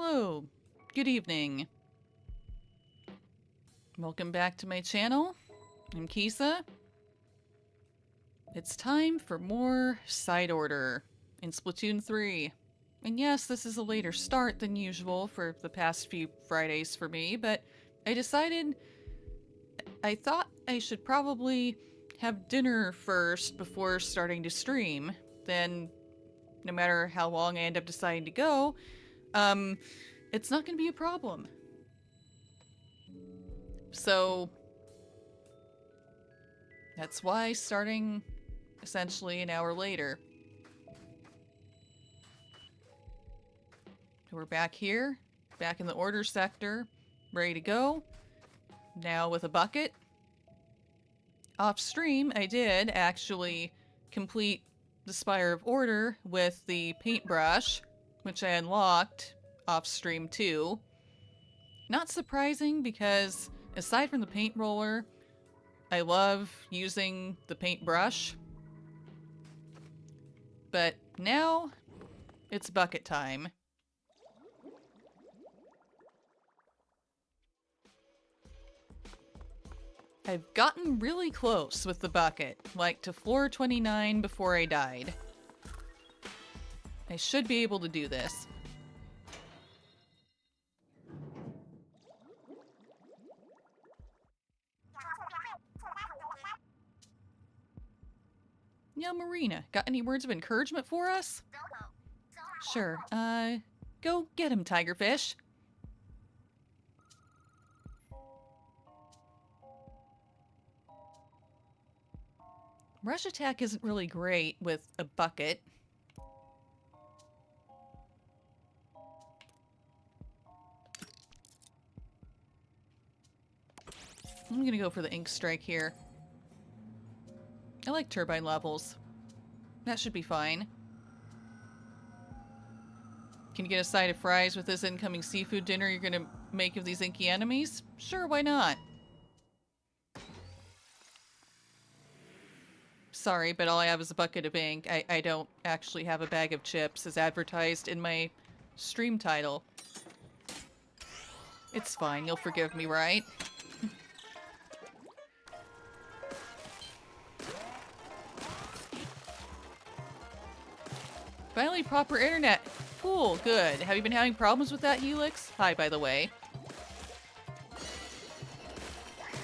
Hello, good evening. Welcome back to my channel. I'm Kisa. It's time for more side order in Splatoon 3. And yes, this is a later start than usual for the past few Fridays for me, but I thought I should probably have dinner first before starting to stream. Then, no matter how long I end up deciding to go, it's not going to be a problem. So, that's why starting essentially an hour later. We're back here, back in the order sector, ready to go. Now with a bucket. Off stream, I did actually complete the Spire of Order with the paintbrush, which I unlocked off stream too. Not surprising because aside from the paint roller, I love using the paintbrush. But now it's bucket time. I've gotten really close with the bucket, like to floor 29 before I died. I should be able to do this. Yo, Marina, got any words of encouragement for us? Sure, go get him, Tigerfish. Rush attack isn't really great with a bucket. I'm gonna go for the ink strike here. I like turbine levels. That should be fine. Can you get a side of fries with this incoming seafood dinner you're gonna make of these inky enemies? Sure, why not? Sorry, but all I have is a bucket of ink. I don't actually have a bag of chips as advertised in my stream title. It's fine, you'll forgive me, right? Finally, proper internet. Cool, good. Have you been having problems with that, Helix? Hi, by the way.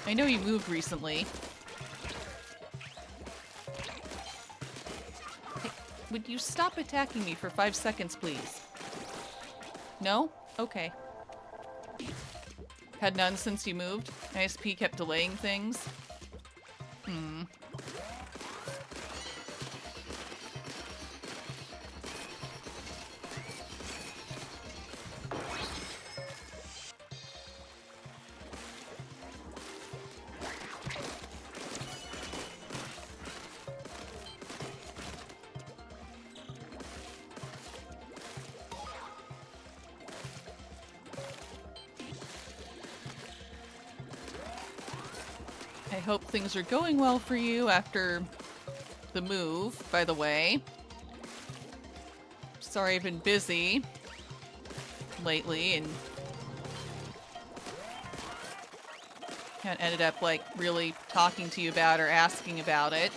I know you moved recently. Hey, would you stop attacking me for 5 seconds, please? No? Okay. Had none since you moved? ISP kept delaying things? I hope things are going well for you after the move, by the way. Sorry I've been busy lately and haven't ended up, like, really talking to you about or asking about it.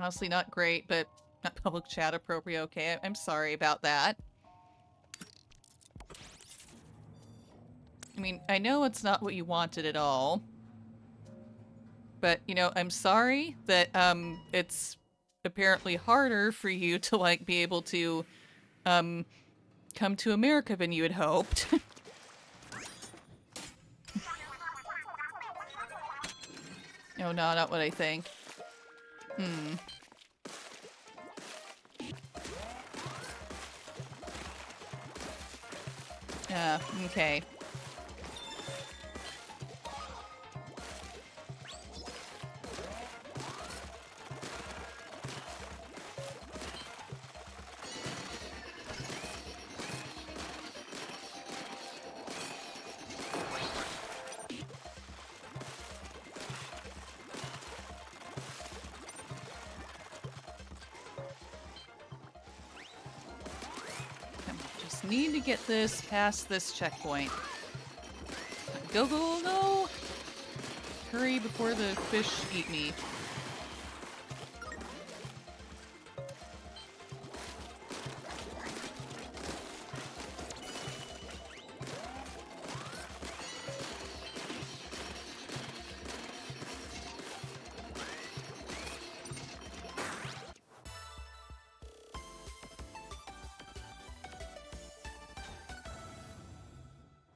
Honestly, not great, but not public chat appropriate. Okay, I'm sorry about that. I mean, I know it's not what you wanted at all. But, you know, I'm sorry that, it's apparently harder for you to, like, be able to, come to America than you had hoped. Oh, no, not what I think. Okay. need to get this past this checkpoint. Go, go, go! Hurry before the fish eat me.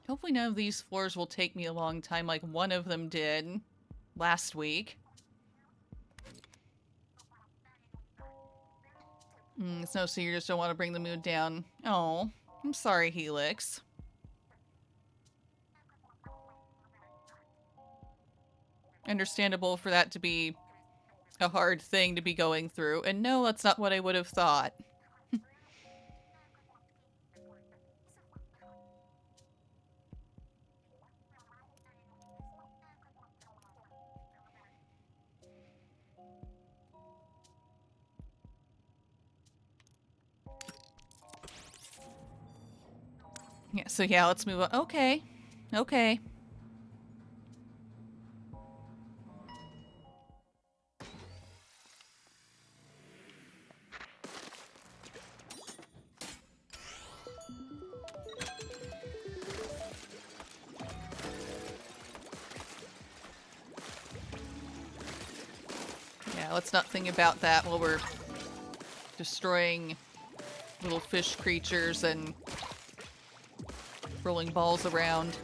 Hopefully none of these floors will take me a long time like one of them did last week. It's no, so you just don't want to bring the mood down. Oh, I'm sorry, Helix. Understandable for that to be a hard thing to be going through. And no, that's not what I would have thought. Yeah, so yeah, let's move on. Okay. Okay. Yeah, let's not think about that while we're destroying little fish creatures and rolling balls around.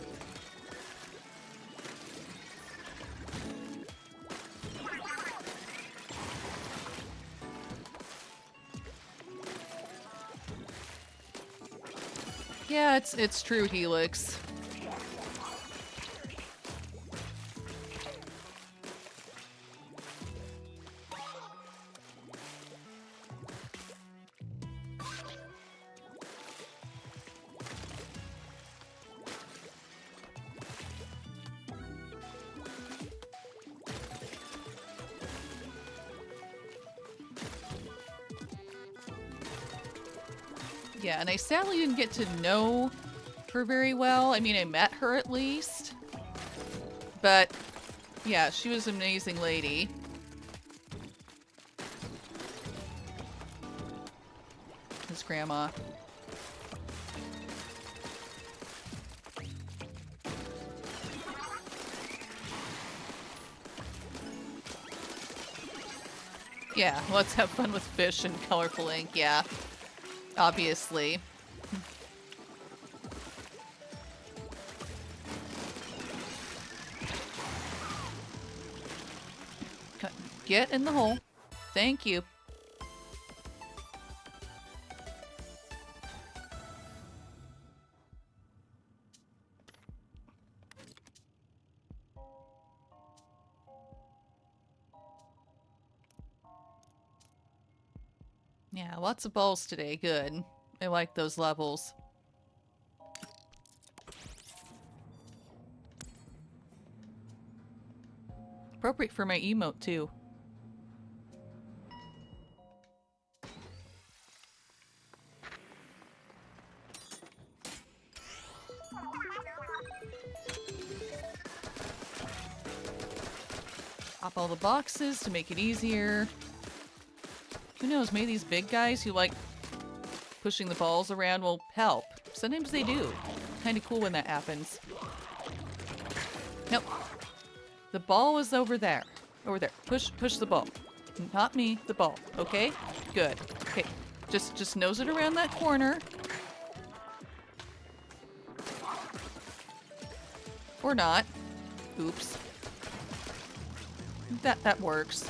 Yeah, it's true, Helix. Yeah, and I sadly didn't get to know her very well. I mean, I met her at least. But, yeah, she was an amazing lady. His grandma. Yeah, let's have fun with fish and colorful ink, yeah. Obviously. Get in the hole. Thank you. Yeah, lots of balls today. Good. I like those levels. Appropriate for my emote, too. Pop all the boxes to make it easier. Who knows, maybe these big guys who like pushing the balls around will help. Sometimes they do. Kind of cool when that happens. Nope. The ball is over there. Over there. Push the ball. Not me, the ball. Okay? Good. Okay. Just nose it around that corner. Or not. Oops. That works.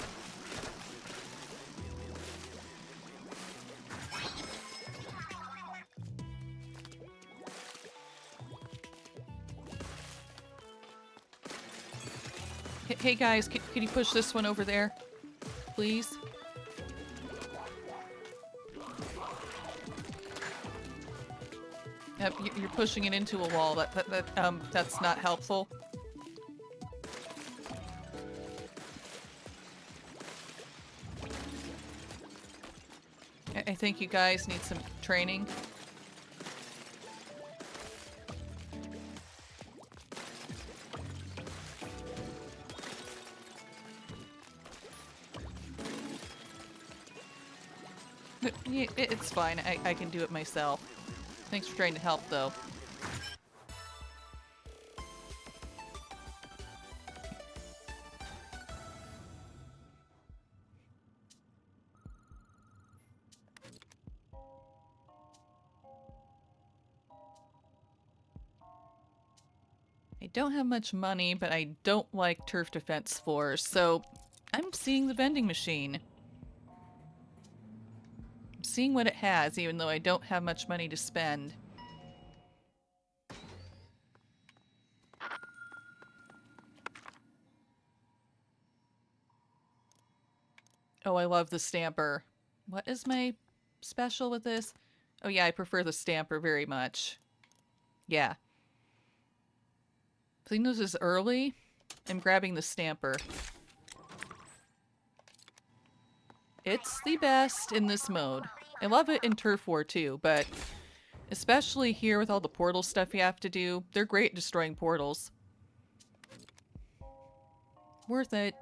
Hey guys, can you push this one over there? Please? You're pushing it into a wall. That's not helpful. I think you guys need some training. Yeah, it's fine. I can do it myself. Thanks for trying to help, though. I don't have much money, but I don't like turf defense floors, so I'm seeing the vending machine. I'm seeing what it has, even though I don't have much money to spend. Oh, I love the stamper. What is my special with this? Oh yeah, I prefer the stamper very much. Yeah. Seeing this is early, I'm grabbing the stamper. It's the best in this mode. I love it in Turf War too, but especially here with all the portal stuff you have to do, they're great at destroying portals. Worth it.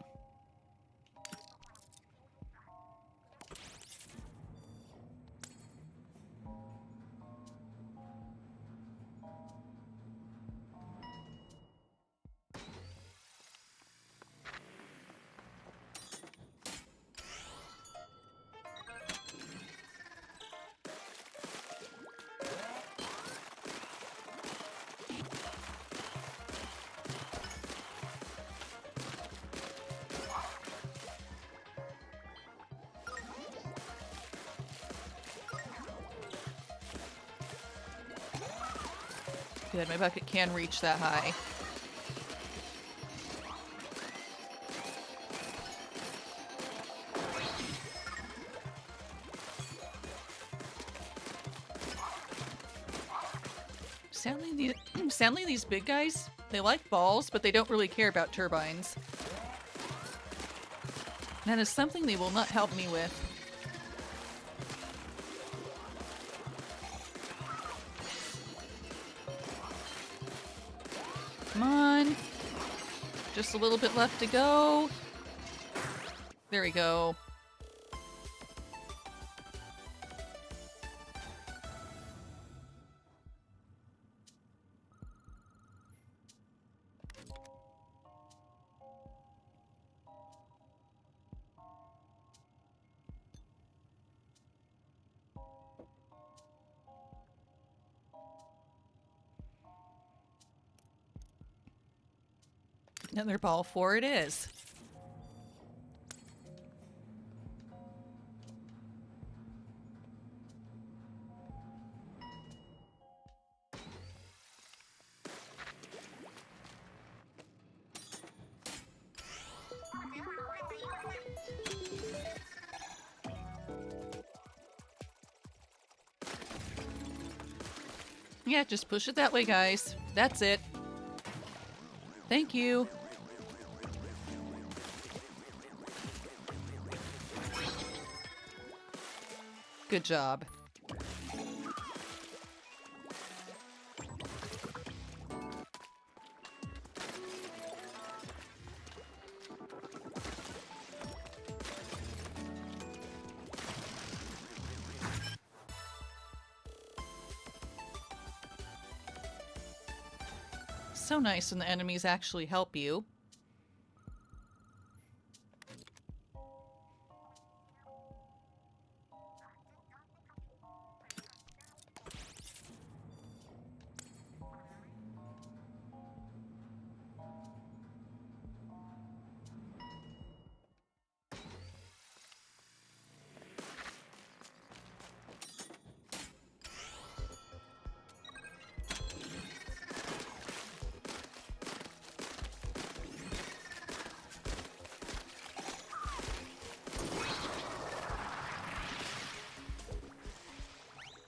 Good, my bucket can reach that high. Sadly, these big guys, they like balls, but they don't really care about turbines. That is something they will not help me with. Come on. Just a little bit left to go. There we go. Another ball 4 it is. Yeah, just push it that way, guys. That's it. Thank you. Good job. So nice when the enemies actually help you.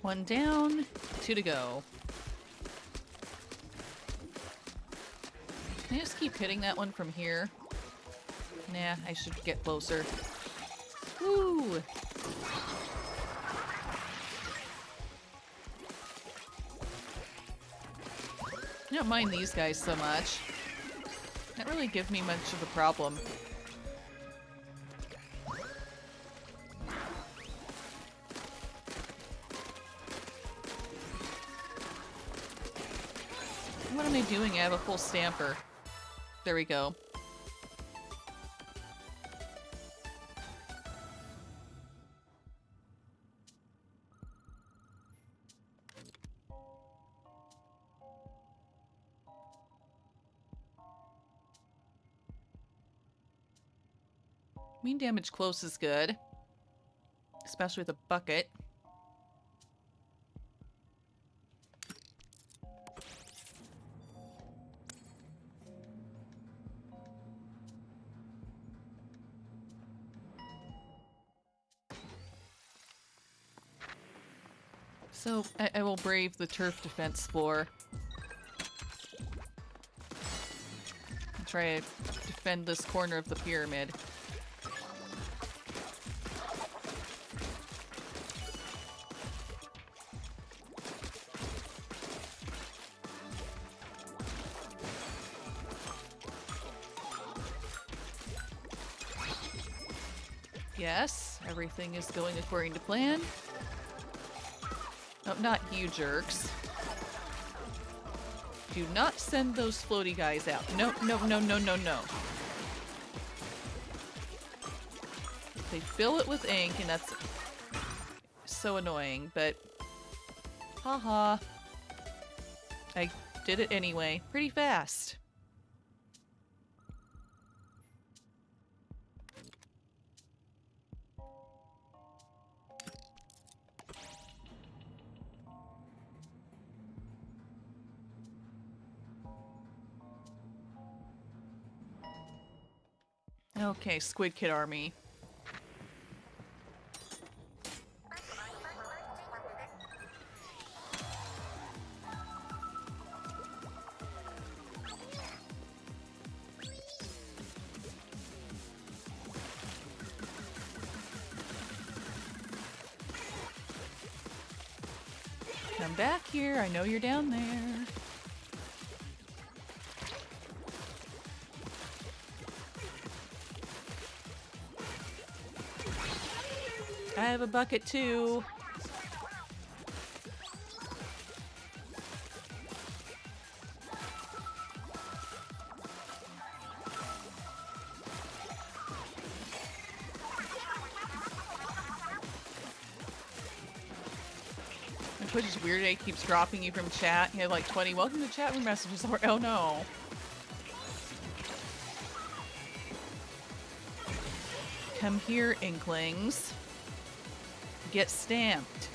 One down, 2 to go. Can I just keep hitting that one from here? Nah, I should get closer. Woo! I don't mind these guys so much. They don't really give me much of a problem. doing? I have a full stamper. There we go. Mean damage close is good. Especially with a bucket. So, I will brave the turf defense floor. And try to defend this corner of the pyramid. Yes, everything is going according to plan. Oh, not you jerks. Do not send those floaty guys out. No, no, no, no, no, no. They fill it with ink, and that's so annoying, but... Haha. I did it anyway. Pretty fast. Okay, Squid Kid Army. Come back here, I know you're down there. I have a bucket too. Twitch is weird, it keeps dropping you from chat. You have like 20 welcome to chat room messages. Oh no. Come here, Inklings. Get stamped.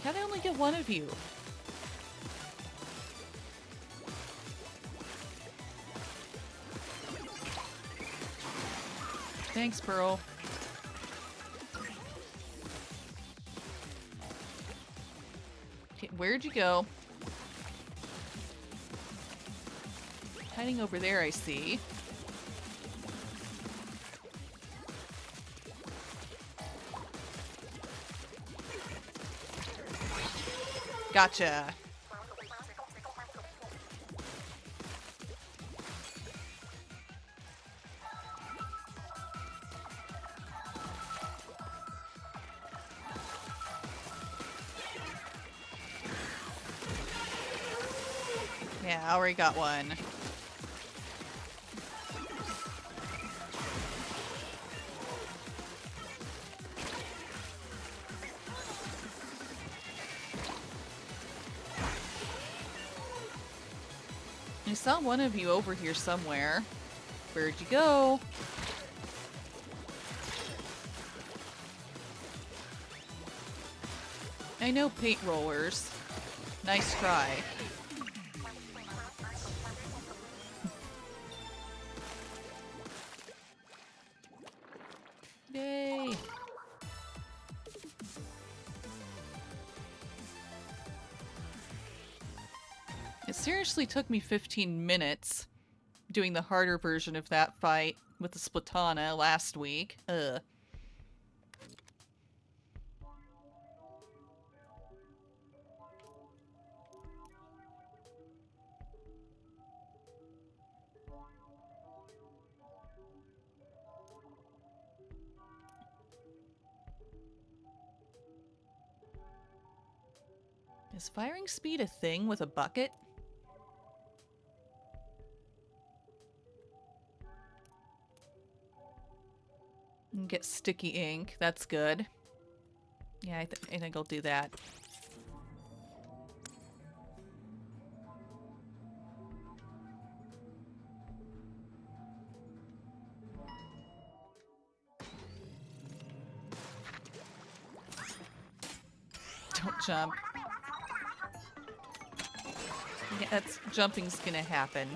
How'd I only get one of you? Thanks, Pearl. Okay, where'd you go? Hiding over there, I see. Gotcha. Yeah, I already got one. I saw one of you over here somewhere. Where'd you go? I know paint rollers. Nice try. Yay! It seriously took me 15 minutes doing the harder version of that fight with the Splatana last week. Ugh. Is firing speed a thing with a bucket? And get sticky ink. That's good. Yeah, I think I'll do that. Don't jump. Yeah, jumping's gonna happen.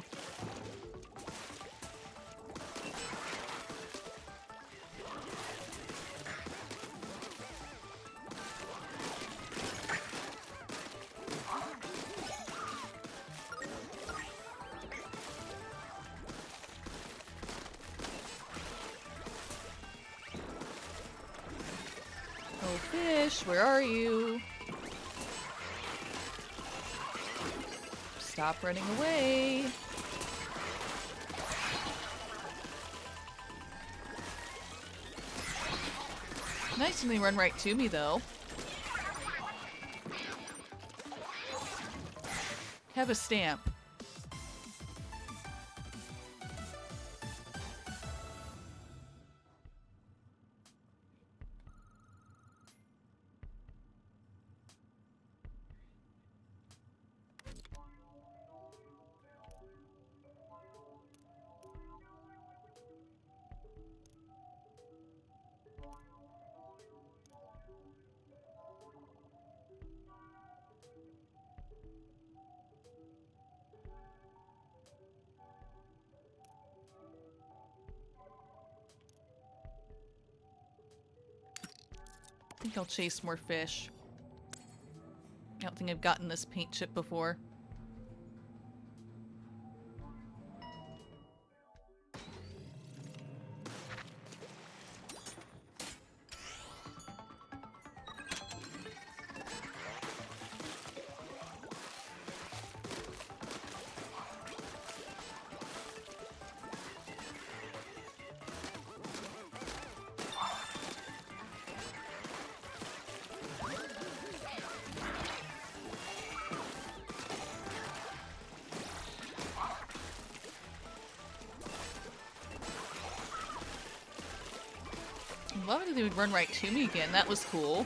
Oh, fish, where are you? Stop running away. Nice when they run right to me, though. Have a stamp. I think I'll chase more fish. I don't think I've gotten this paint chip before. I love it if they would run right to me again. That was cool.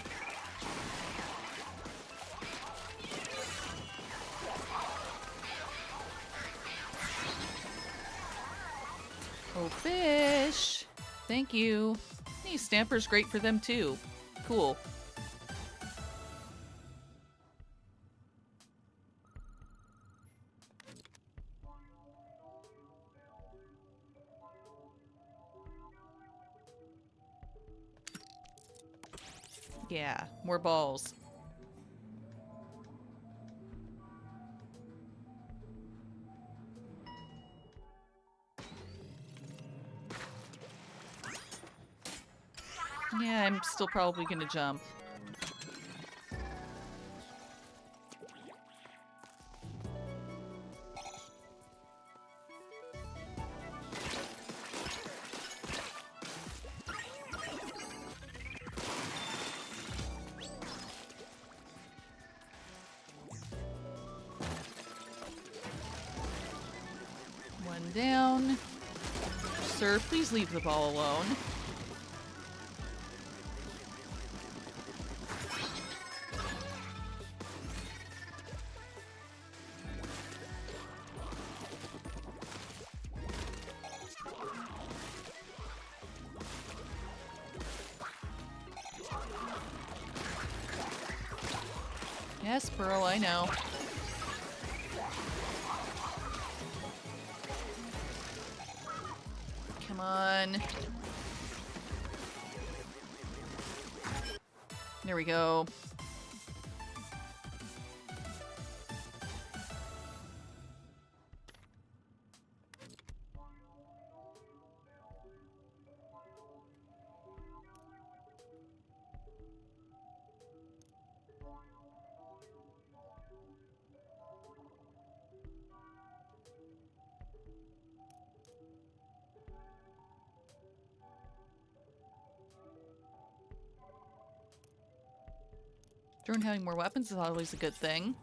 Oh, fish! Thank you. Hey, Stamper's great for them too. Cool. Yeah, more balls. Yeah, I'm still probably gonna jump. One down. Sir, please leave the ball alone. Yes, Pearl, I know. Come on. There we go. Drone having more weapons is always a good thing.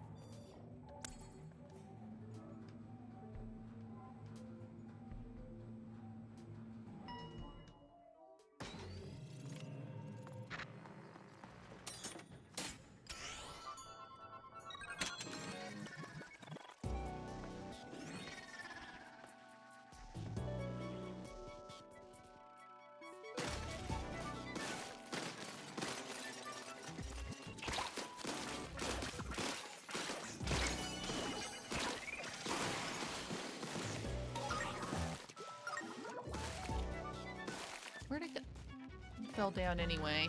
fell down anyway.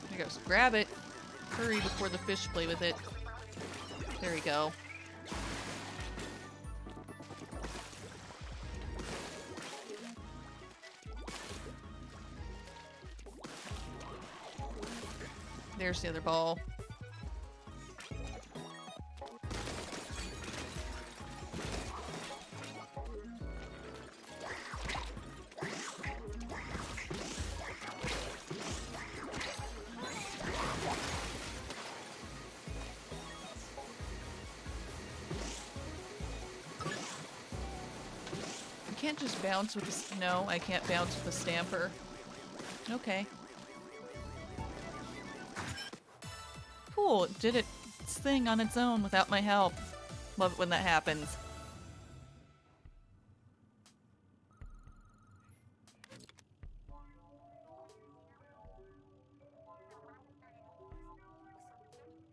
There goes. Grab it. Hurry before the fish play with it. There we go. There's the other ball. I can't just bounce with the... No, I can't bounce with the stamper. Okay. Cool, it did its thing on its own without my help. Love it when that happens.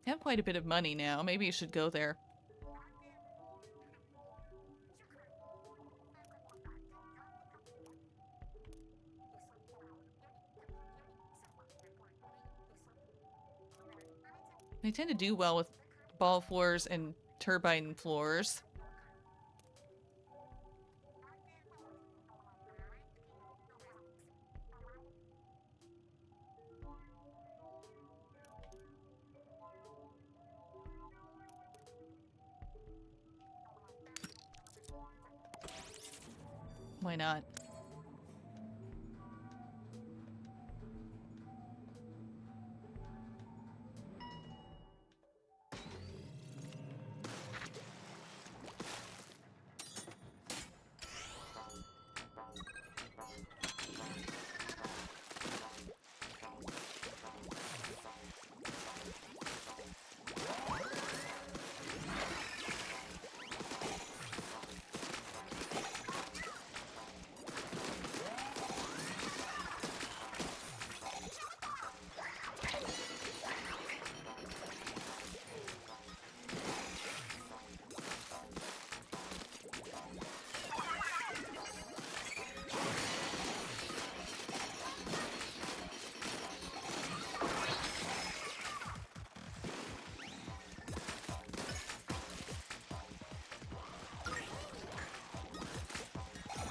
I have quite a bit of money now. Maybe you should go there. They tend to do well with ball floors and turbine floors. Why not?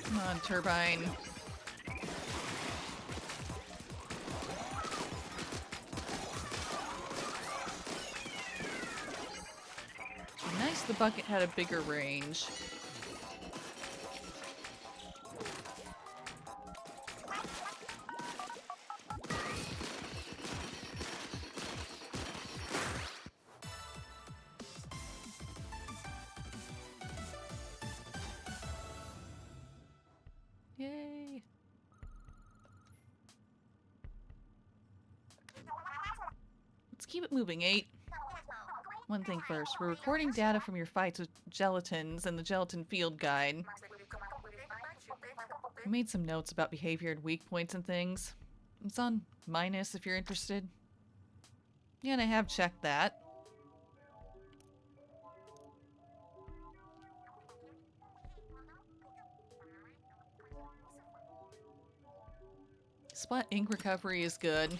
Come on, turbine. Nice, the bucket had a bigger range. Yay! Let's keep it moving, 8. One thing first, we're recording data from your fights with gelatins and the gelatin field guide. I made some notes about behavior and weak points and things. It's on minus if you're interested. Yeah, and I have checked that. Splat ink recovery is good.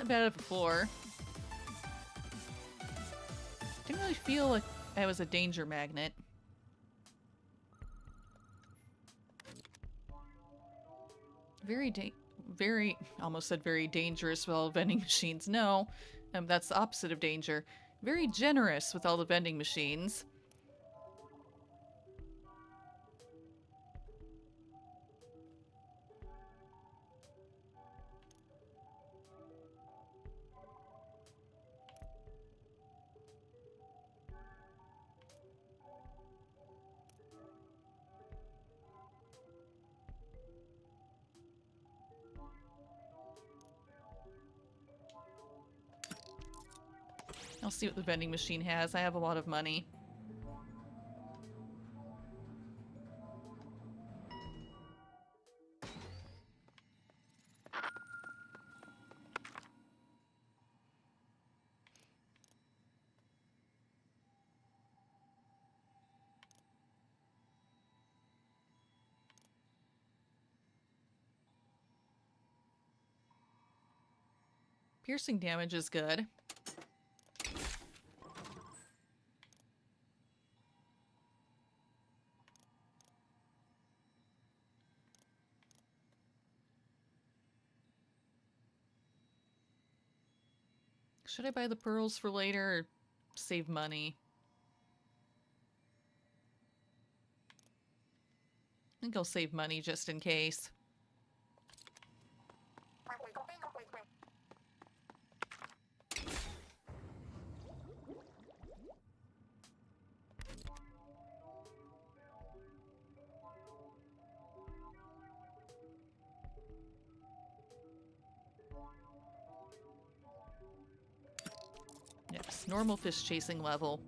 that bad of a floor. Didn't really feel like I was a danger magnet. Very, almost said very dangerous with all the vending machines. No, that's the opposite of danger. Very generous with all the vending machines. I'll see what the vending machine has. I have a lot of money. Piercing damage is good. Should I buy the pearls for later or save money? I think I'll save money just in case. Yes, normal fish chasing level.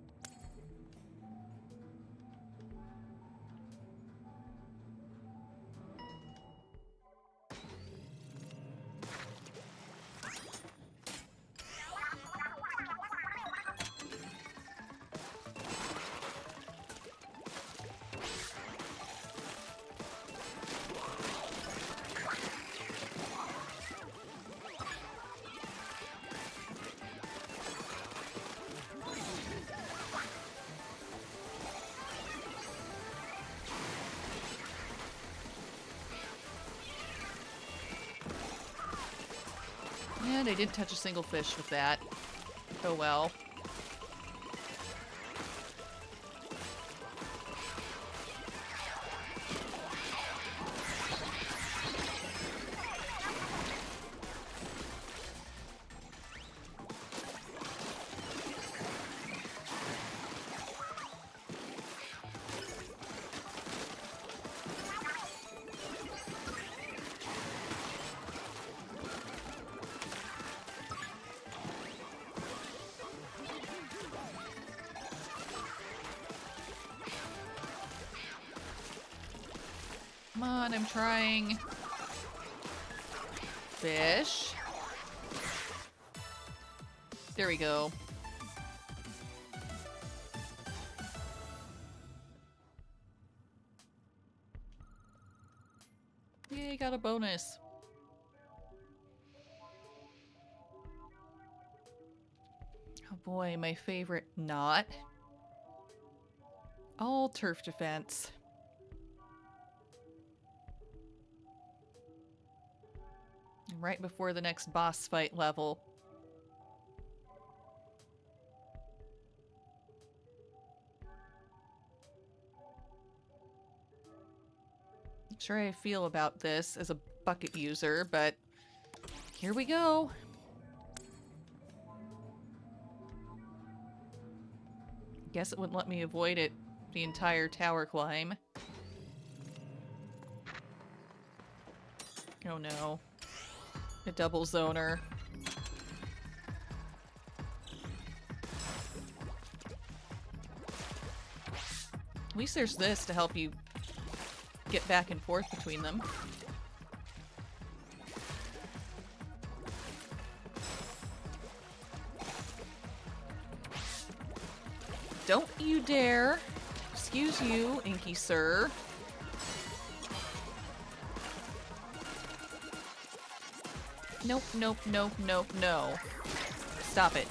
And I didn't touch a single fish with that. Oh well. Come on, I'm trying. Fish. There we go. Yay, got a bonus. Oh boy, my favorite knot. All turf defense. Right before the next boss fight level. Not sure how I feel about this as a bucket user, but here we go. Guess it wouldn't let me avoid it the entire tower climb. Oh no. A double zoner. At least there's this to help you get back and forth between them. Don't you dare! Excuse you, Inky Sir. Nope, nope, nope, nope, no. Stop it.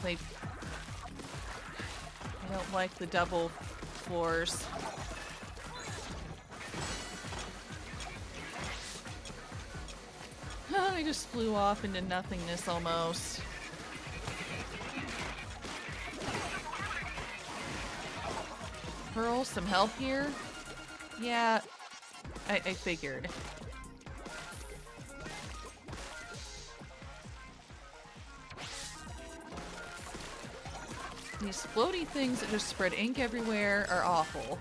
I don't like the double floors. I just flew off into nothingness almost. Pearl, some help here? Yeah, I figured. These floaty things that just spread ink everywhere are awful.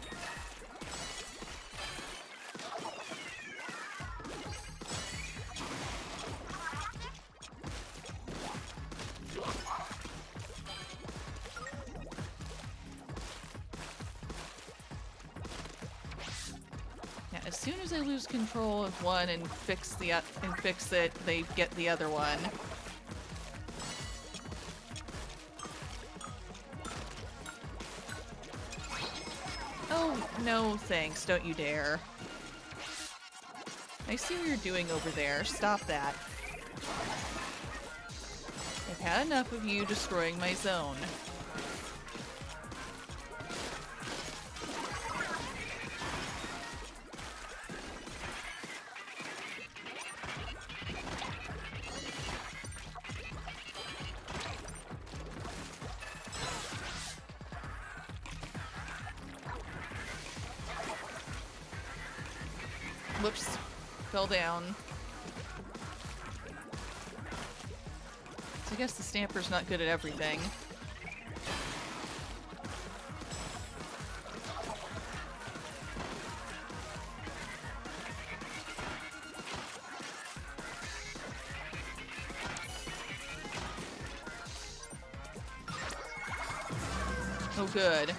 Yeah, as soon as I lose control of one and fix it, they get the other one. No, thanks. Don't you dare. I see what you're doing over there. Stop that. I've had enough of you destroying my zone. Whoops. Fell down. So I guess the Stamper's not good at everything. Oh, good.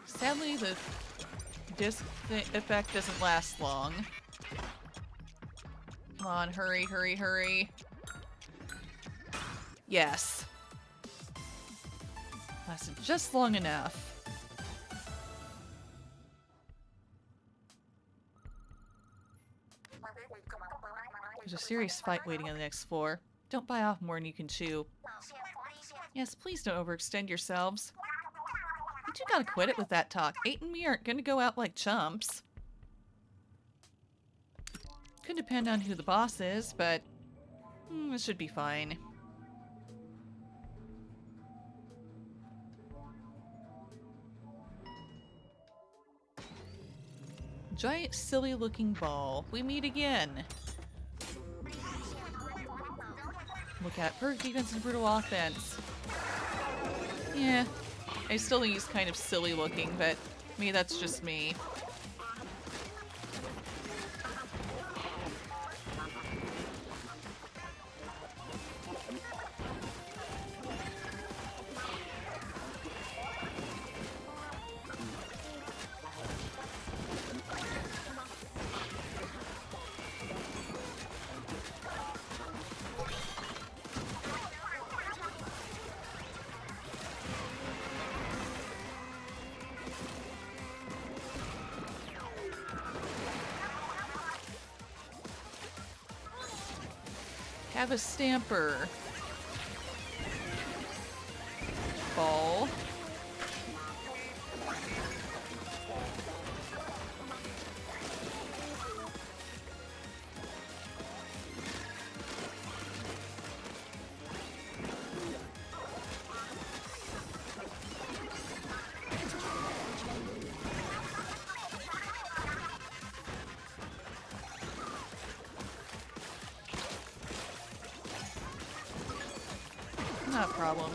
Sadly, the disc effect doesn't last long. Come on, hurry, hurry, hurry. Yes. Lasted just long enough. There's a serious fight waiting on the next floor. Don't bite off more than you can chew. Yes, please don't overextend yourselves. But you gotta quit it with that talk. 8 and me aren't gonna go out like chumps. Could depend on who the boss is, but it should be fine. Giant, silly-looking ball. We meet again. Look at perfect defense and brutal offense. Yeah. I still think he's kind of silly looking, but maybe that's just me. Have a Stamper. Ball. Not a problem.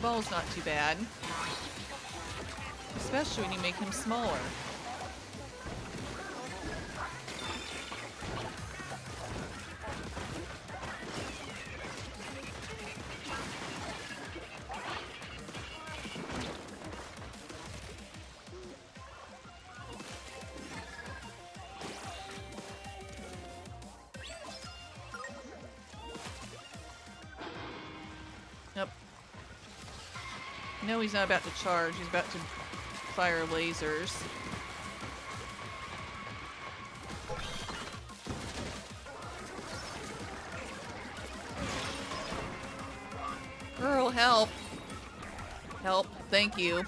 Ball's not too bad. Especially when you make him smaller. No, he's not about to charge. He's about to fire lasers. Girl, help! Help, thank you.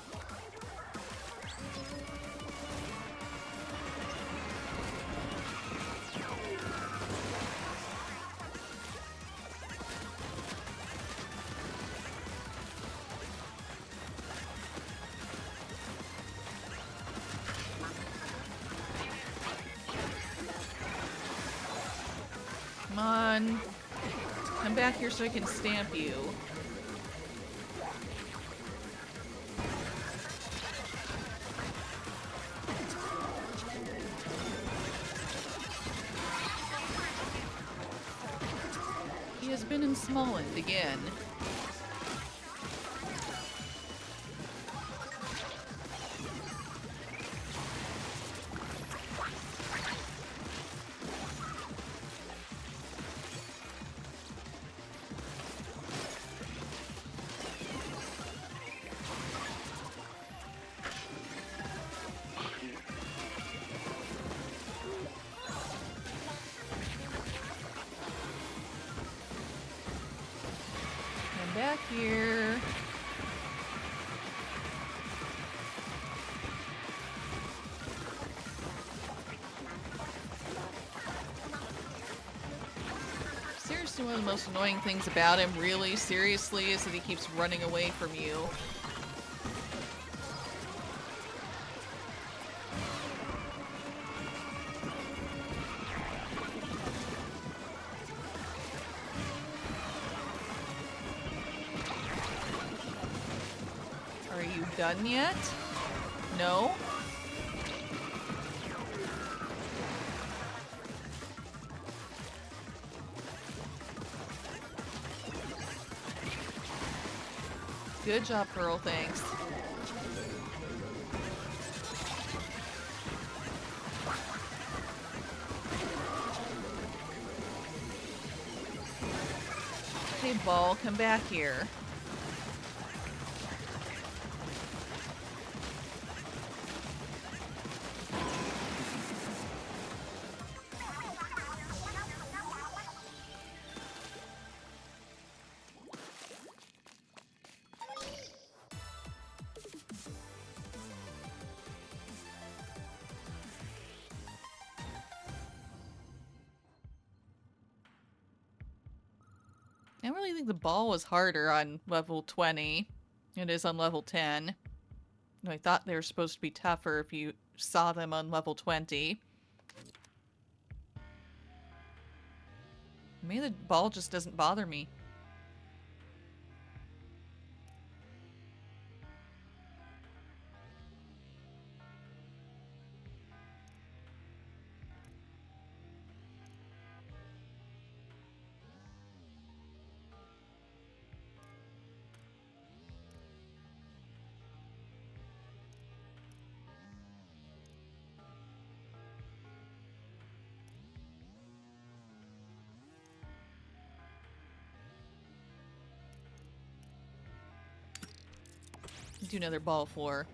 Come on. Come back here so I can stamp you. He has been in Smolland again. Back here. Seriously, one of the most annoying things about him, really, seriously, is that he keeps running away from you. Are you done yet? No? Good job, Pearl, thanks. Hey, Ball, come back here. I really think the ball was harder on level 20 than it is on level 10. I thought they were supposed to be tougher if you saw them on level 20. Maybe the ball just doesn't bother me. Do another ball floor.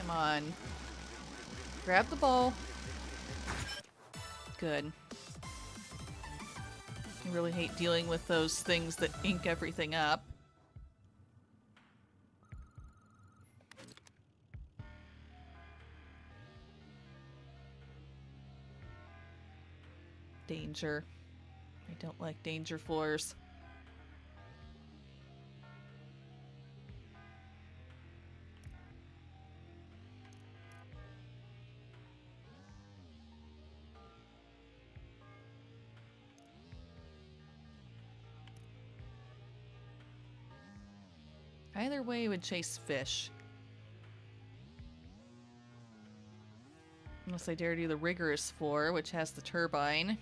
Come on. Grab the ball. Good. I really hate dealing with those things that ink everything up. Danger. I don't like danger floors. Either way, would chase fish. Unless I dare do the rigorous floor, which has the turbine.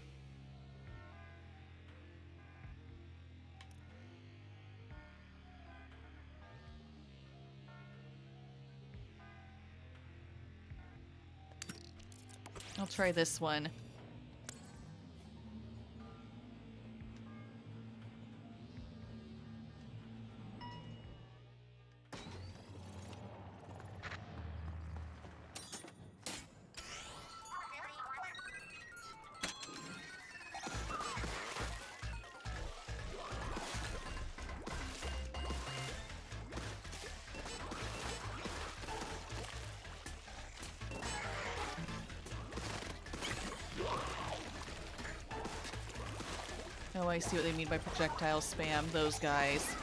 I'll try this one. Oh, I see what they mean by projectile spam, those guys.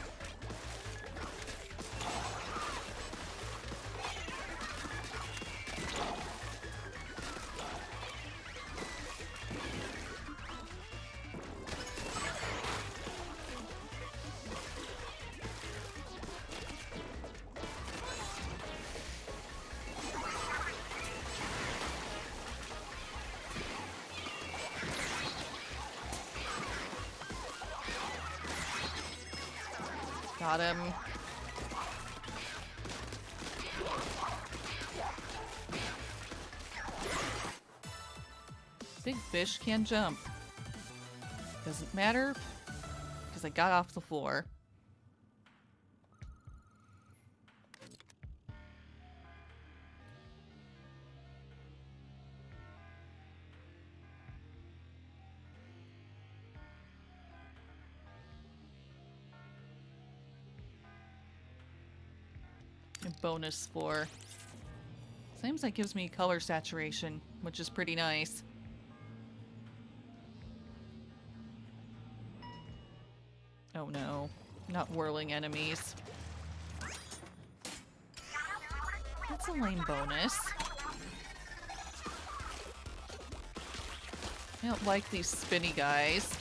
Got him. Big fish can jump. Doesn't matter, because I got off the floor. Bonus floor. Seems like gives me color saturation, which is pretty nice. Oh no, not whirling enemies. That's a lame bonus. I don't like these spinny guys.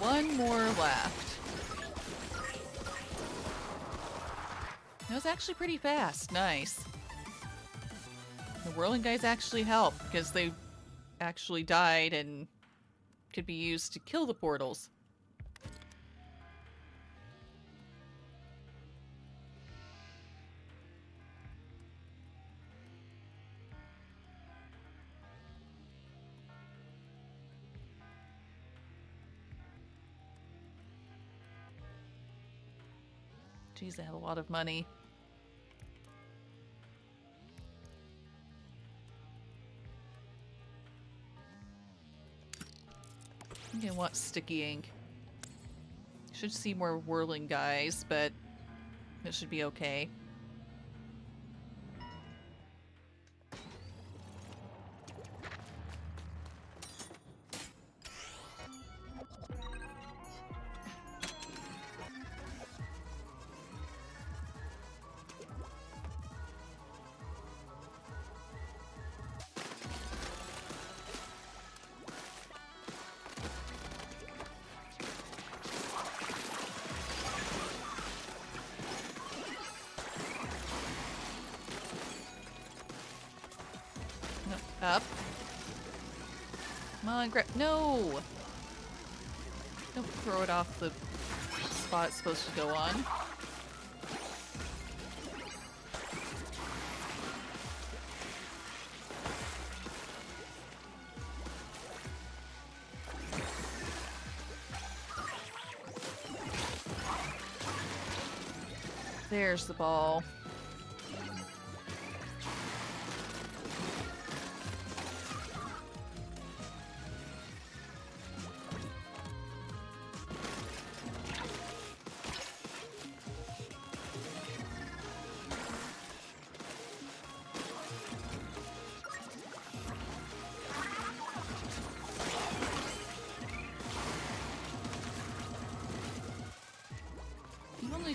One more left. That was actually pretty fast. Nice. The whirling guys actually help because they actually died and could be used to kill the portals. Jeez, they have a lot of money. I think I want sticky ink. Should see more whirling guys, but it should be okay. Up. Come on, no! Don't throw it off the spot it's supposed to go on. There's the ball.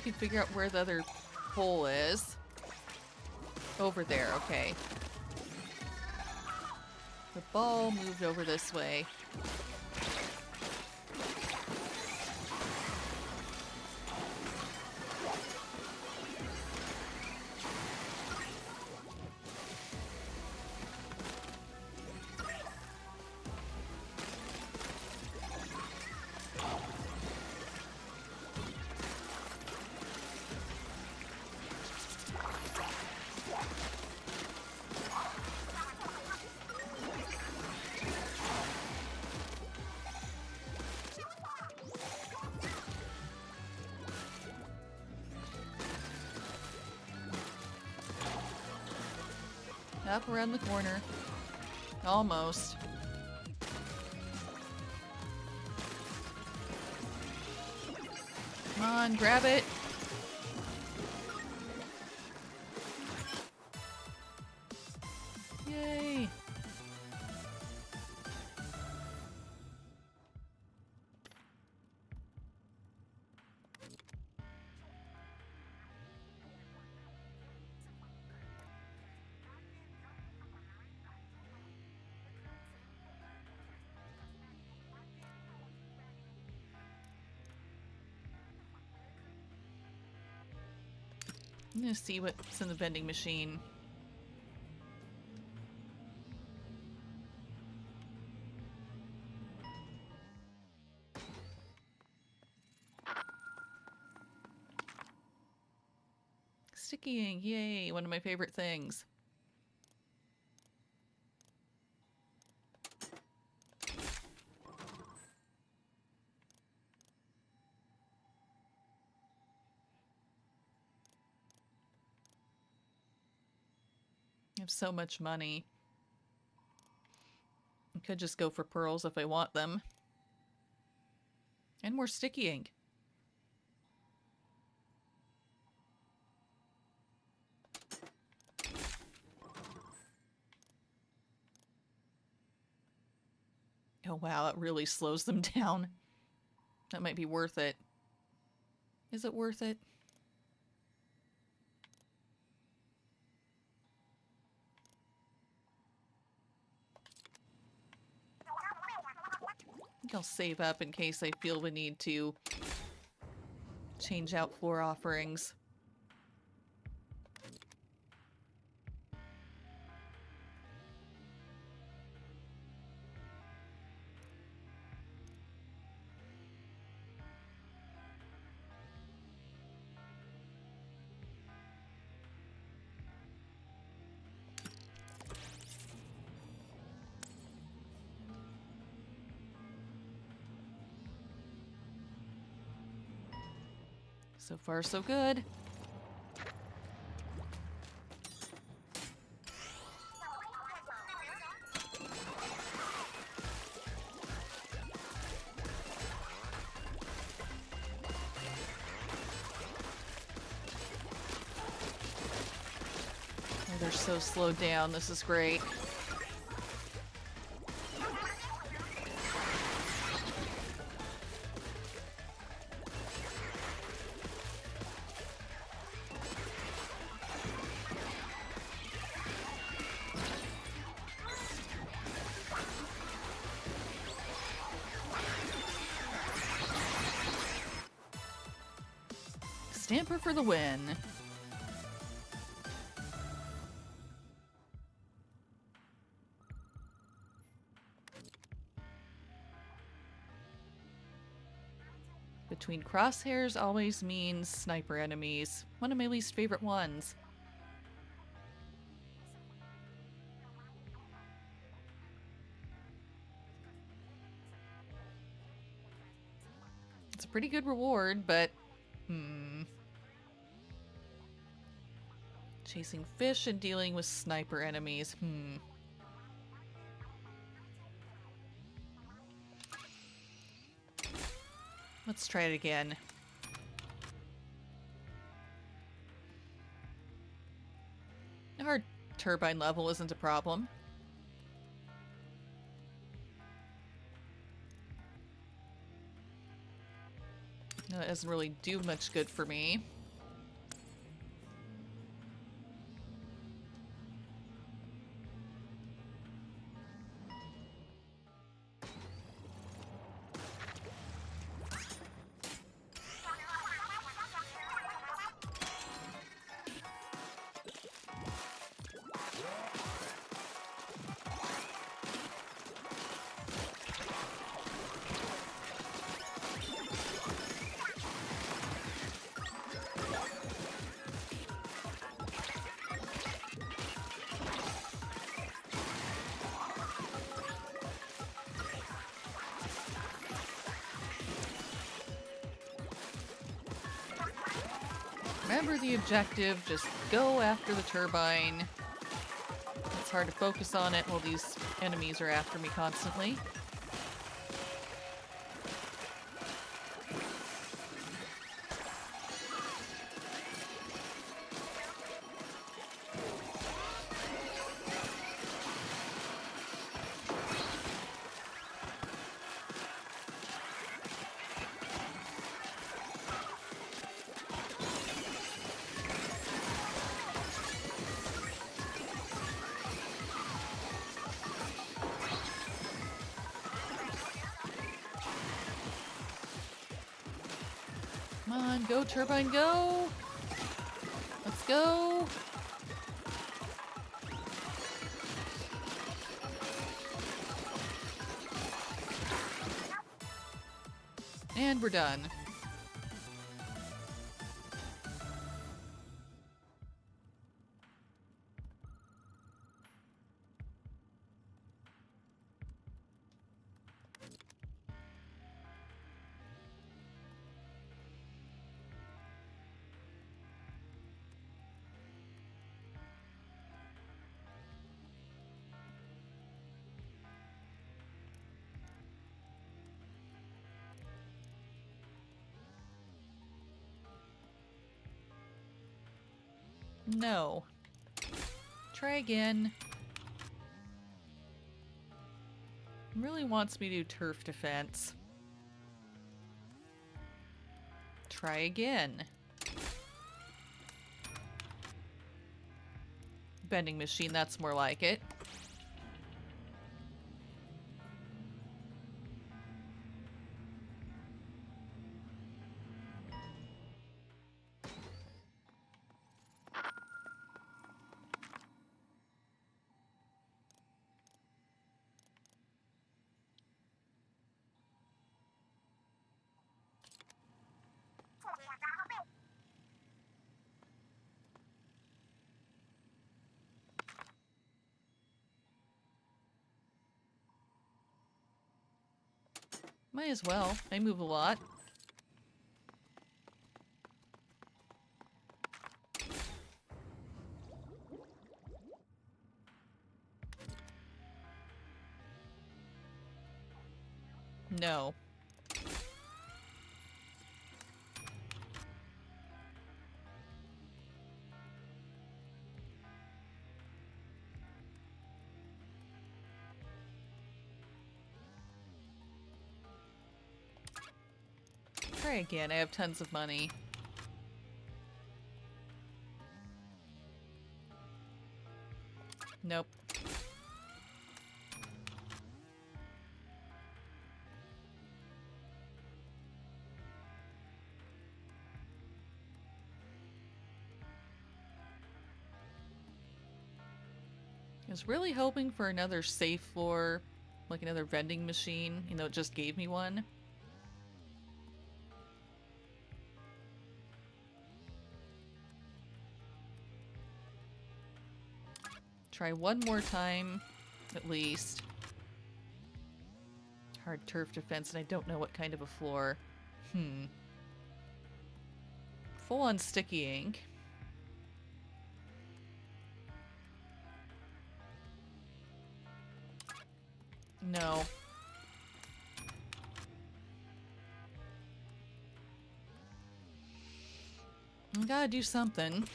can figure out where the other hole is. Over there, okay. The ball moved over this way. Up around the corner. Almost. Come on, grab it. Yay. I'm gonna see what's in the vending machine. Sticky ink, yay, one of my favorite things. I have so much money. I could just go for pearls if I want them. And more sticky ink. Oh wow, it really slows them down. That might be worth it. Is it worth it? I think I'll save up in case I feel the need to change out floor offerings. So far, so good. Oh, they're so slowed down. This is great. Stamper for the win. Between crosshairs always means sniper enemies. One of my least favorite ones. It's a pretty good reward, but chasing fish and dealing with sniper enemies. Let's try it again. Our turbine level isn't a problem. It doesn't really do much good for me. Remember the objective, just go after the turbine. It's hard to focus on it while these enemies are after me constantly. Come on, go turbine, go! Let's go! And we're done. No. Try again. Really wants me to do turf defense. Try again. Bending machine, that's more like it. Might as well. I move a lot. No. Try again. I have tons of money. Nope. I was really hoping for another safe floor, like another vending machine, you know, it just gave me one. Try one more time, at least. Hard turf defense, and I don't know what kind of a floor. Full on sticky ink. No. I gotta do something.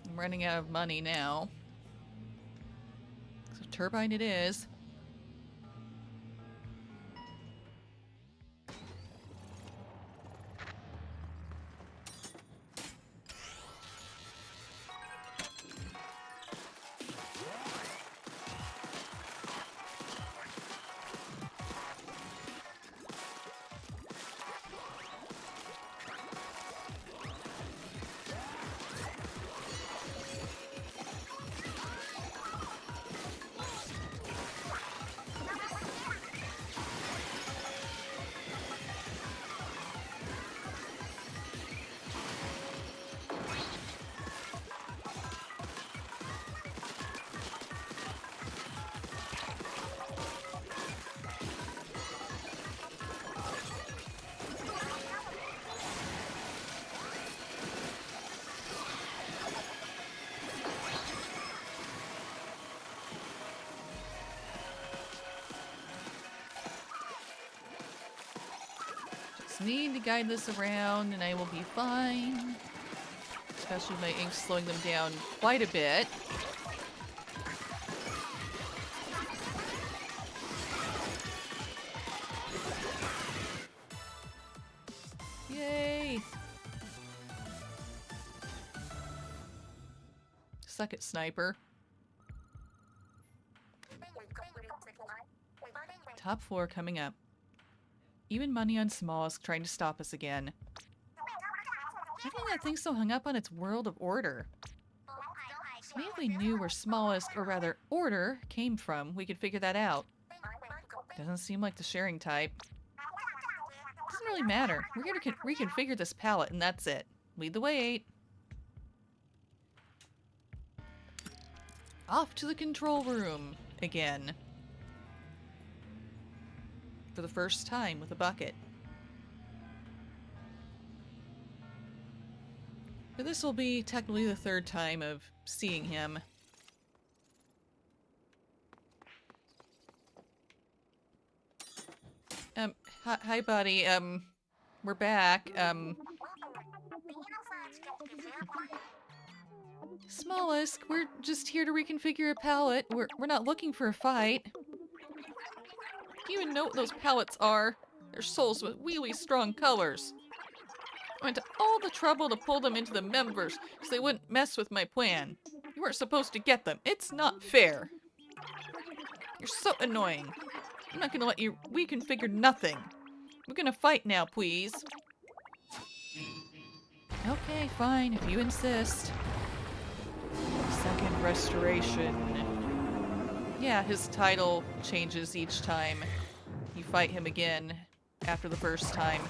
I'm running out of money now. So turbine it is. need to guide this around and I will be fine. Especially with my ink slowing them down quite a bit. Yay! Suck it, sniper. Top 4 coming up. Even money on Smallest trying to stop us again. I think that thing's so hung up on its world of order. Maybe if we knew where Smallest, or rather Order, came from, we could figure that out. Doesn't seem like the sharing type. Doesn't really matter. We're here to reconfigure this palette, and that's it. Lead the way, 8. Off to the control room again. For the first time with a bucket. But this will be technically the 3rd time of seeing him. Hi buddy, we're back, Smallest, we're just here to reconfigure a palette. We're not looking for a fight. Do you even know what those palettes are? They're souls with really strong colors. I went to all the trouble to pull them into the members so they wouldn't mess with my plan. You weren't supposed to get them. It's not fair. You're so annoying. I'm not gonna let you reconfigure nothing. We're gonna fight now, please. Okay, fine, if you insist. Second restoration. Yeah, his title changes each time you fight him again after the first time.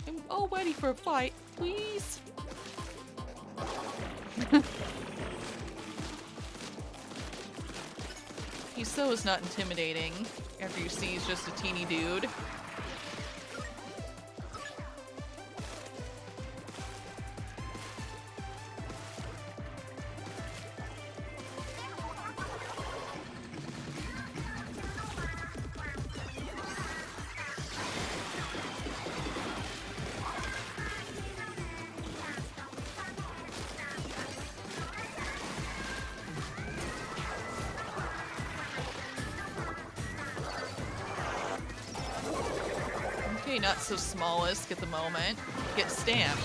I'm all ready for a fight, please. He's so is not intimidating after you see he's just a teeny dude. Okay, not so Smallest at the moment. Get stamped.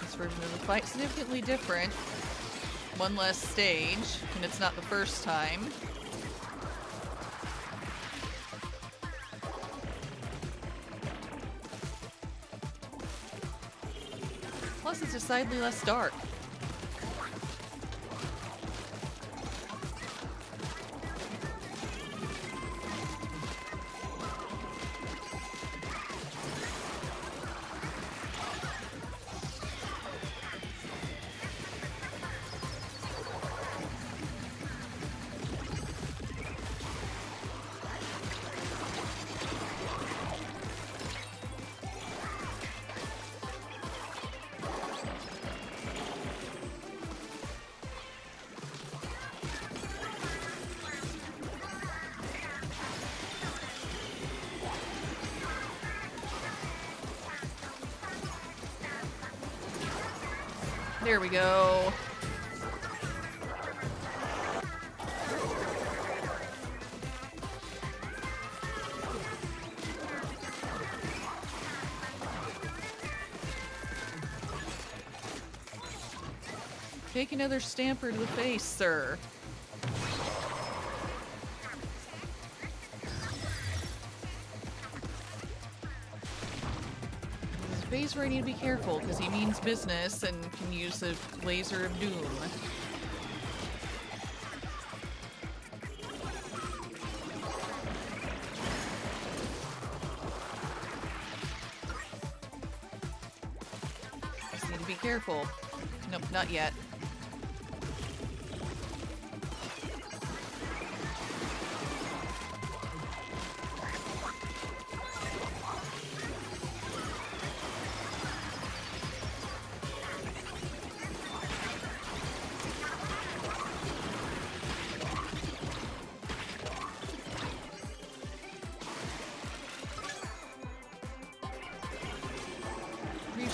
This version of the fight significantly different. One less stage, and it's not the first time. Plus, it's decidedly less dark. There we go. Take another stamper to the face, sir. Phase where I need to be careful because he means business and can use the laser of doom. Just need to be careful. Nope, not yet.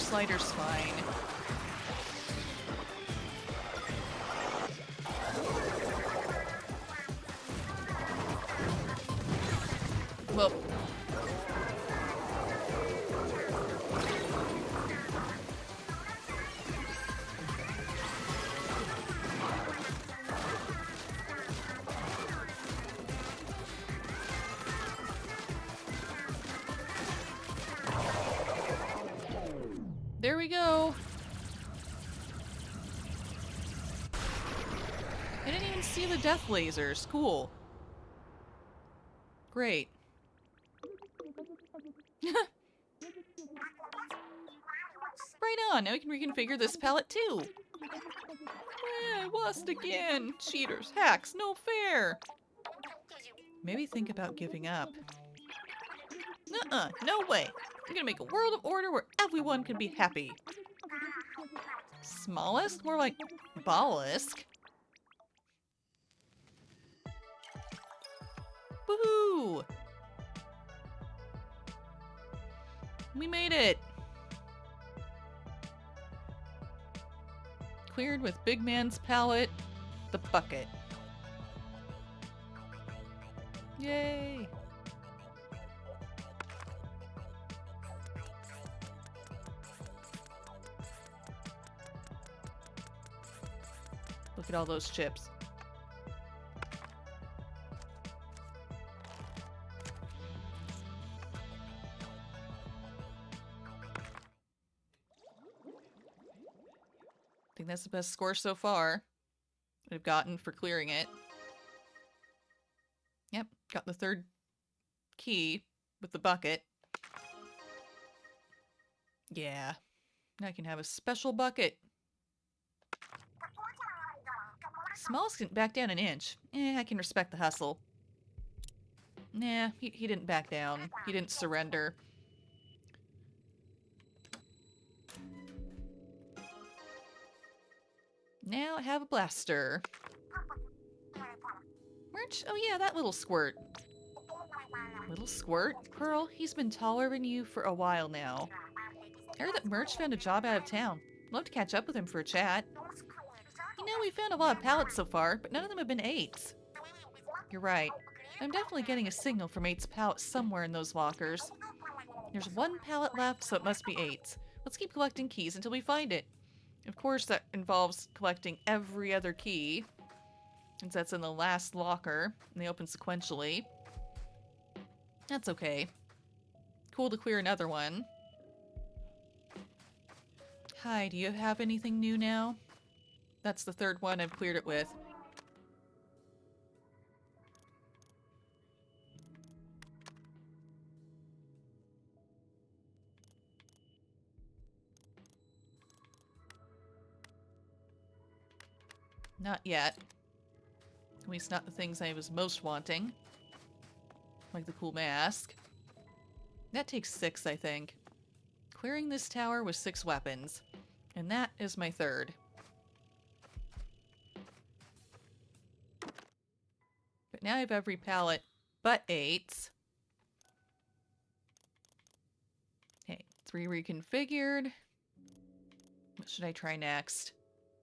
slider's fine. Well, there we go. I didn't even see the death lasers. Cool. Great. Right on. Now we can reconfigure this palette too. I lost again. Cheaters, hacks, no fair. Maybe think about giving up. Nuh-uh, no way. I'm gonna make a world of order where everyone can be happy. Smallest? More like ballisk. Woohoo! We made it! Cleared with Big Man's palette, the bucket. Yay! Look at all those chips. I think that's the best score so far I've gotten for clearing it. Yep, got the third key with the bucket. Yeah, now I can have a special bucket. Smallest can back down an inch. I can respect the hustle. Nah, he didn't back down. He didn't surrender. Now I have a blaster. Merch? Oh yeah, that little squirt. Little squirt? Pearl, he's been taller than you for a while now. I heard that Merch found a job out of town. Love to catch up with him for a chat. You know, we found a lot of pallets so far, but none of them have been 8s. You're right. I'm definitely getting a signal from 8's pallet somewhere in those lockers. There's 1 pallet left, so it must be 8's. Let's keep collecting keys until we find it. Of course, that involves collecting every other key, since that's in the last locker, and they open sequentially. That's okay. Cool to clear another one. Hi, do you have anything new now? That's the 3rd one I've cleared it with. Not yet. At least not the things I was most wanting. Like the cool mask. That takes 6, I think. Clearing this tower with 6 weapons. And that is my 3rd. But now I have every pallet but 8's. Okay, 3 reconfigured. What should I try next?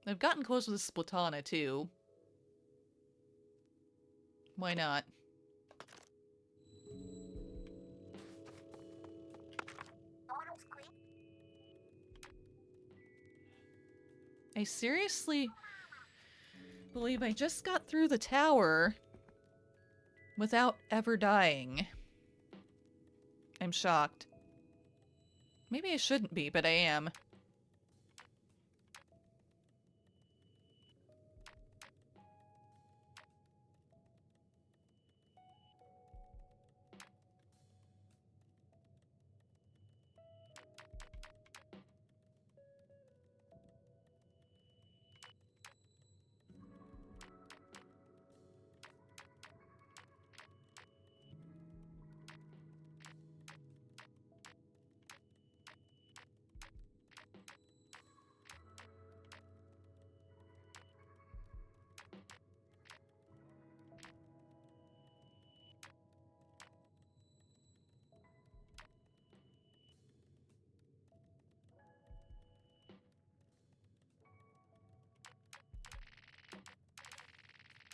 I've gotten close with Splatana, too. Why not? I seriously believe I just got through the tower without ever dying. I'm shocked. Maybe I shouldn't be, but I am.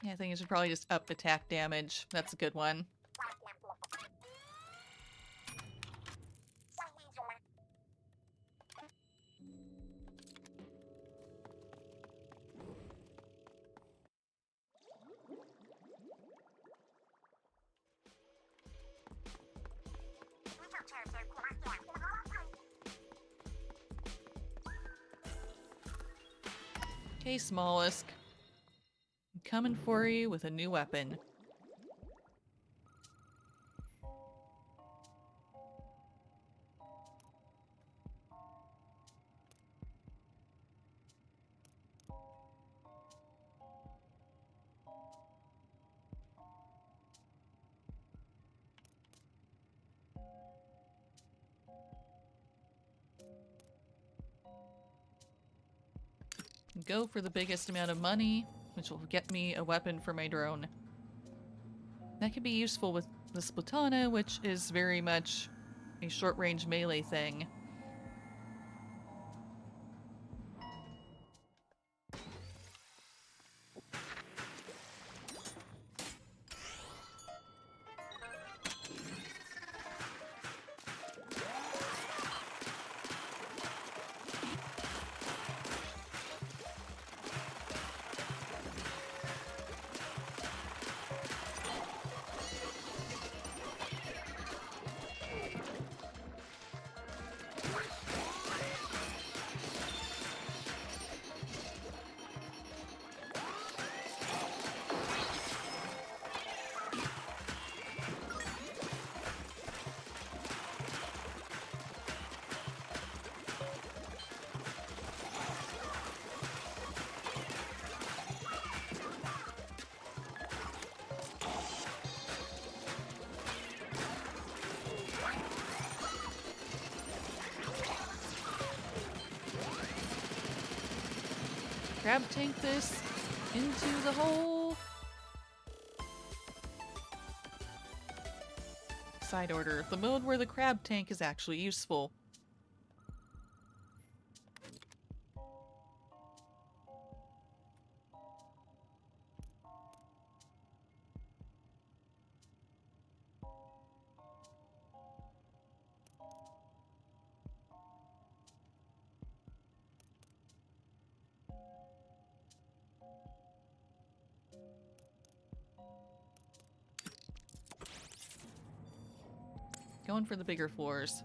Yeah, I think I should probably just up attack damage. That's a good one. Okay, Smollusk. I'm coming for you with a new weapon. Go for the biggest amount of money, which will get me a weapon for my drone. That could be useful with the Splatana, which is very much a short-range melee thing. Crab tank this into the hole. Side order. The mode where the crab tank is actually useful. Going for the bigger floors.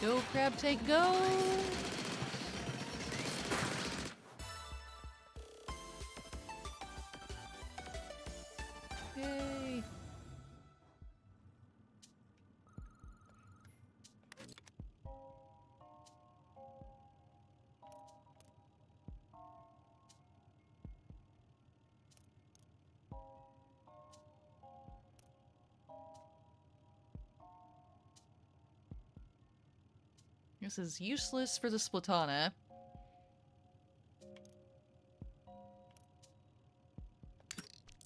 Go, crab tank, go! Yay! This is useless for the Splatana.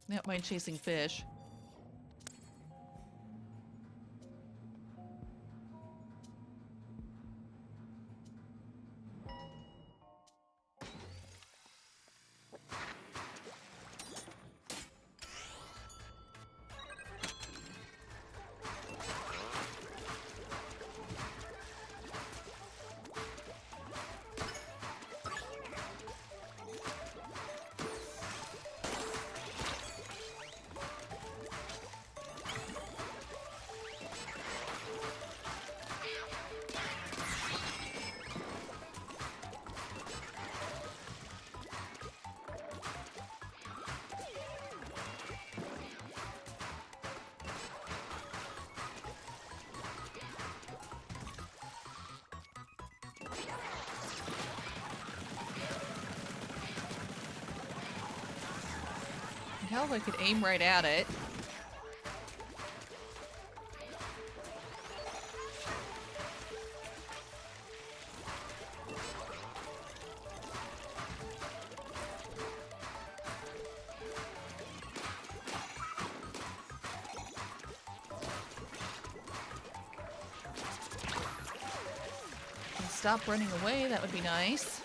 Not mind chasing fish. Hell, I could aim right at it. And stop running away, that would be nice.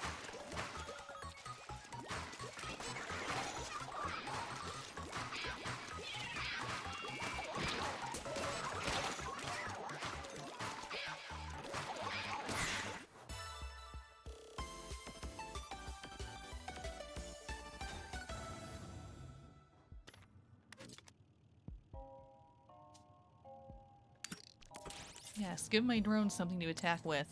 Yes, give my drone something to attack with.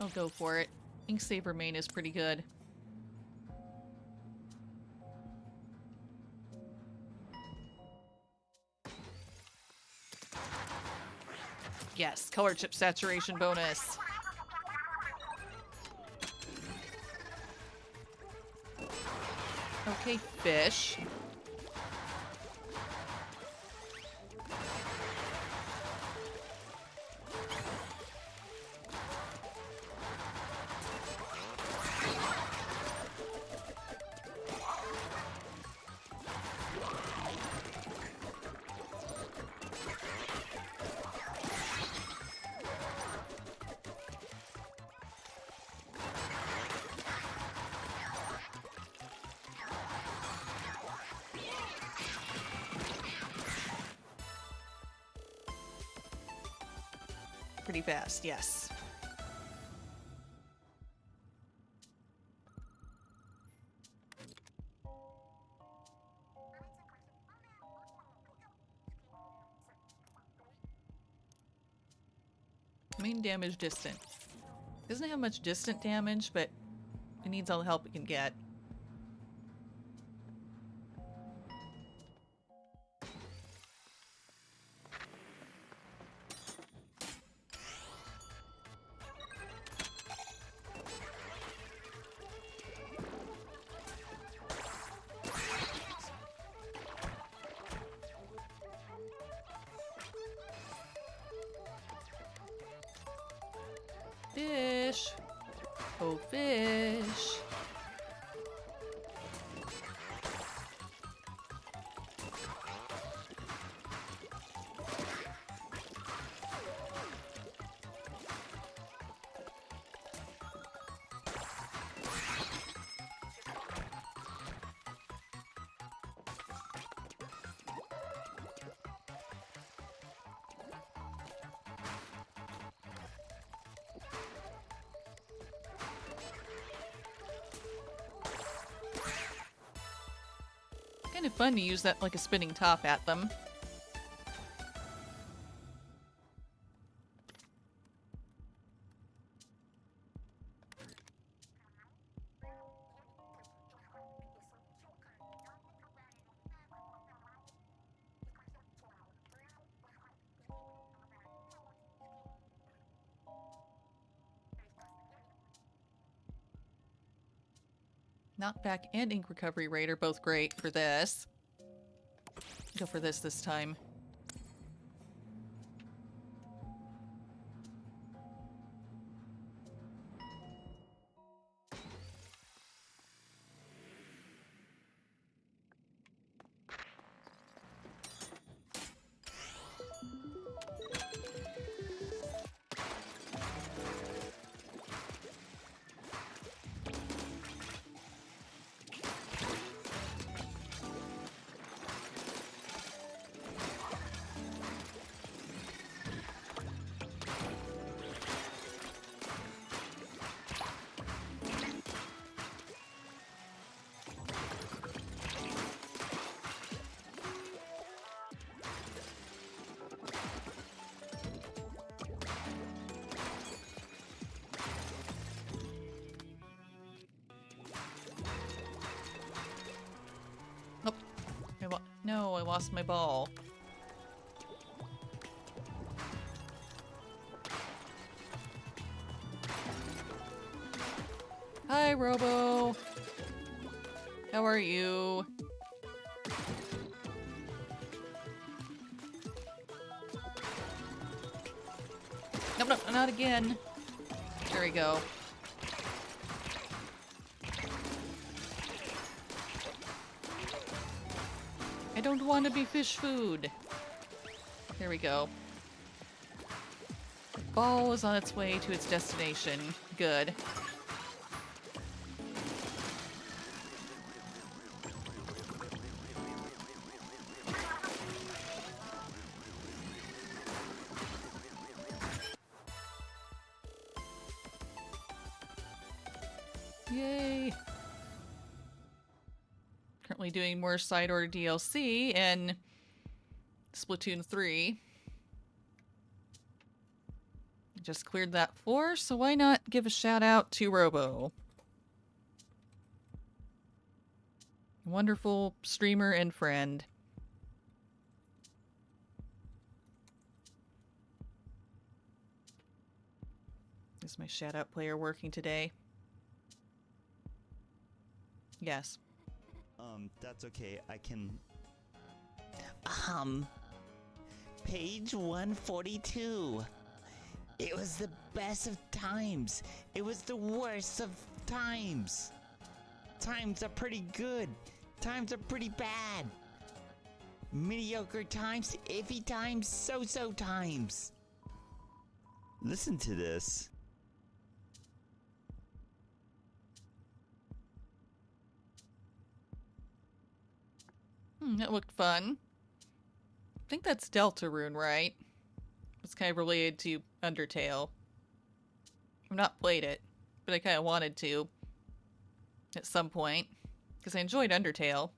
I'll go for it. Inksaber main is pretty good. Yes, color chip saturation bonus. Okay, fish. Pretty fast, yes. Main damage distant. Doesn't have much distant damage, but it needs all the help it can get. Fish. Oh, fish. Kind of fun to use that like a spinning top at them. Knockback and ink recovery rate are both great for this. Go for this time. No, I lost my ball. Hi, Robo. How are you? Nope, nope, not again. There we go. I don't want to be fish food. There we go. The ball is on its way to its destination. Good. Yay! Currently doing more side order DLC in Splatoon 3. Just cleared that floor, so why not give a shout out to Robo? Wonderful streamer and friend. Is my shout out player working today? Yes. That's okay. I can... Page 142. It was the best of times. It was the worst of times. Times are pretty good. Times are pretty bad. Mediocre times, iffy times, so-so times. Listen to this. That looked fun. I think that's Deltarune, right? It's kind of related to Undertale. I've not played it, but I kind of wanted to at some point, because I enjoyed Undertale.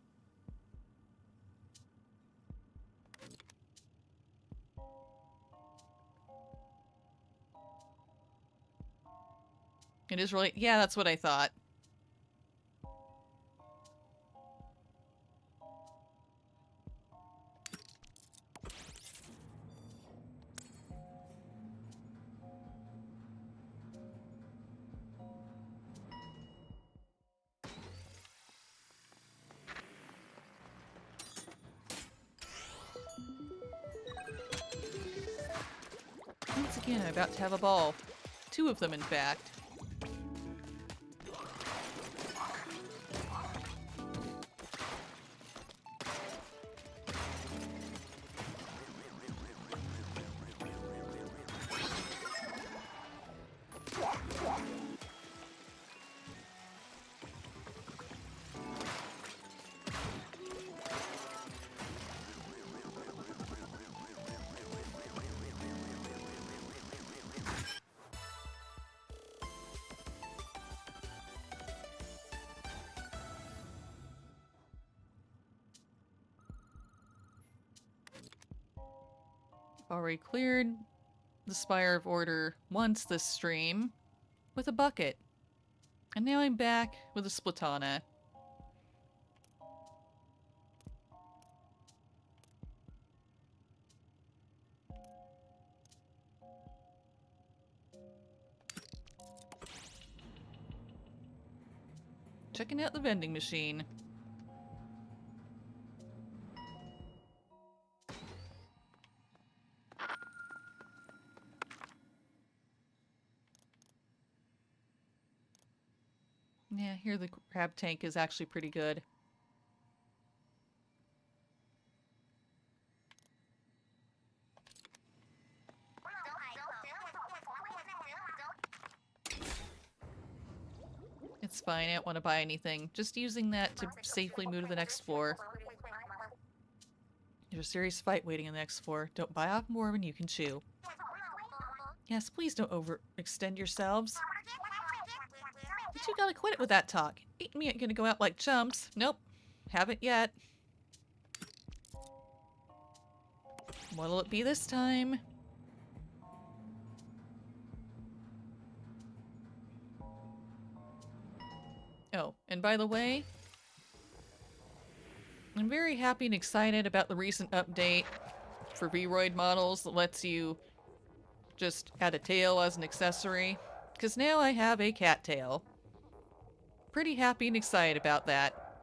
It is really... Yeah, that's what I thought. Once again, I'm about to have a ball. 2 of them, in fact. Already cleared the Spire of Order once this stream with a bucket. And now I'm back with a Splatana. Which checking out the vending machine. Yeah, here the crab tank is actually pretty good. It's fine, I don't want to buy anything. Just using that to safely move to the next floor. There's a serious fight waiting on the next floor. Don't buy off more than you can chew. Yes, please don't overextend yourselves. You two gotta quit it with that talk. Ain't me gonna go out like chumps. Nope. Haven't yet. What'll it be this time? Oh, and by the way, I'm very happy and excited about the recent update for Vroid models that lets you just add a tail as an accessory. Because now I have a cat tail. Pretty happy and excited about that.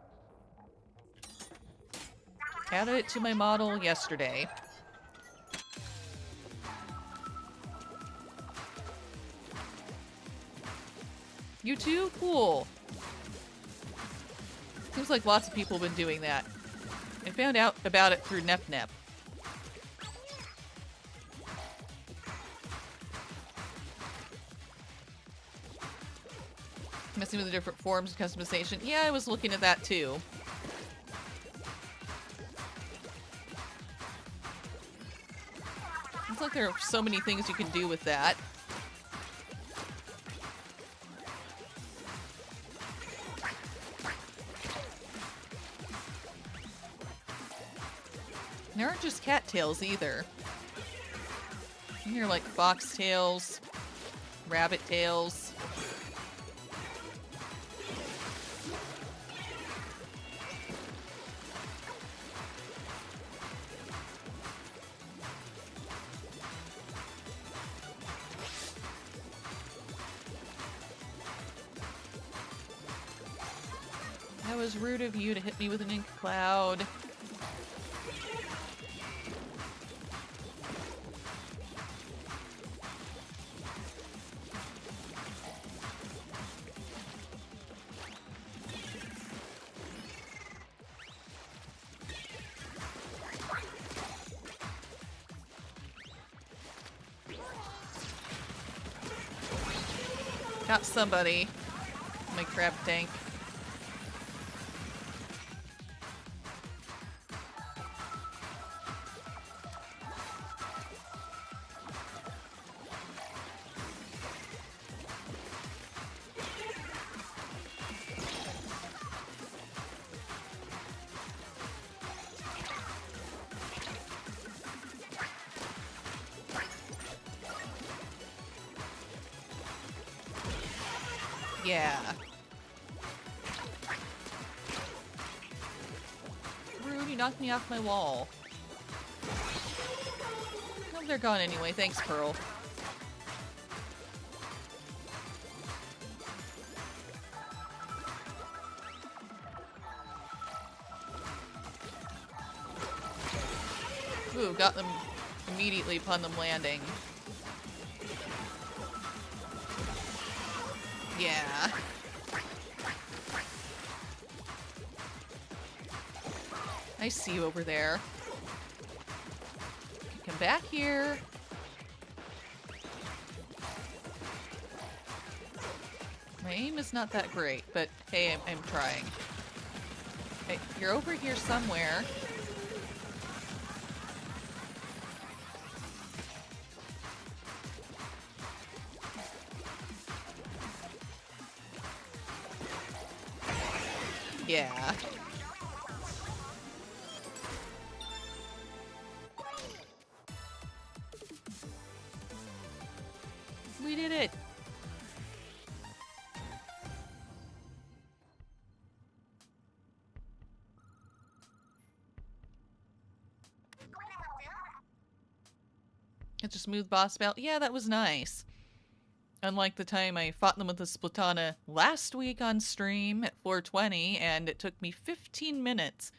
Added it to my model yesterday. You too? Cool. Seems like lots of people have been doing that. I found out about it through NepNep. Messing with the different forms of customization. Yeah, I was looking at that too. It's like there are so many things you can do with that. And there aren't just cat tails either. There are like fox tails, rabbit tails. That was rude of you to hit me with an ink cloud. Got somebody. My crab tank. Yeah. Rude, you knocked me off my wall. Oh, they're gone anyway. Thanks, Pearl. Ooh, got them immediately upon them landing. Yeah. I see you over there. Come back here. My aim is not that great, but hey, I'm trying. Hey, you're over here somewhere. Yeah. We did it. It's a smooth boss battle. Yeah, that was nice. Unlike the time I fought them with the Splatana last week on stream at 420, and it took me 15 minutes,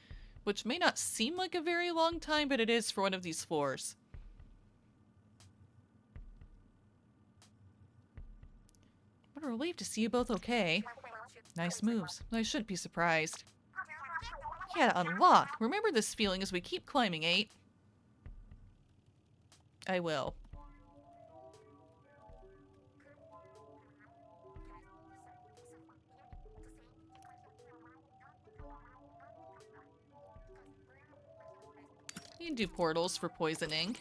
which may not seem like a very long time, but it is for one of these floors. What a relief to see you both okay. Nice moves. I shouldn't be surprised. Yeah, to unlock. Remember this feeling as we keep climbing, 8. I will. You can do portals for poisoning.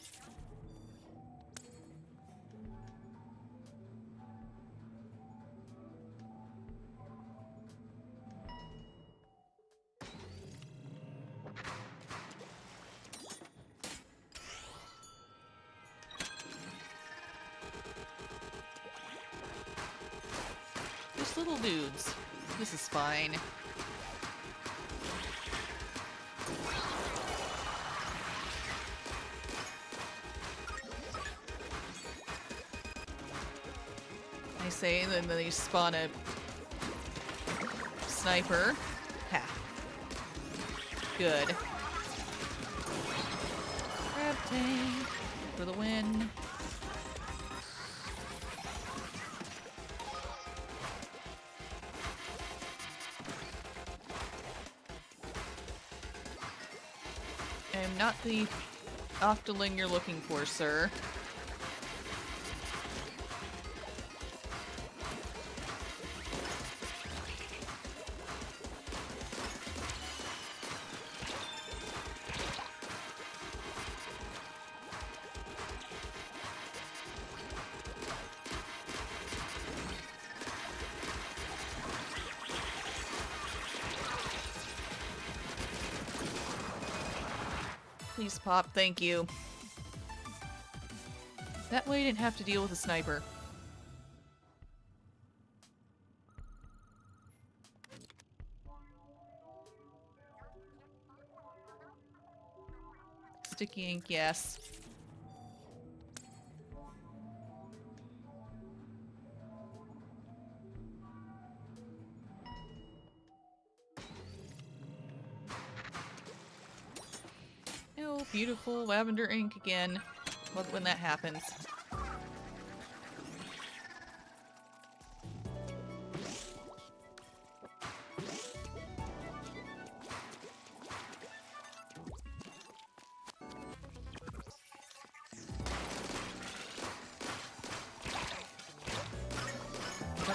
Just little dudes. This is fine. I say, and then they spawn a sniper. Ha. Good. Grab tank for the win. I am not the octoling you're looking for, sir. Please pop, thank you. That way I didn't have to deal with a sniper. Sticky ink, yes. Oh, beautiful lavender ink again. Love when that happens.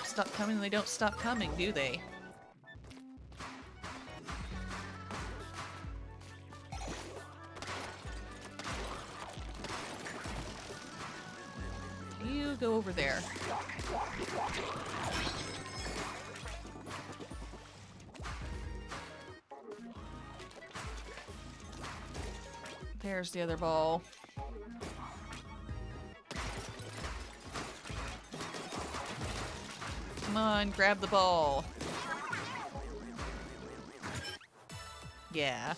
Stop coming, they don't stop coming, do they? You go over there. There's the other ball. Come on, grab the ball. Yeah.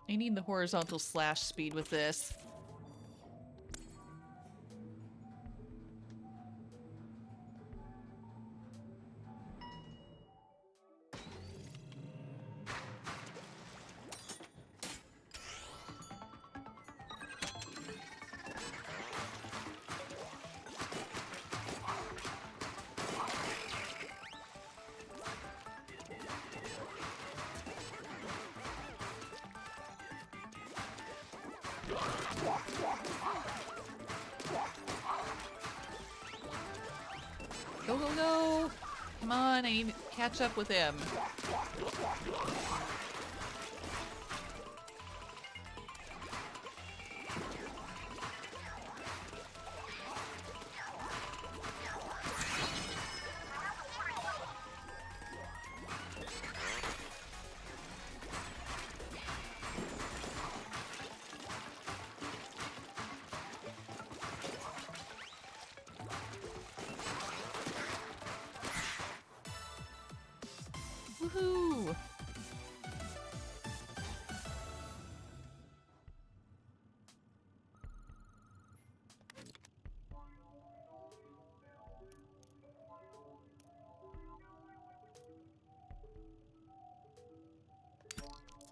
I need the horizontal slash speed with this. Go, go, go! Come on, I need to catch up with him. Woohoo!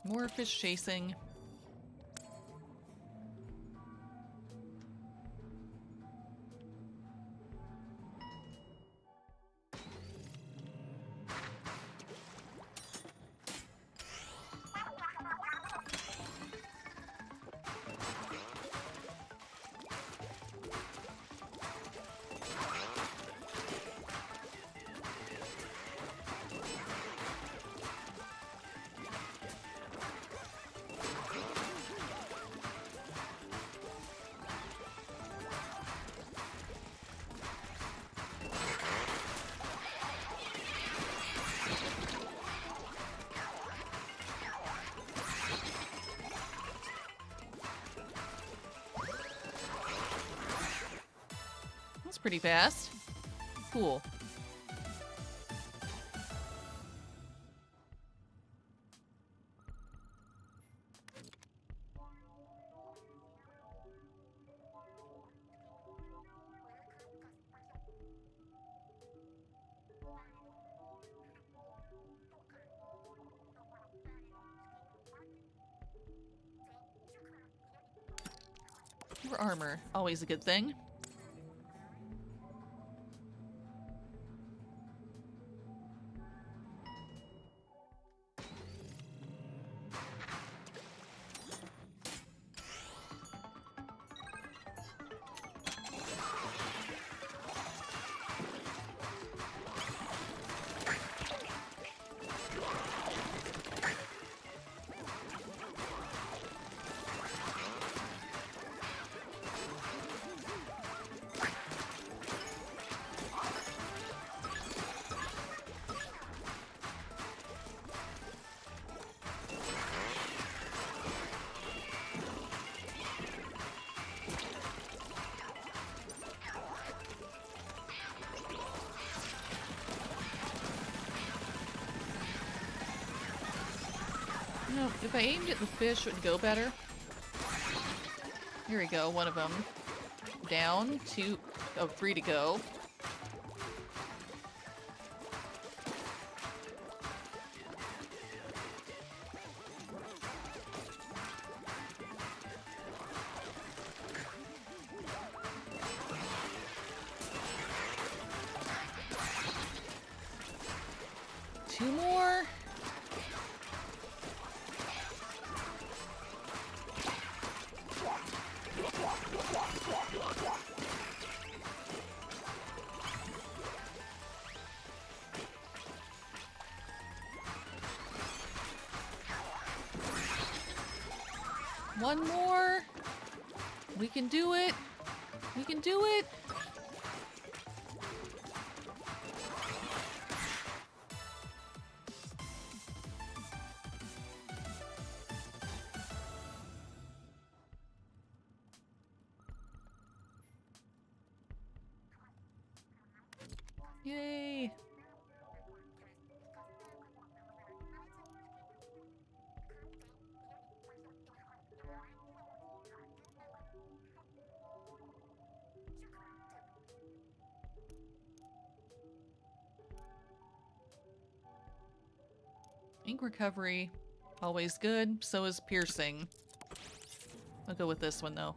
More fish chasing. That's pretty fast. Cool. More armor, always a good thing. No, if I aimed at the fish, it would go better. Here we go, one of them. Down, two, oh, free to go. Two more. One more. We can do it. We can do it. Yay. Ink recovery, always good. So is piercing. I'll go with this one though.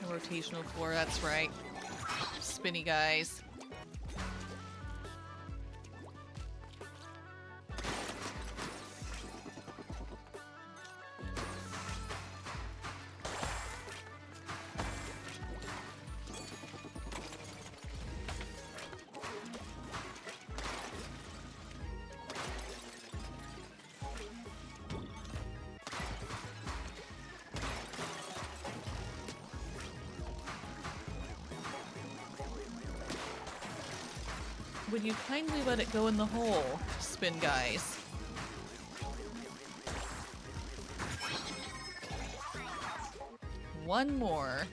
Rotational floor, that's right. Spinny guys. Would you kindly let it go in the hole, spin guys? One more.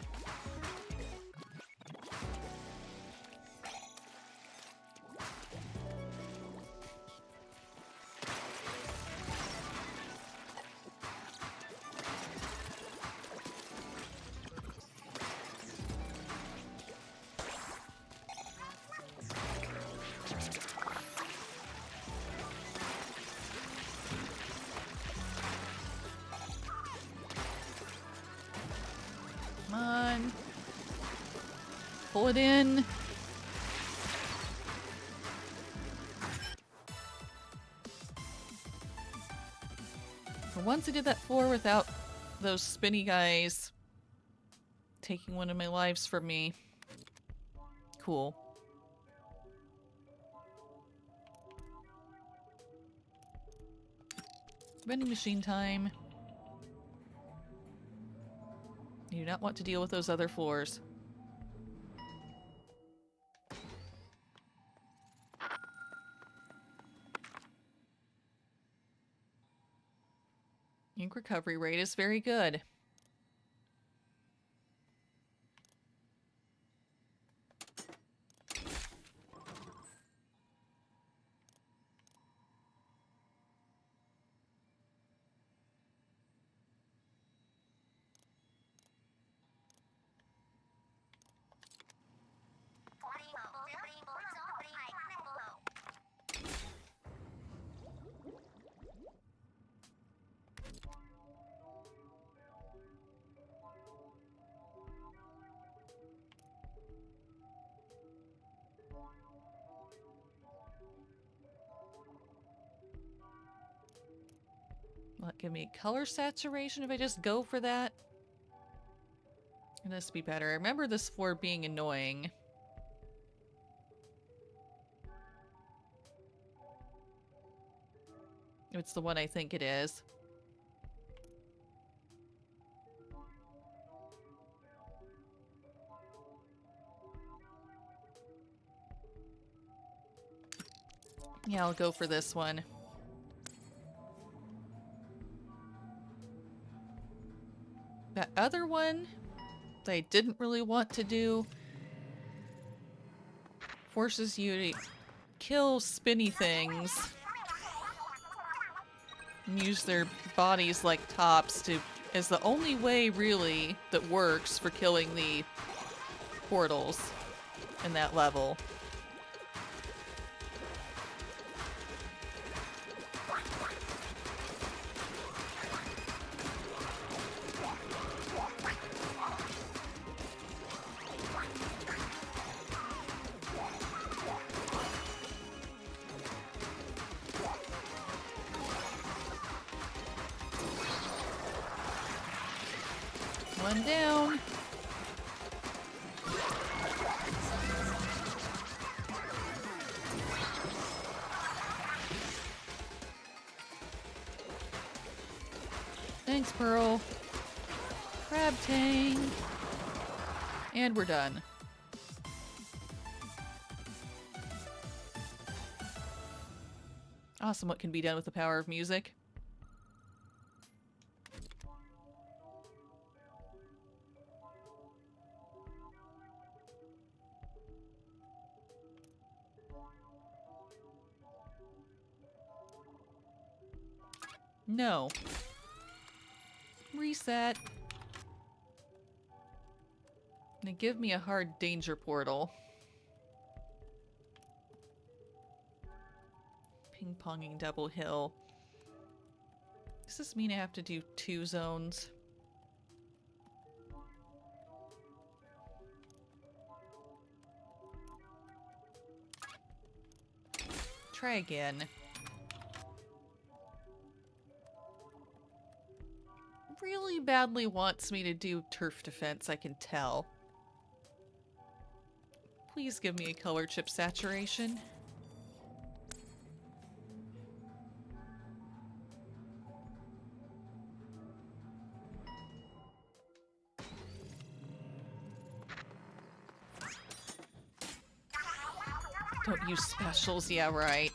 Come on. Pull it in. For once I did that floor without those spinny guys taking one of my lives from me. Cool. Vending machine time. You do not want to deal with those other floors. Ink recovery rate is very good. Will it give me color saturation if I just go for that? This be better. I remember this floor being annoying. It's the one I think it is. Yeah, I'll go for this one. That other one that I didn't really want to do forces you to kill spinny things and use their bodies like tops to is the only way really that works for killing the portals in that level. One down. Thanks, Pearl. Crab Tang. And we're done. Awesome what can be done with the power of music. No. Reset. Now give me a hard danger portal. Ping-ponging double hill. Does this mean I have to do 2 zones? Try again. Really badly wants me to do turf defense, I can tell. Please give me a color chip saturation. Don't use specials, yeah, right.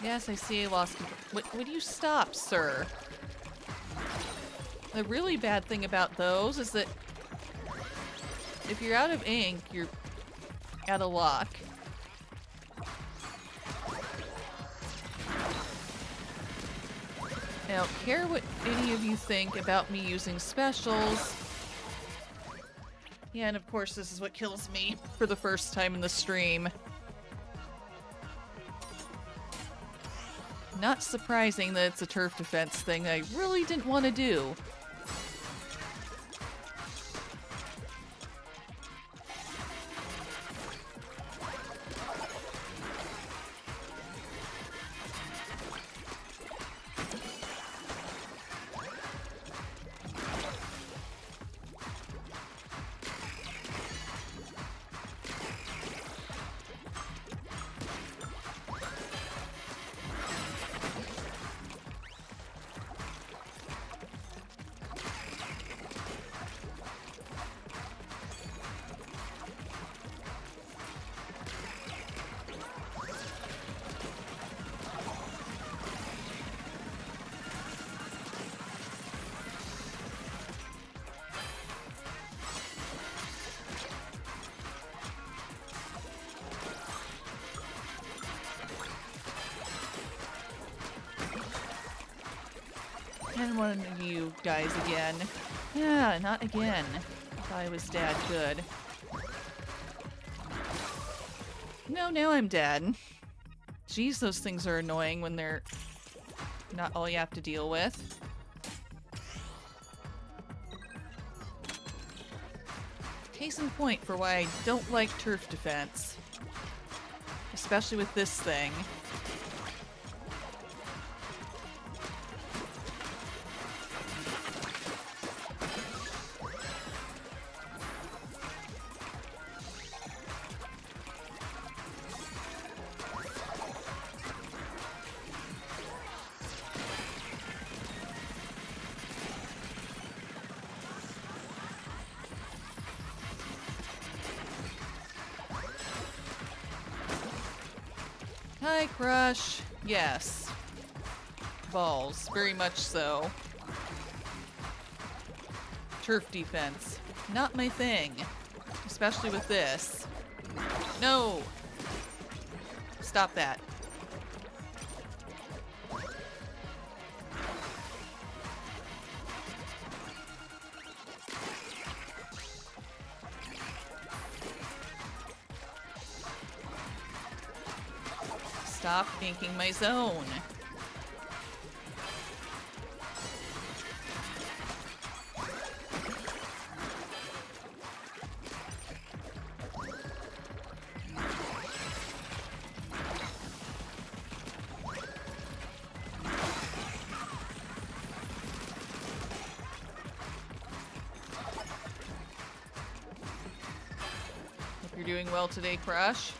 Yes, I see I lost control. Would you stop, sir? The really bad thing about those is that if you're out of ink, you're out of luck. I don't care what any of you think about me using specials. Yeah, and of course this is what kills me for the first time in the stream. Not surprising that it's a turf defense thing I really didn't want to do. And one of you guys again. Yeah, not again. I thought I was dead. Good. No, now I'm dead. Jeez, those things are annoying when they're not all you have to deal with. Case in point for why I don't like turf defense. Especially with this thing. Hi, Crush. Yes. Balls. Very much so. Turf defense. Not my thing. Especially with this. No! Stop that. Stop inking my zone. Hope you're doing well today, Crush.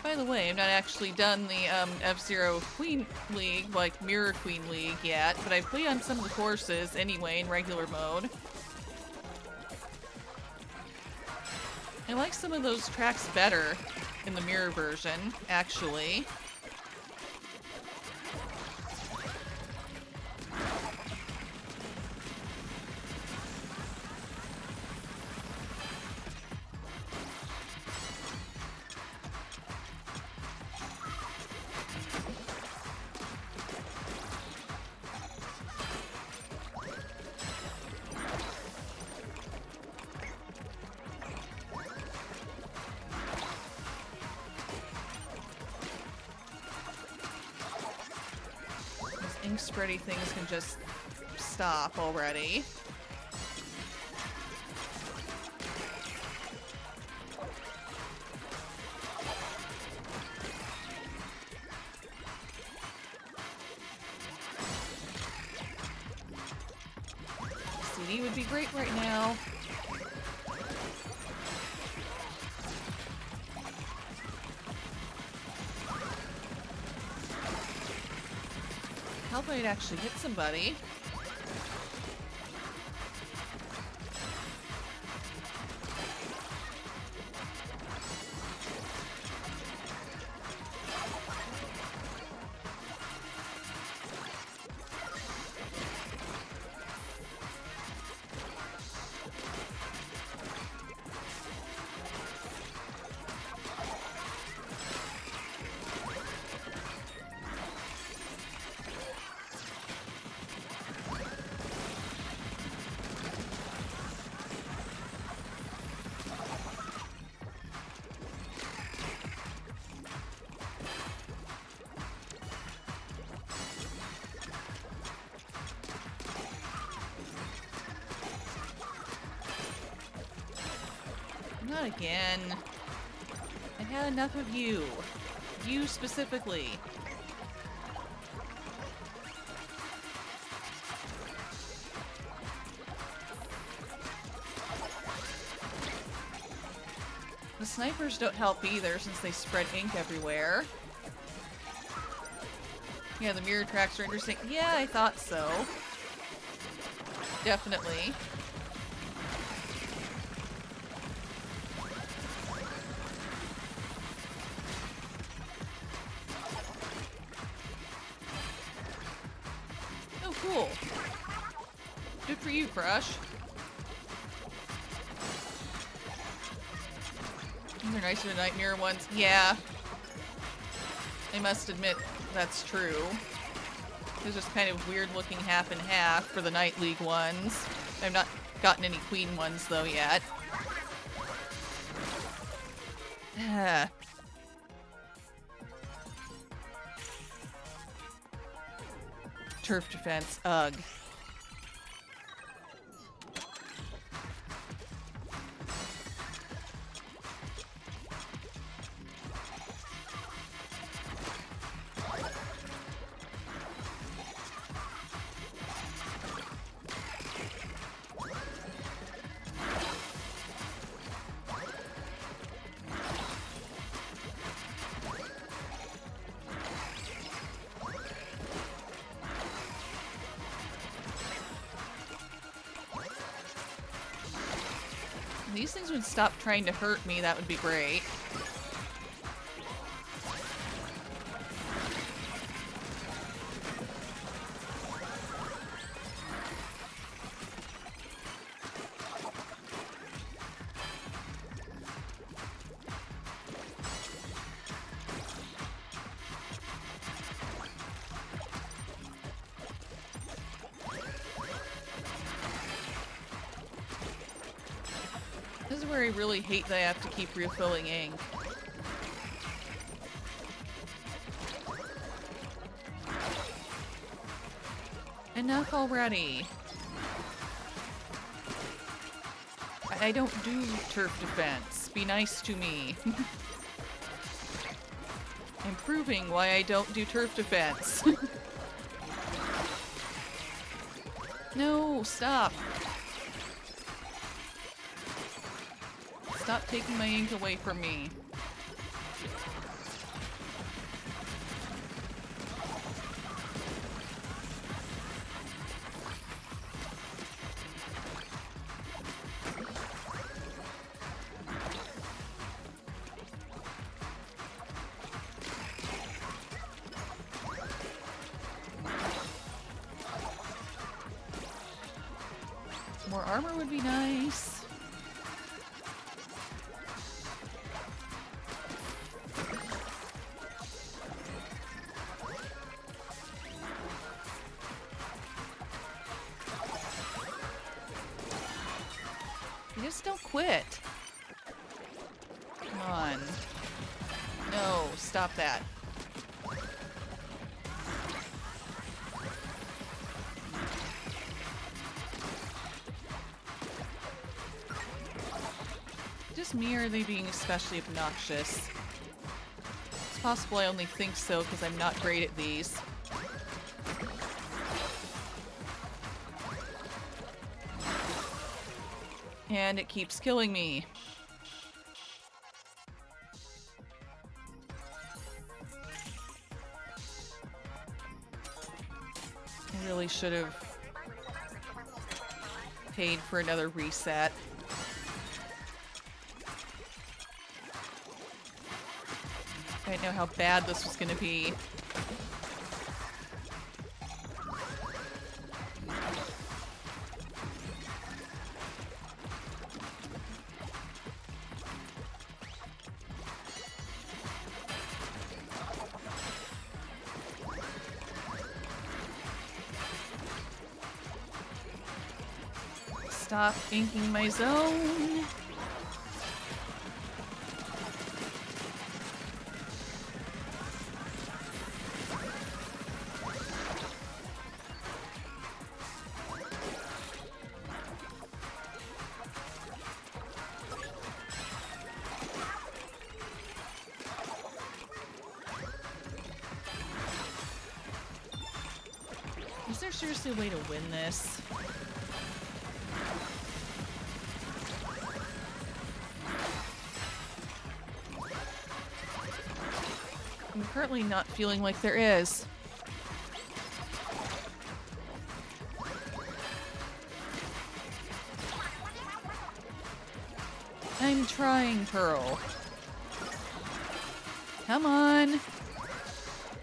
By the way, I've not actually done the F-Zero Queen League, like Mirror Queen League yet, but I play on some of the courses anyway in regular mode. I like some of those tracks better in the mirror version, actually. ink spready things can just stop already. CD would be great right now. Hope I'd actually hit somebody. Not again. I had enough of you. You specifically. The snipers don't help either since they spread ink everywhere. Yeah, the mirror tracks are interesting. Yeah, I thought so. Definitely. Oh, cool. Good for you, Crush. They're nicer than Night Mirror ones. Yeah. I must admit, that's true. It's just kind of weird looking half and half for the Night League ones. I've not gotten any Queen ones though yet. Turf defense, ugh. These things would stop trying to hurt me, that would be great. This is where I really hate that I have to keep refilling ink. Enough already. I don't do turf defense. Be nice to me. I'm proving why I don't do turf defense. No, stop. Stop taking my ink away from me. More armor would be nice. Just don't quit. Come on. No, stop that. just me, or are they being especially obnoxious? It's possible I only think so because I'm not great at these. And it keeps killing me. I really should have paid for another reset. I didn't know how bad this was gonna be. Stop inking my zone. Is there seriously a way to win this? I'm currently not feeling like there is. I'm trying, Pearl. Come on.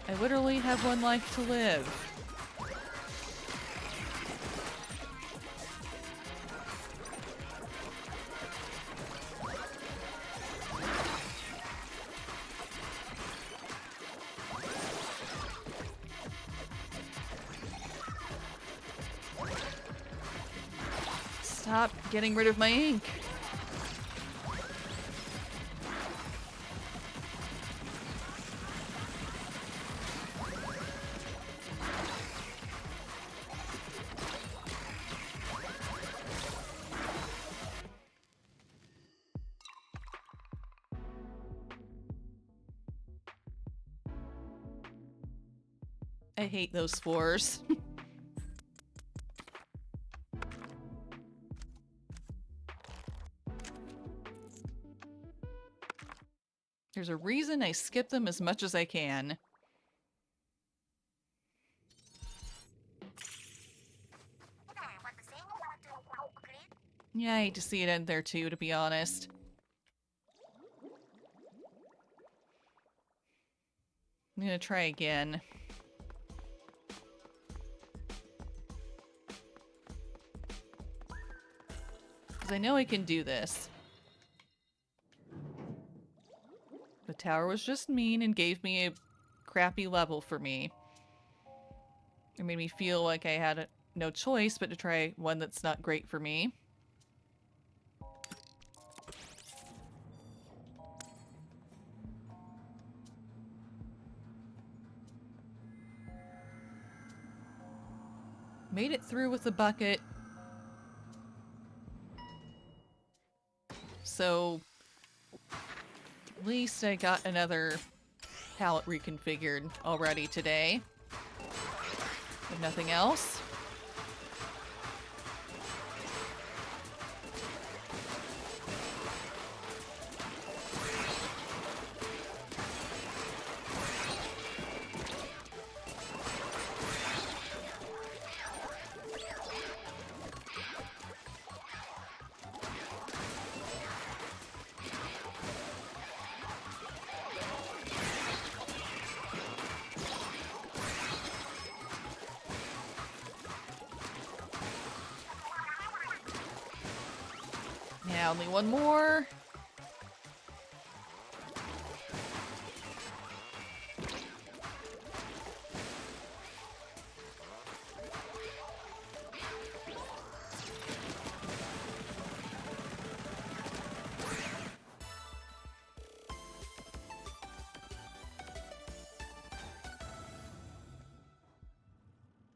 I literally have one life to live. Stop getting rid of my ink. I hate those floors. There's a reason I skip them as much as I can. Yeah, I hate to see it end there too, to be honest. I'm gonna try again. Because I know I can do this. The tower was just mean and gave me a crappy level for me. It made me feel like I had no choice but to try one that's not great for me. Made it through with the bucket. So, at least I got another palette reconfigured already today. If nothing else. Yeah, only one more.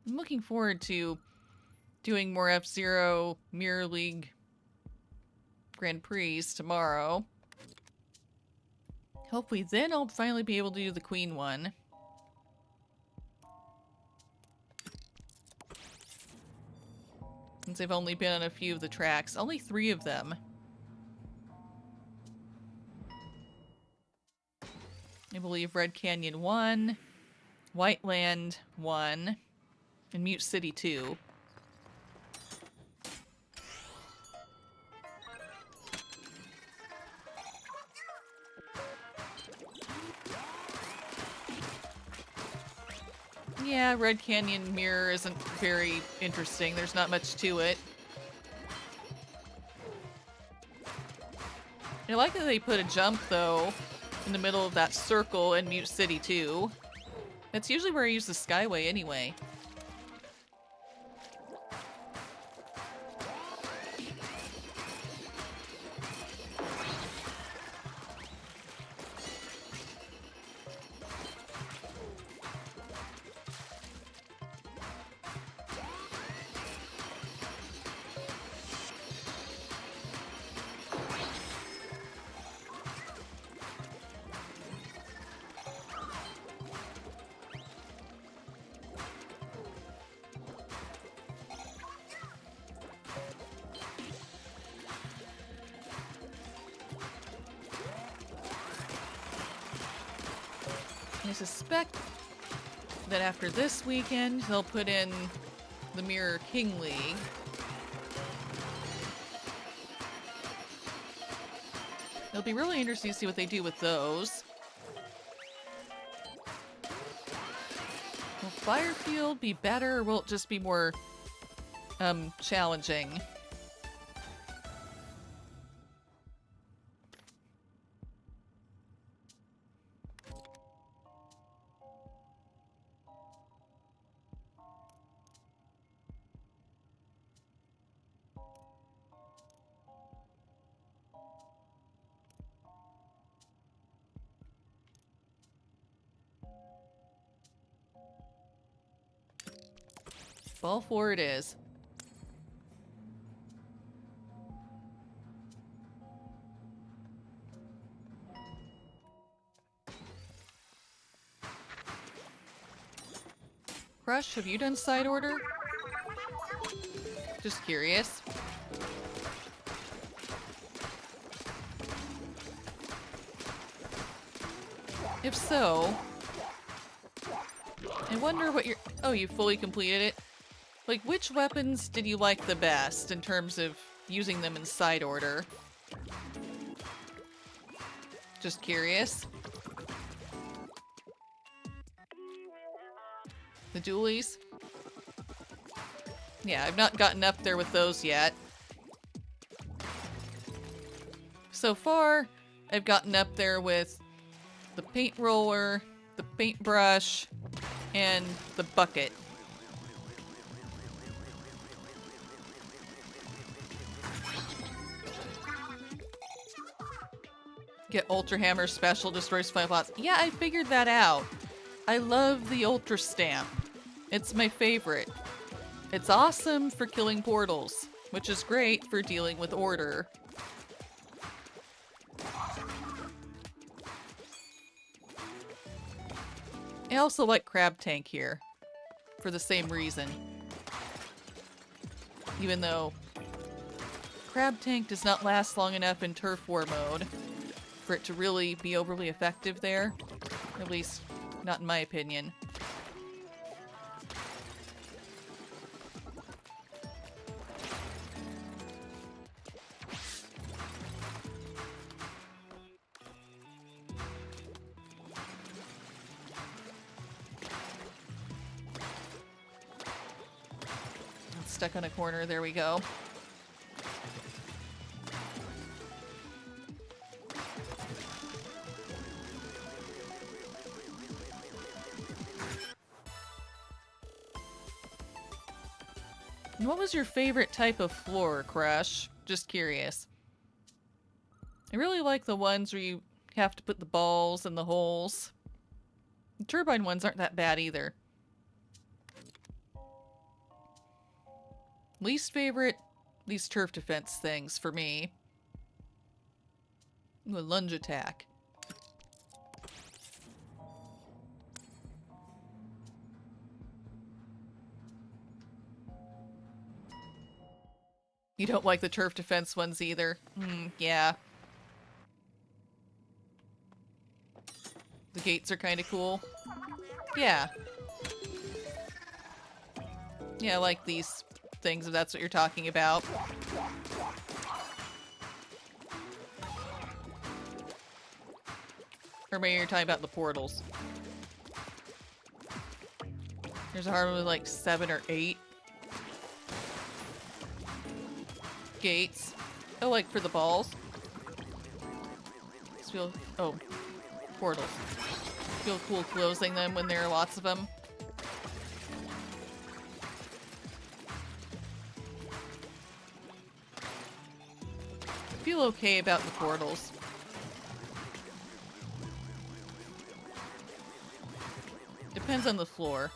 I'm looking forward to doing more F-Zero Mirror League Grand Prix tomorrow. Hopefully then I'll finally be able to do the Queen one. Since I've only been on a few of the tracks. Only 3 of them. I believe Red Canyon 1, Whiteland 1, and Mute City 2. Yeah, Red Canyon Mirror isn't very interesting. There's not much to it. I like that they put a jump, though, in the middle of that circle in Mute City 2. That's usually where I use the Skyway anyway. I suspect that after this weekend, they'll put in the Mirror King League. It'll be really interesting to see what they do with those. Will Firefield be better, or will it just be more, challenging? Ball 4 it is. Crush, have you done side order? Just curious. If so, I wonder what you're... Oh, you fully completed it? Like, which weapons did you like the best in terms of using them in side order? Just curious. The dualies? Yeah, I've not gotten up there with those yet. So far, I've gotten up there with the paint roller, the paintbrush, and the bucket. Get Ultra Hammer special, destroys 5 lots. Yeah, I figured that out. I love the Ultra Stamp. It's my favorite. It's awesome for killing portals, which is great for dealing with order. I also like Crab Tank here, for the same reason. Even though Crab Tank does not last long enough in Turf War mode for it to really be overly effective there. At least, not in my opinion. Stuck on a corner, there we go. And what was your favorite type of floor, Crush? Just curious. I really like the ones where you have to put the balls in the holes. The turbine ones aren't that bad either. Least favorite, these turf defense things for me. Ooh, a lunge attack. You don't like the turf defense ones either. Yeah. The gates are kind of cool. Yeah. Yeah, I like these things, if that's what you're talking about. Or maybe you're talking about the portals. There's a hard one with like 7 or 8 gates. Oh, like for the balls. Feel portals. Feel cool closing them when there are lots of them. I feel okay about the portals. Depends on the floor.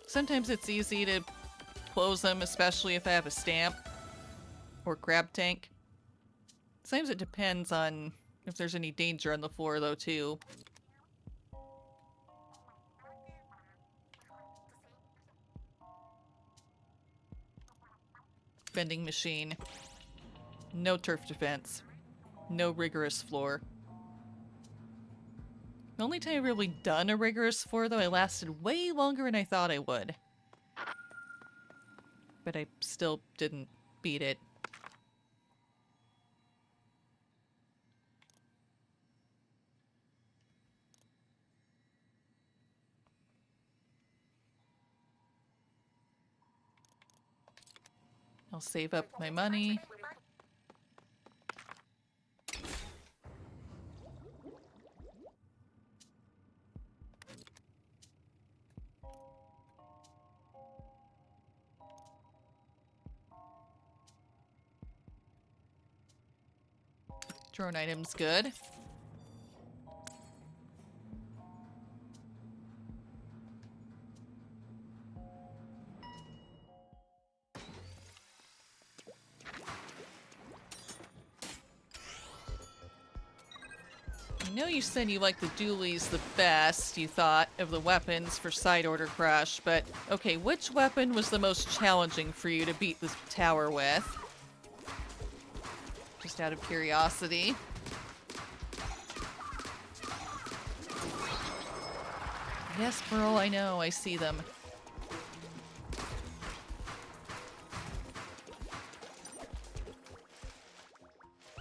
Sometimes it's easy to close them, especially if I have a stamp or grab tank. Sometimes it depends on if there's any danger on the floor, though, too. Vending machine. No turf defense. No rigorous floor. The only time I've really done a rigorous floor, though, I lasted way longer than I thought I would. But I still didn't beat it. I'll save up my money. Drone item's good. I know you said you like the dualies the best, you thought, of the weapons for side order crush, but okay, which weapon was the most challenging for you to beat this tower with? Just out of curiosity. Yes, Pearl, I know, I see them.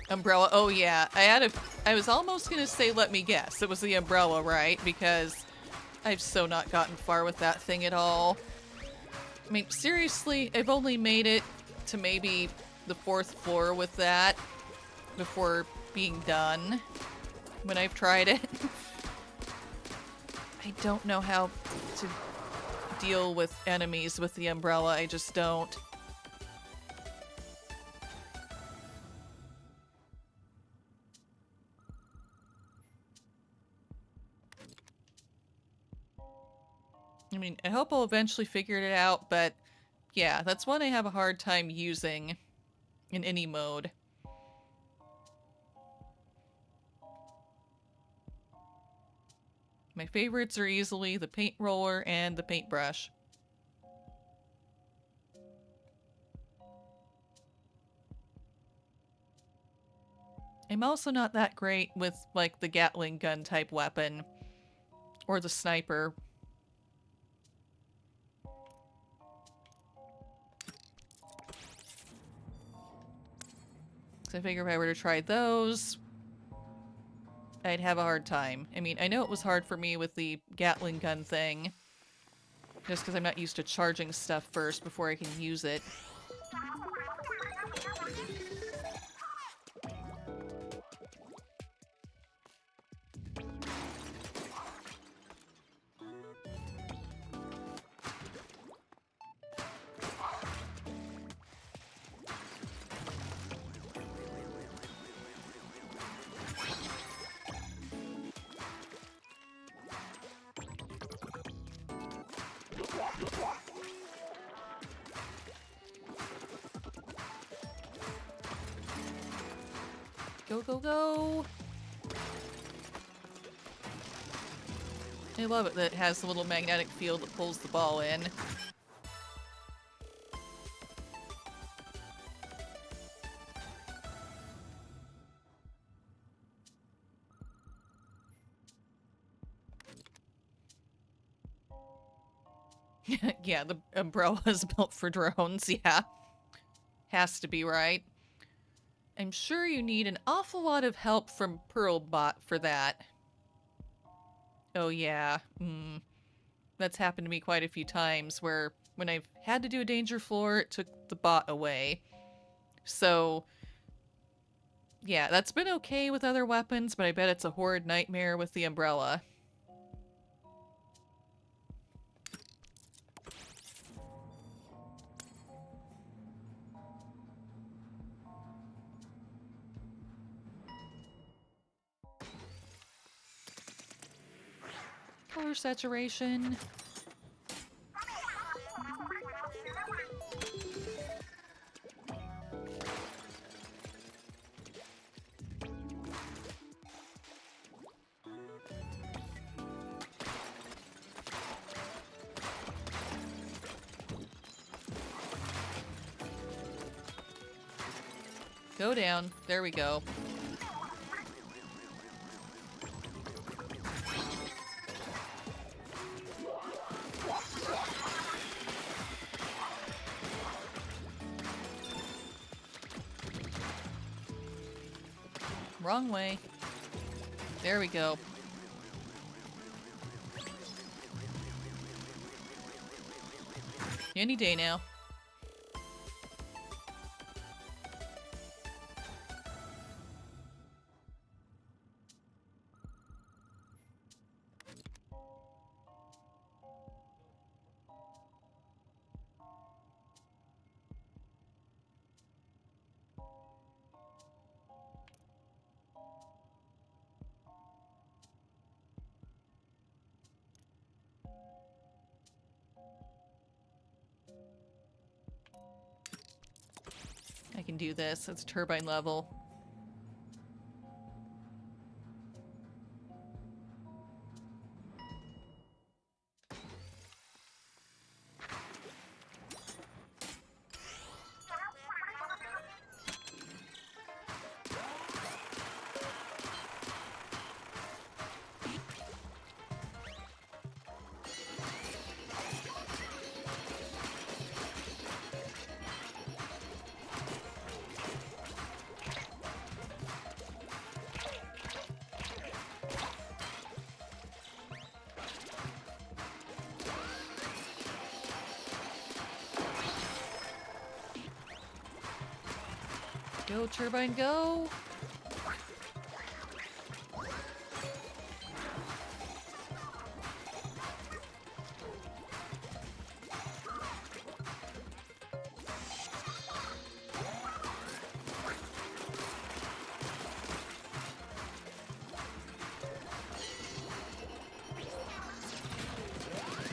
Umbrella, oh yeah, I was almost gonna say let me guess. It was the umbrella, right? Because I've so not gotten far with that thing at all. I mean, seriously, I've only made it to maybe the 4th floor with that before being done when I've tried it. I don't know how to deal with enemies with the umbrella, I just don't. I mean, I hope I'll eventually figure it out, but yeah, that's one I have a hard time using in any mode. My favorites are easily the paint roller and the paintbrush. I'm also not that great with, like, the Gatling gun type weapon. Or the sniper. So I figure if I were to try those, I'd have a hard time. I mean, I know it was hard for me with the Gatling gun thing. Just because I'm not used to charging stuff first before I can use it. Go, go, go! I love it that it has the little magnetic field that pulls the ball in. Yeah, the umbrella is built for drones, yeah. Has to be, right? I'm sure you need an awful lot of help from Pearlbot for that. Oh yeah, that's happened to me quite a few times where when I've had to do a danger floor, it took the bot away. So, yeah, that's been okay with other weapons, but I bet it's a horrid nightmare with the umbrella. Color saturation. Go down. There we go. Wrong way. There we go. Any day now. I can do this. It's turbine level. Go, turbine, go!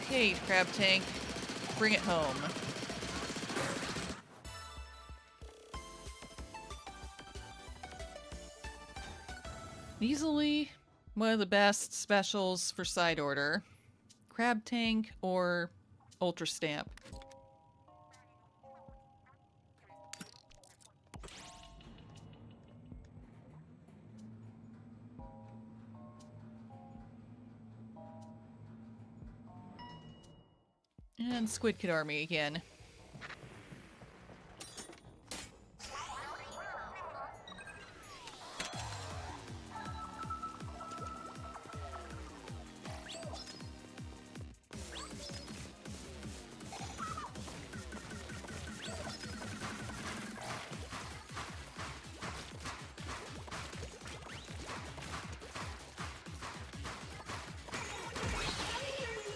Okay, crab tank, bring it home. Easily one of the best specials for side order. Crab tank or ultra stamp. And Squid Kid Army again.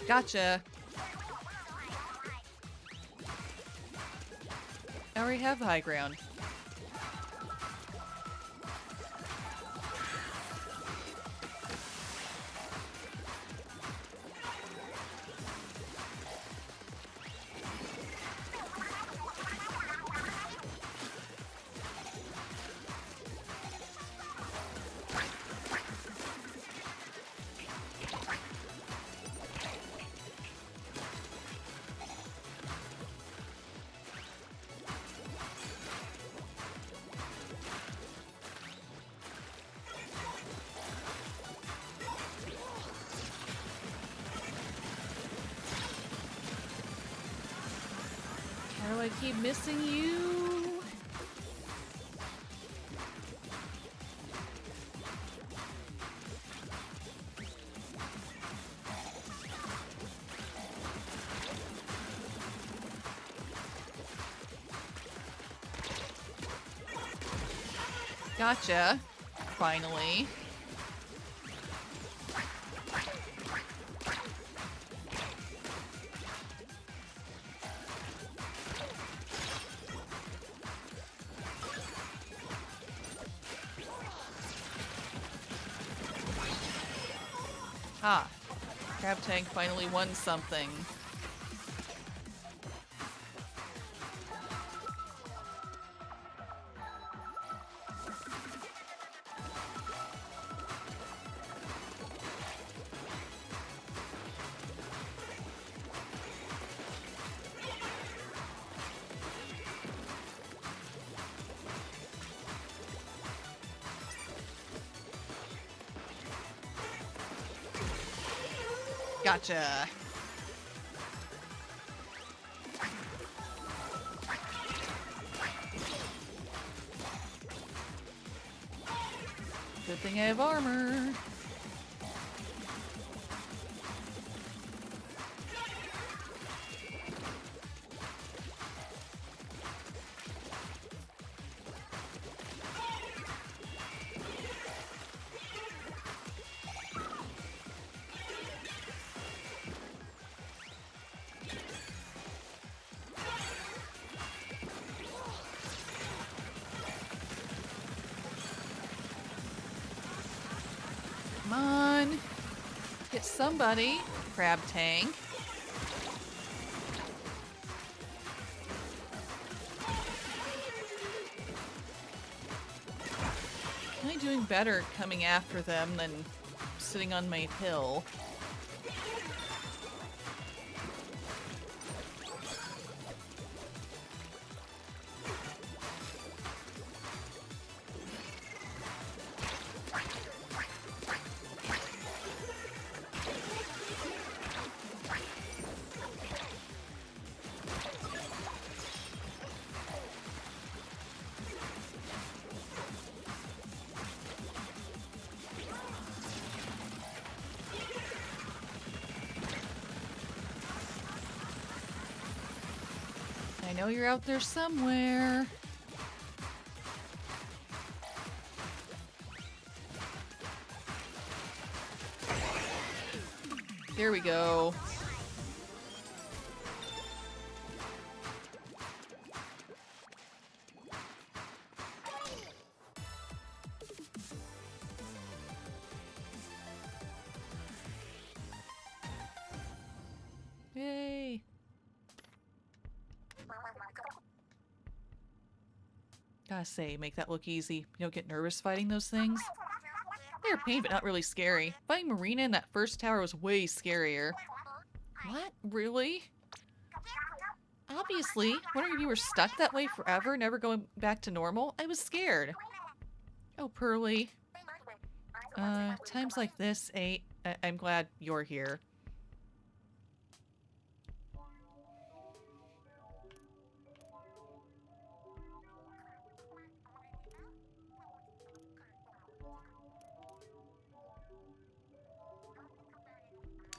Gotcha. I already have the high ground. How do I keep missing you? Gotcha. Finally. Ah. Crab Tank finally won something. Gotcha. Good thing I have armor. Come on. Get somebody. Crab Tank. Am I doing better coming after them than sitting on my hill? I know you're out there somewhere. There we go. Yay. Gotta say, make that look easy. You don't get nervous fighting those things? They're a pain, but not really scary. Fighting Marina in that first tower was way scarier. What? Really? Obviously. Wondering if you were stuck that way forever, never going back to normal? I was scared. Oh, Pearly. Times like this, I'm glad you're here.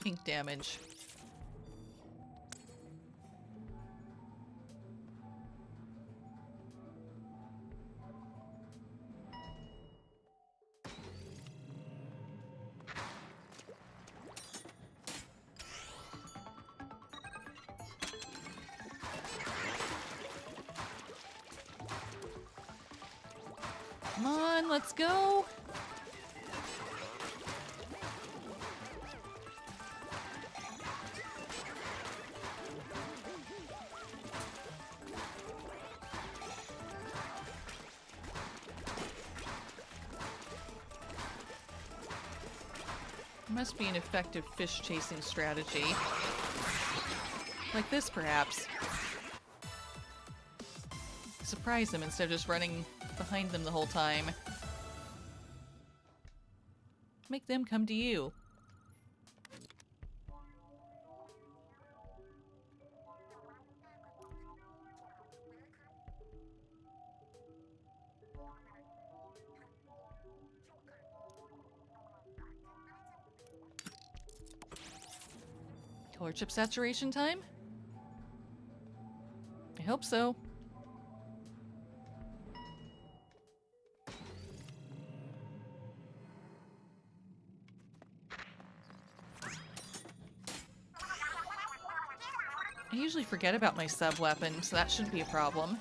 Ink damage. Come on, let's go. Must be an effective fish chasing strategy. Like this, perhaps. Surprise them instead of just running behind them the whole time. Make them come to you. Color chip saturation time? I hope so. I usually forget about my sub-weapon, so that shouldn't be a problem.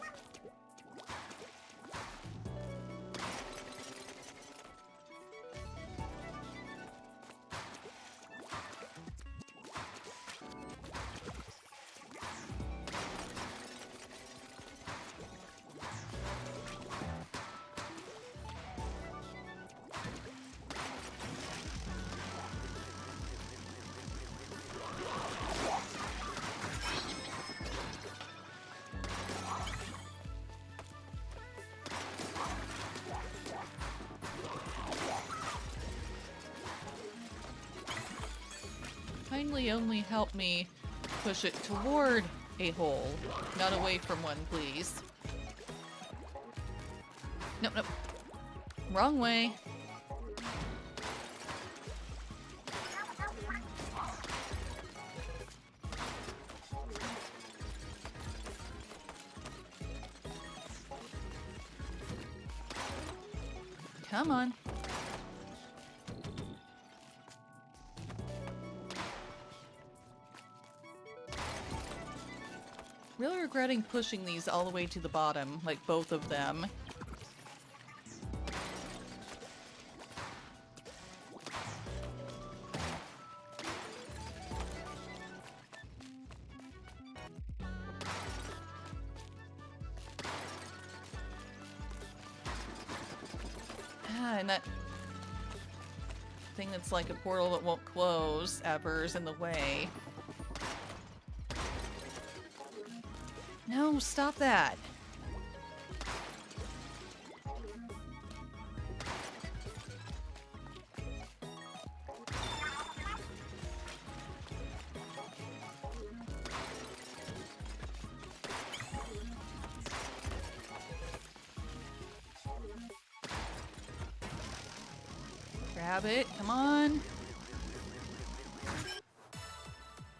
Kindly only help me push it toward a hole, not away from one, please. Nope, nope. Wrong way. Come on. Really regretting pushing these all the way to the bottom, like both of them. And that thing that's like a portal that won't close ever is in the way. No, stop that. Grab it, come on.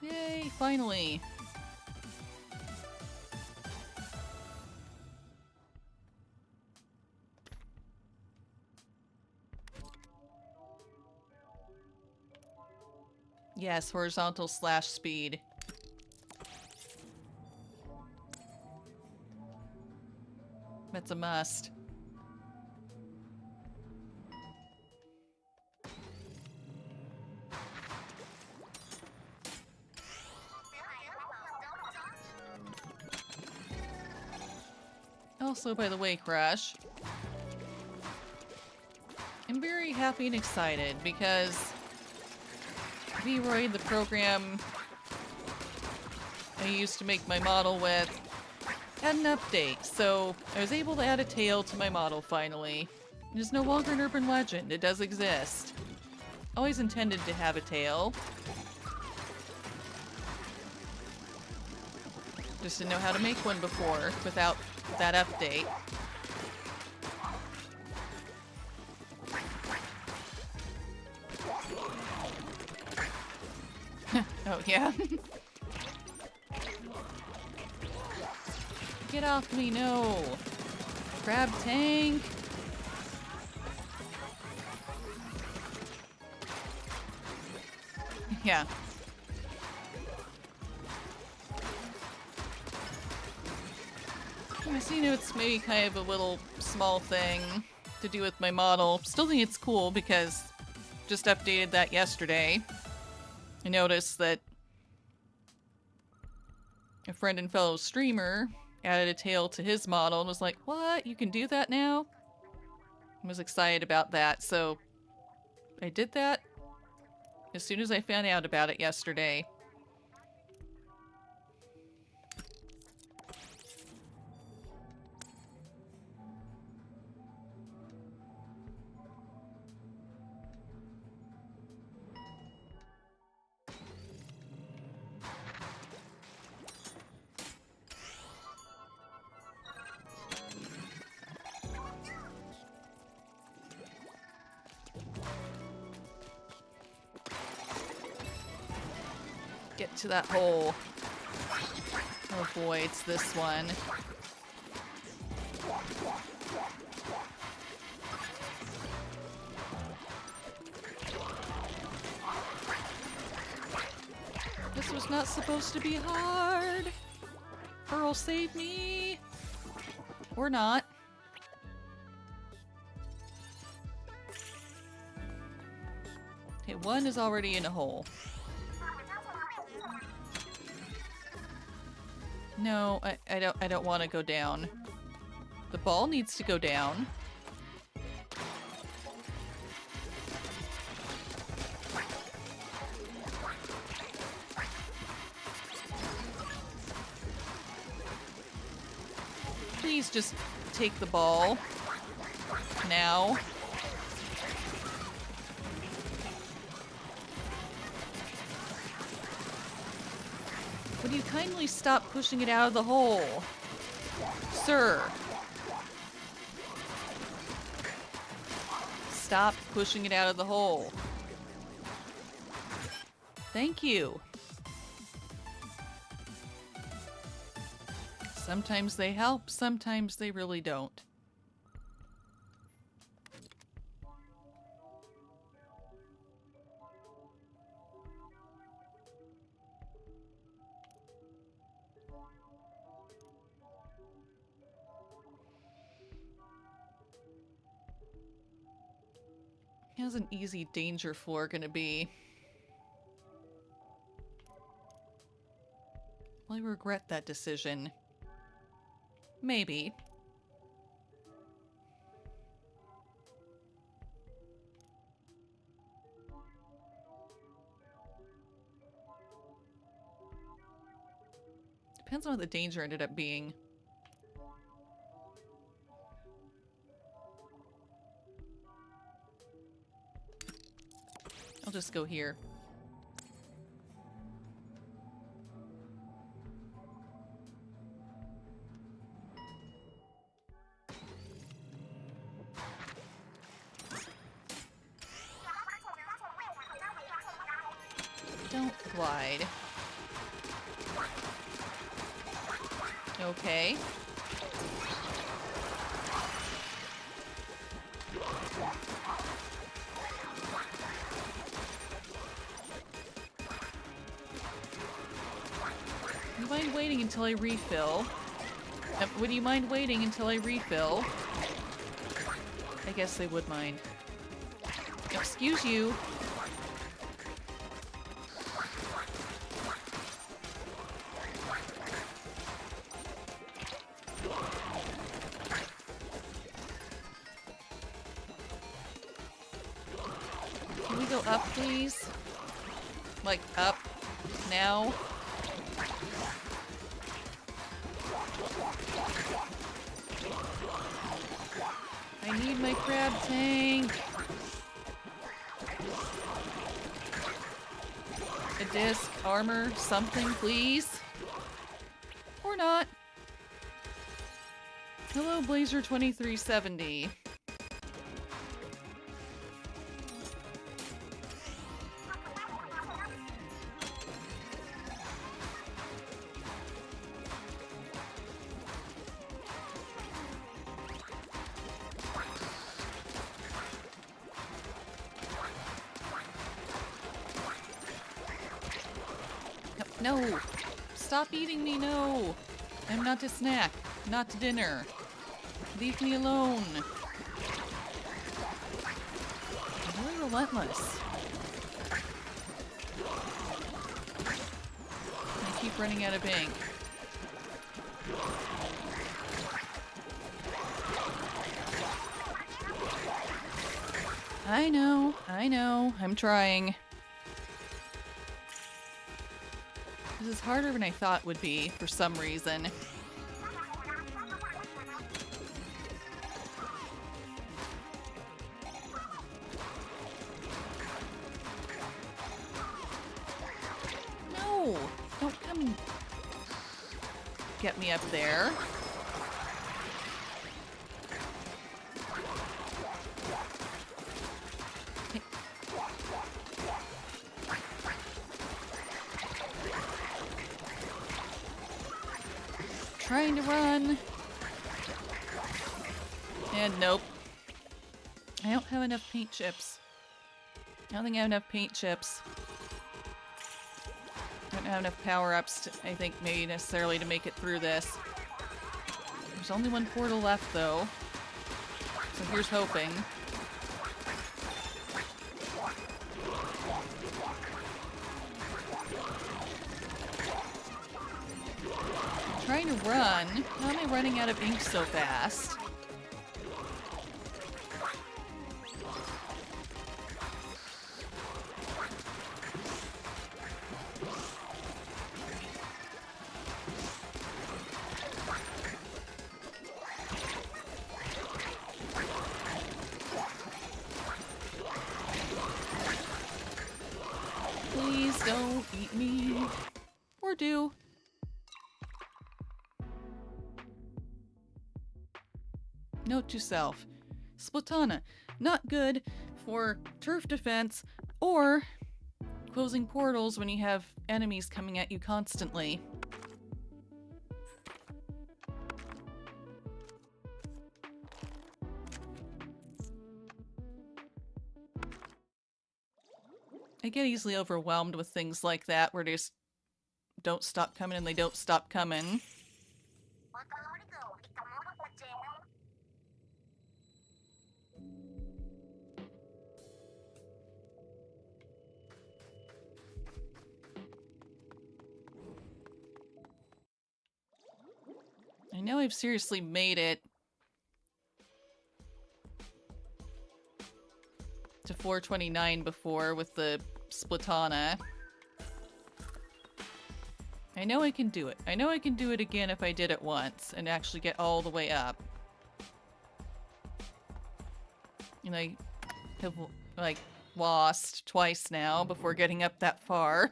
Yay, finally. Yes, horizontal slash speed. That's a must. Also, by the way, Crash, I'm very happy and excited because V-Roid, the program I used to make my model with, had an update, so I was able to add a tail to my model finally. It is no longer an urban legend, it does exist. Always intended to have a tail. Just didn't know how to make one before without that update. Oh, yeah. Get off me, no. Crab tank. Yeah. I see, it's maybe kind of a little small thing to do with my model. Still think it's cool because just updated that yesterday. I noticed that a friend and fellow streamer added a tail to his model and was like, what? You can do that now? I was excited about that, so I did that as soon as I found out about it yesterday. to that hole. Oh boy, it's this one. This was not supposed to be hard. Pearl, save me. Or not. Okay, one is already in a hole. No, I don't want to go down. The ball needs to go down. Please just take the ball. Now. Would you kindly stop pushing it out of the hole? Sir. Stop pushing it out of the hole. Thank you. Sometimes they help, sometimes they really don't. How's an easy danger floor gonna be? Will I regret that decision? Maybe. Depends on what the danger ended up being. I'll just go here. Don't glide. Okay. Would you mind waiting until I refill? Would you mind waiting until I refill? I guess they would mind. Excuse you. Can we go up, please? Like, up. Now. I need my crab tank. A disc, armor, something, please. Or not. Hello, Blazer 2370. No! Stop eating me, no! I'm not to snack, not to dinner. Leave me alone. I'm really relentless. I keep running out of ink. I know, I'm trying. This is harder than I thought it would be, for some reason. No! Don't come get me up there. Trying to run. And nope. I don't have enough paint chips. I don't think I have enough paint chips. I don't have enough power-ups, I think, maybe necessarily to make it through this. There's only one portal left, though. So here's hoping. I'm trying to run. How am I running out of ink so fast? Please don't eat me. Or do. Note to self. Splatana, not good for turf defense or closing portals when you have enemies coming at you constantly. I get easily overwhelmed with things like that where they just don't stop coming and they don't stop coming. I know I've seriously made it to 429 before with the Splatana. I know I can do it. I know I can do it again if I did it once and actually get all the way up. And I have, like, lost twice now before getting up that far.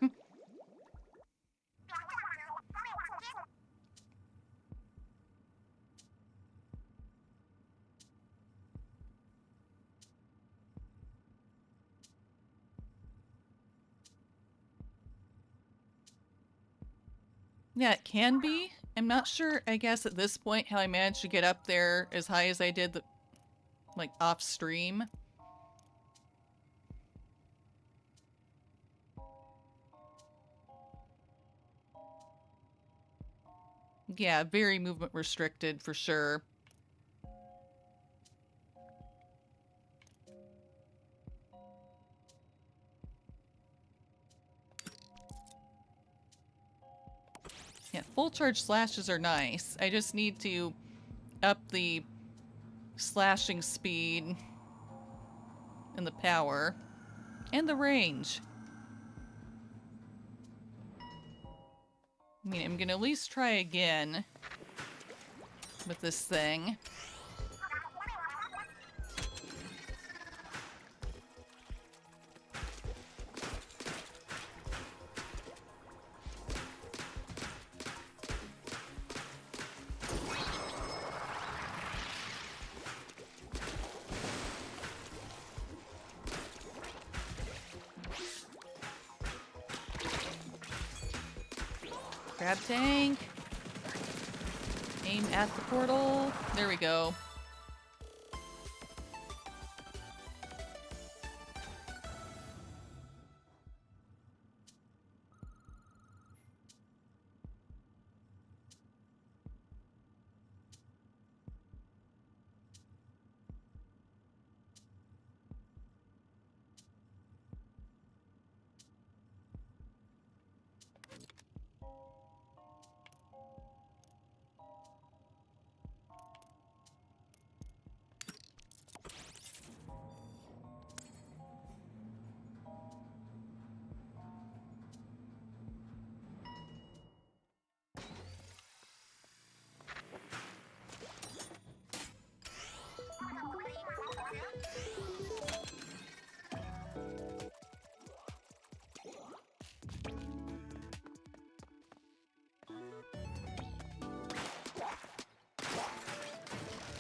Yeah, it can be. I'm not sure, I guess, at this point how I managed to get up there as high as I did, like, off stream. Yeah, very movement restricted for sure. Yeah, full charge slashes are nice. I just need to up the slashing speed and the power and the range. I mean, I'm gonna at least try again with this thing. Grab tank. Aim at the portal. There we go.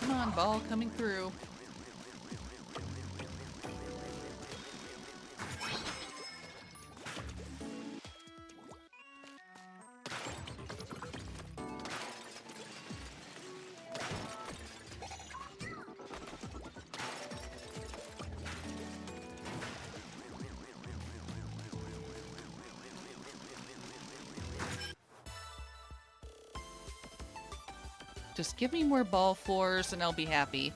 Come on, ball coming through. Just give me more ball floors and I'll be happy.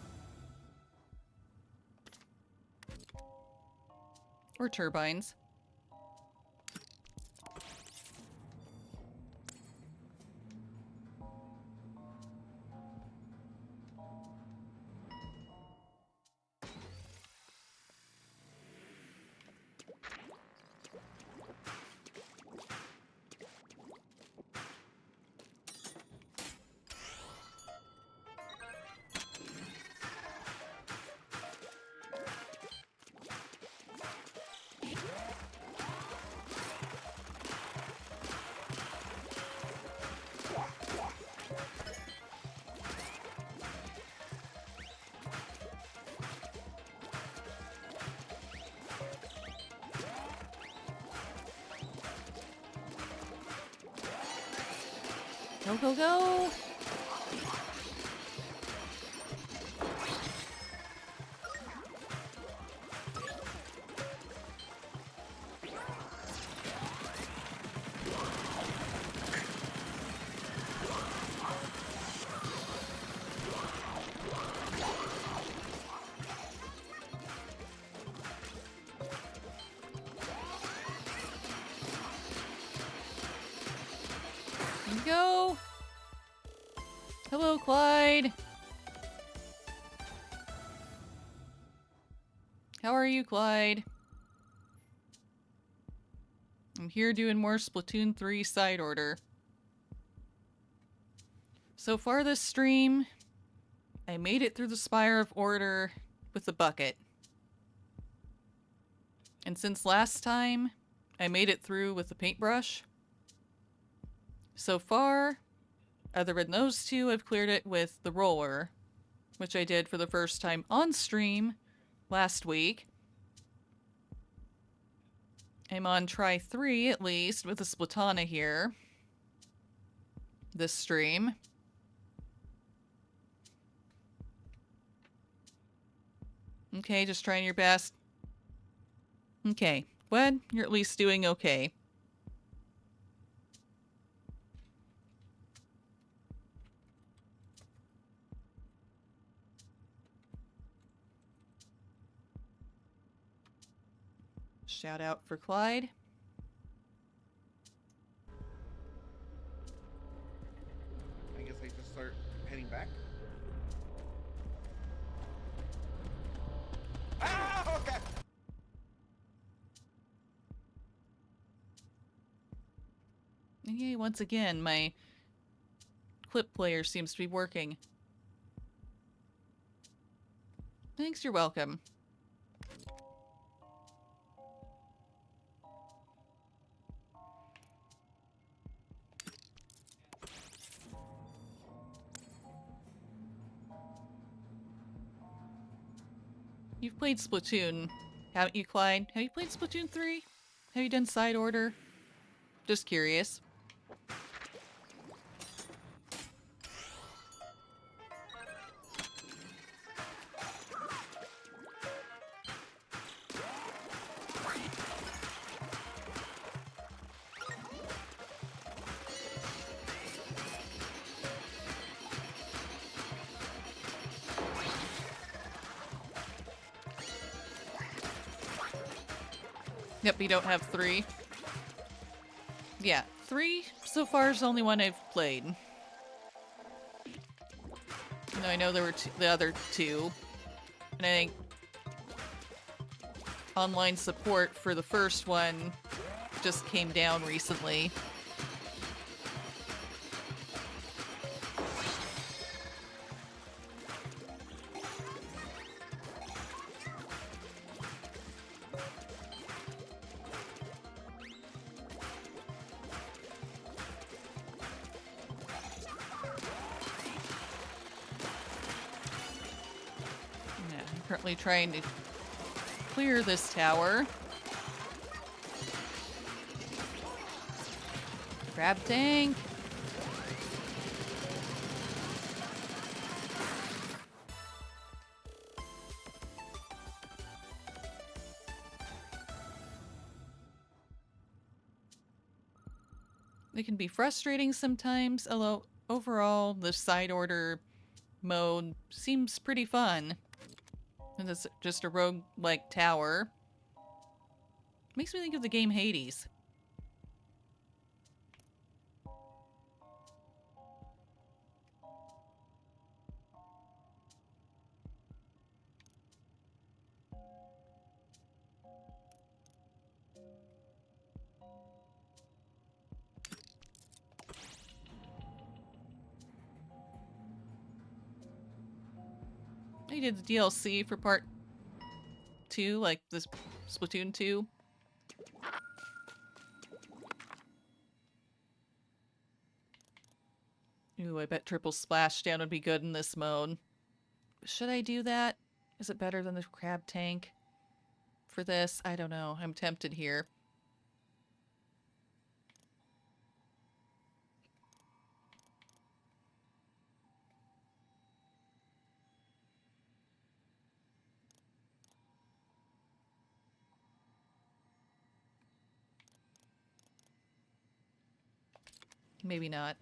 Or turbines. Go, go, go! Here we go! Hello, Clyde! How are you, Clyde? I'm here doing more Splatoon 3 side order. So far this stream, I made it through the Spire of Order with the bucket. And since last time, I made it through with the paintbrush. So far, other than those two, I've cleared it with the roller, which I did for the first time on stream last week. I'm on try 3, at least, with the Splatana here. This stream. Okay, just trying your best. Okay, well, you're at least doing okay. Shout out for Clyde. I guess I just start heading back. Ah, okay. And yay, once again, my clip player seems to be working. Thanks, you're welcome. You've played Splatoon, haven't you, Clyde? Have you played Splatoon 3? Have you done side order? Just curious. Yep, we don't have 3. Yeah, 3 so far is the only one I've played. No, I know there were the other 2. And I think online support for the first one just came down recently. Currently trying to clear this tower. Grab tank. It can be frustrating sometimes, although overall, the side order mode seems pretty fun. And it's just a roguelike tower. Makes me think of the game Hades. I did the DLC for part 2, like this Splatoon 2. Ooh, I bet triple splashdown would be good in this mode. Should I do that? Is it better than the crab tank for this? I don't know. I'm tempted here. Maybe not.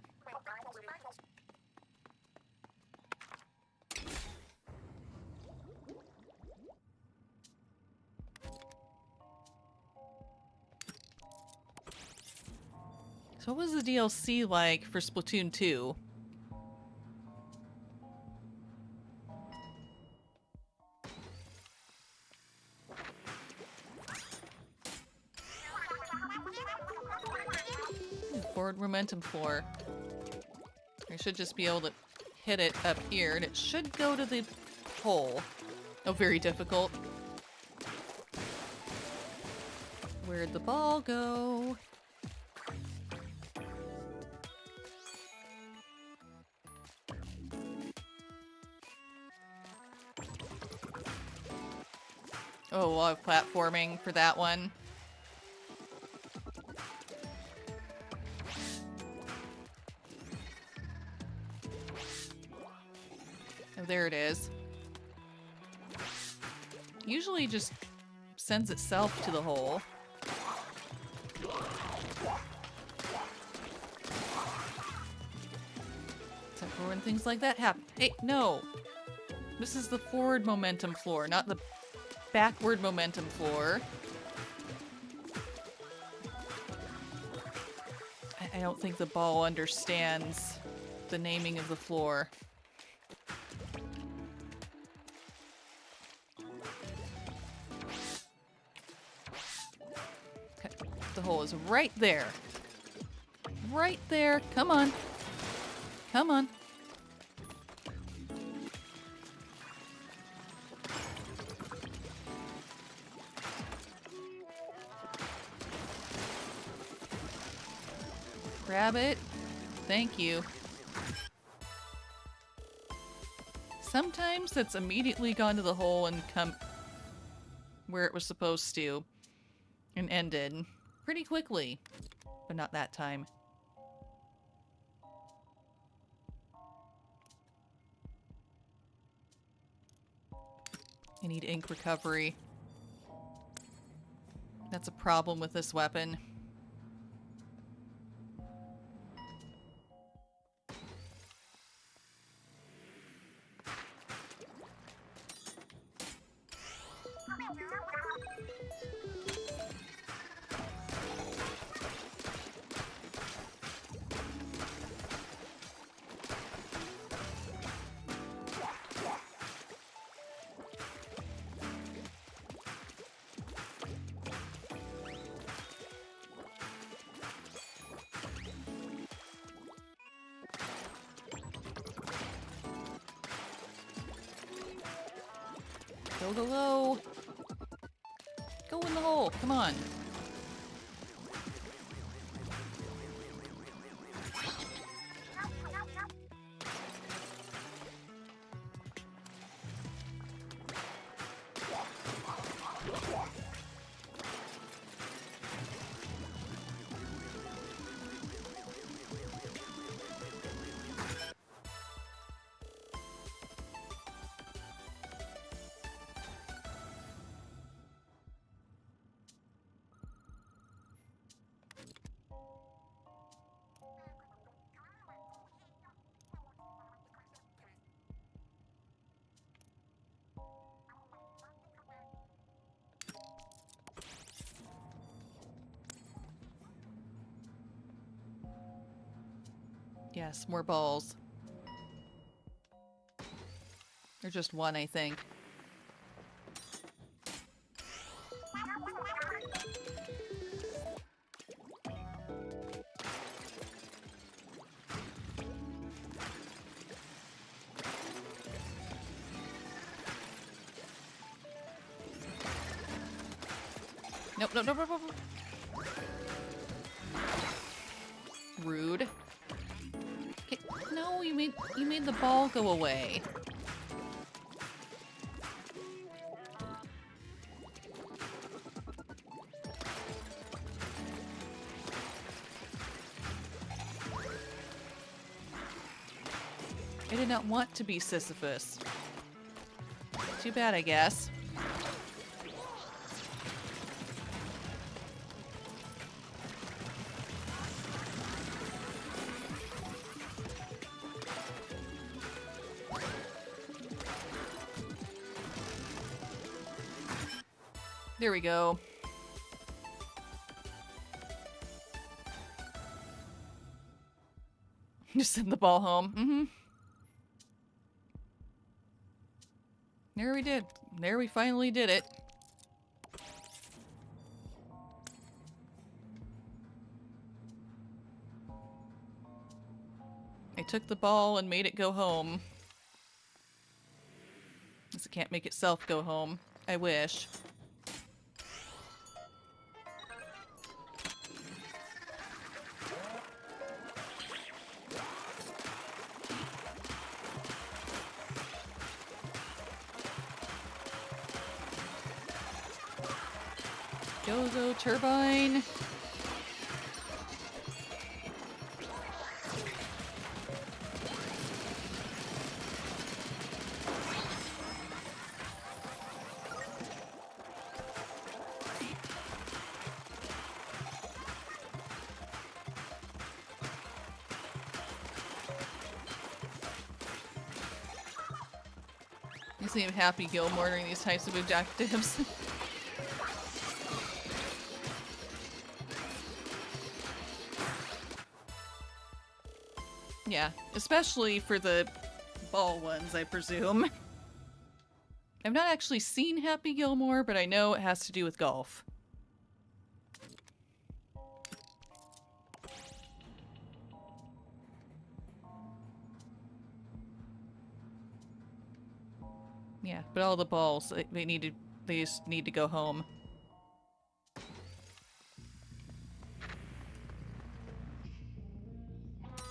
So what was the DLC like for Splatoon 2? Forward momentum floor. I should just be able to hit it up here, and it should go to the hole. Oh, very difficult. Where'd the ball go? Oh, we'll have platforming for that one. Oh, there it is. Usually just sends itself to the hole. Except for when things like that happen. Hey, no! This is the forward momentum floor, not the backward momentum floor. I don't think the ball understands the naming of the floor. Okay. The hole is right there. Right there. Come on. Come on. Grab it. Thank you. Sometimes it's immediately gone to the hole and come where it was supposed to and ended pretty quickly, but not that time. I need ink recovery. That's a problem with this weapon. Go, go, go! Go in the hole! Come on! Yes, more balls. Or just one, I think. Nope, nope, nope, nope, nope. Rude. Okay, no, you made the ball go away. I did not want to be Sisyphus. Too bad, I guess. There we go. Just send the ball home. Mm-hmm. There we did. There we finally did it. I took the ball and made it go home. Guess it can't make itself go home. I wish. Go, turbine. You seem happy, Gilmore, during these types of objectives. Yeah, especially for the ball ones, I presume. I've not actually seen Happy Gilmore, but I know it has to do with golf. Yeah, but all the balls, they just need to go home.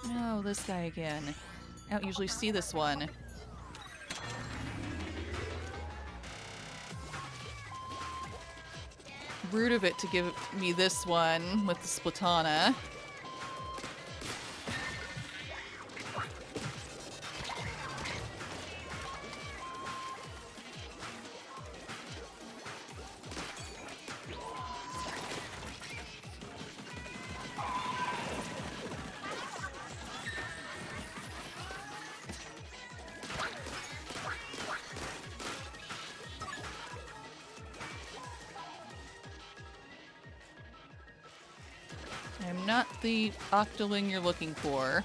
No, this guy again. I don't usually see this one. Rude of it to give me this one with the Splatana. I'm not the octoling you're looking for.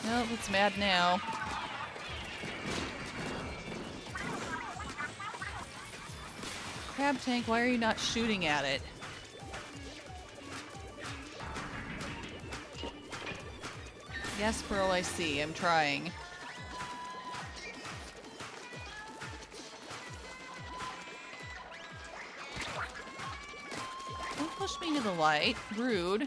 Nope, it's mad now. Crab Tank, why are you not shooting at it? Yes, Pearl, I see. I'm trying. Don't push me to the light. Rude.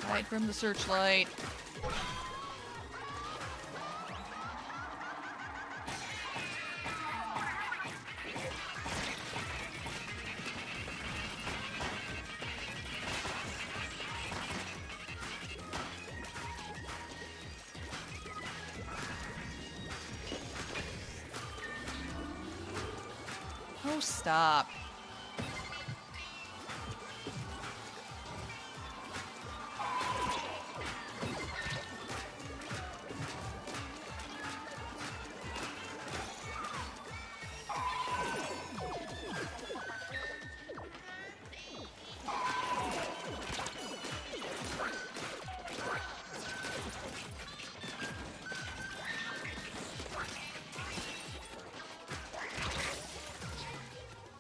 Hide from the searchlight. Oh, stop.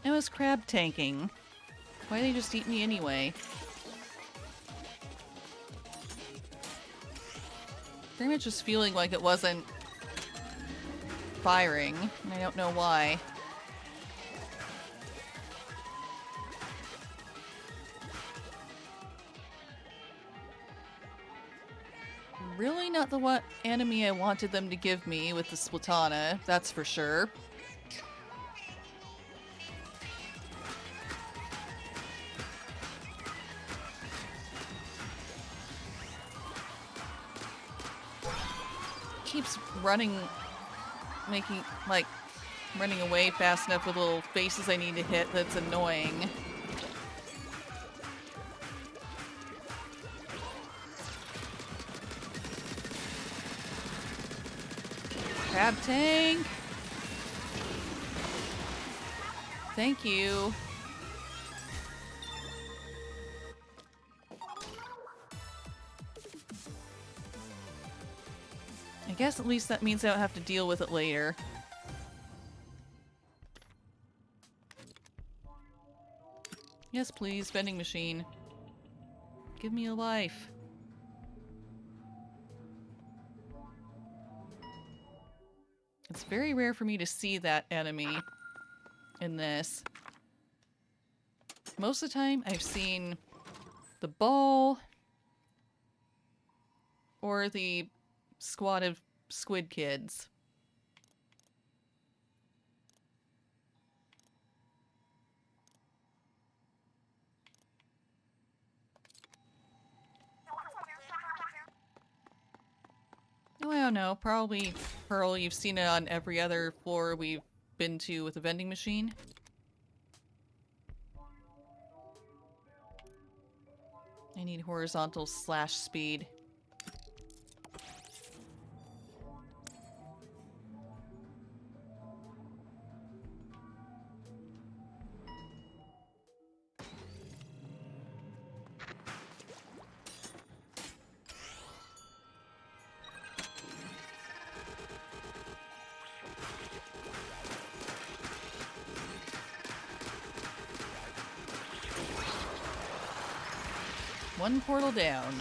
I was crab tanking. Why did they just eat me anyway? Very much just feeling like it wasn't firing, and I don't know why. Really not the enemy I wanted them to give me with the Splatana, that's for sure. Keeps running, running away fast enough with little faces I need to hit that's annoying. Crab tank! Thank you. I guess at least that means I don't have to deal with it later. Yes, please, vending machine. Give me a life. It's very rare for me to see that enemy in this. Most of the time, I've seen the ball or the squad of squid kids. Oh, I don't know. Probably, Pearl, you've seen it on every other floor we've been to with a vending machine. I need horizontal / speed. One portal down.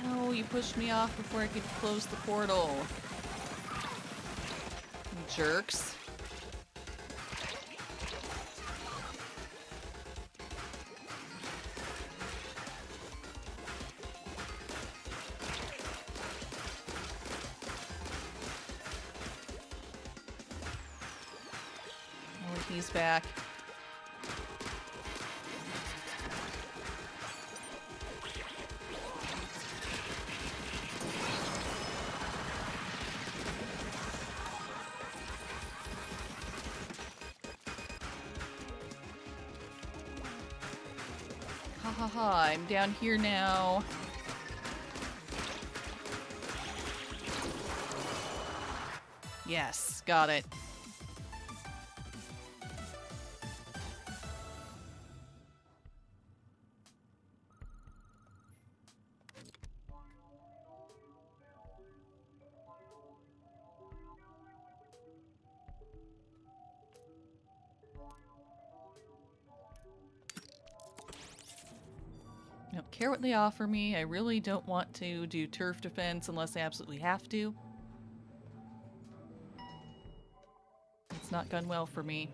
No, you pushed me off before I could close the portal. You jerks. He's back. Ha ha ha, I'm down here now. Yes, got it. I don't care what they offer me. I really don't want to do turf defense unless I absolutely have to. It's not gone well for me.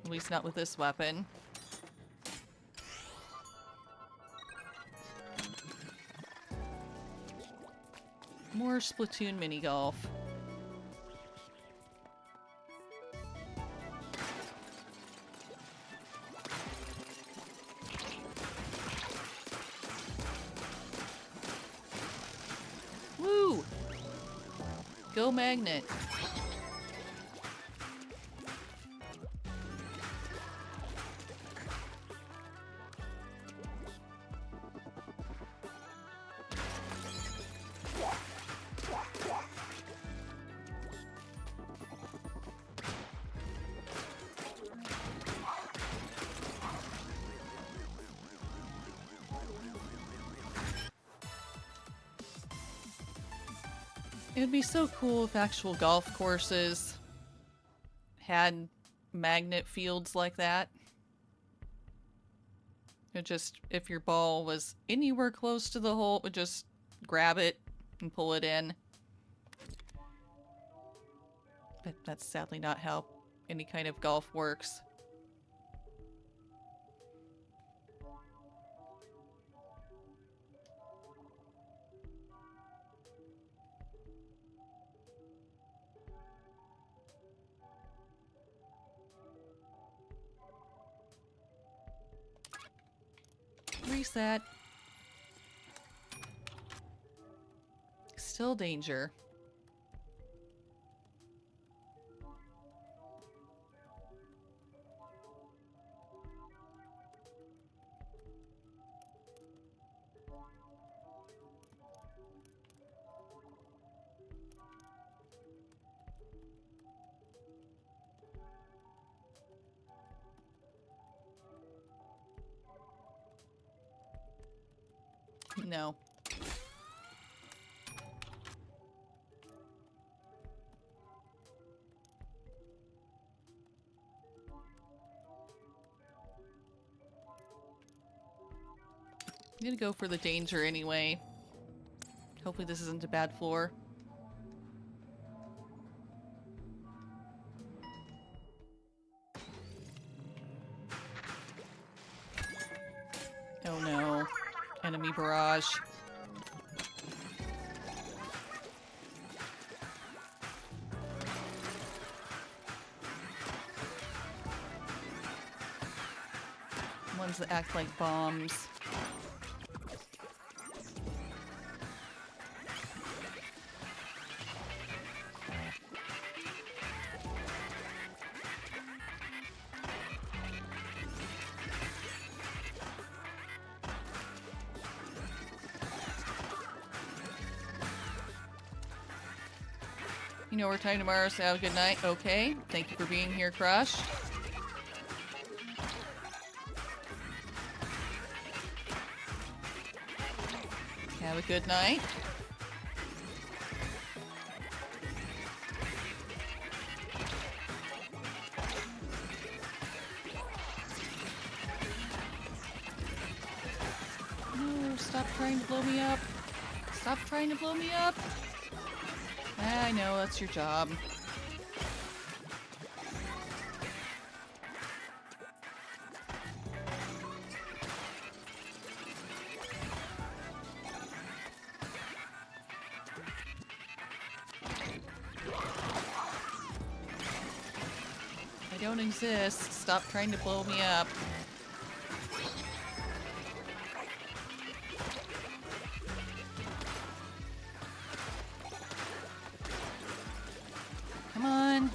At least not with this weapon. More Splatoon mini golf. Go magnet. It would be so cool if actual golf courses had magnet fields like that. It just, if your ball was anywhere close to the hole, it would just grab it and pull it in. But that's sadly not how any kind of golf works. Reset. Still danger. No. I'm gonna go for the danger anyway. Hopefully this isn't a bad floor. Oh no. Enemy barrage. Ones that act like bombs. You know, we're time tomorrow, so have a good night. Okay. Thank you for being here, Crush. Have a good night. No, stop trying to blow me up. Stop trying to blow me up. I know, that's your job. I don't exist. Stop trying to blow me up. Come on.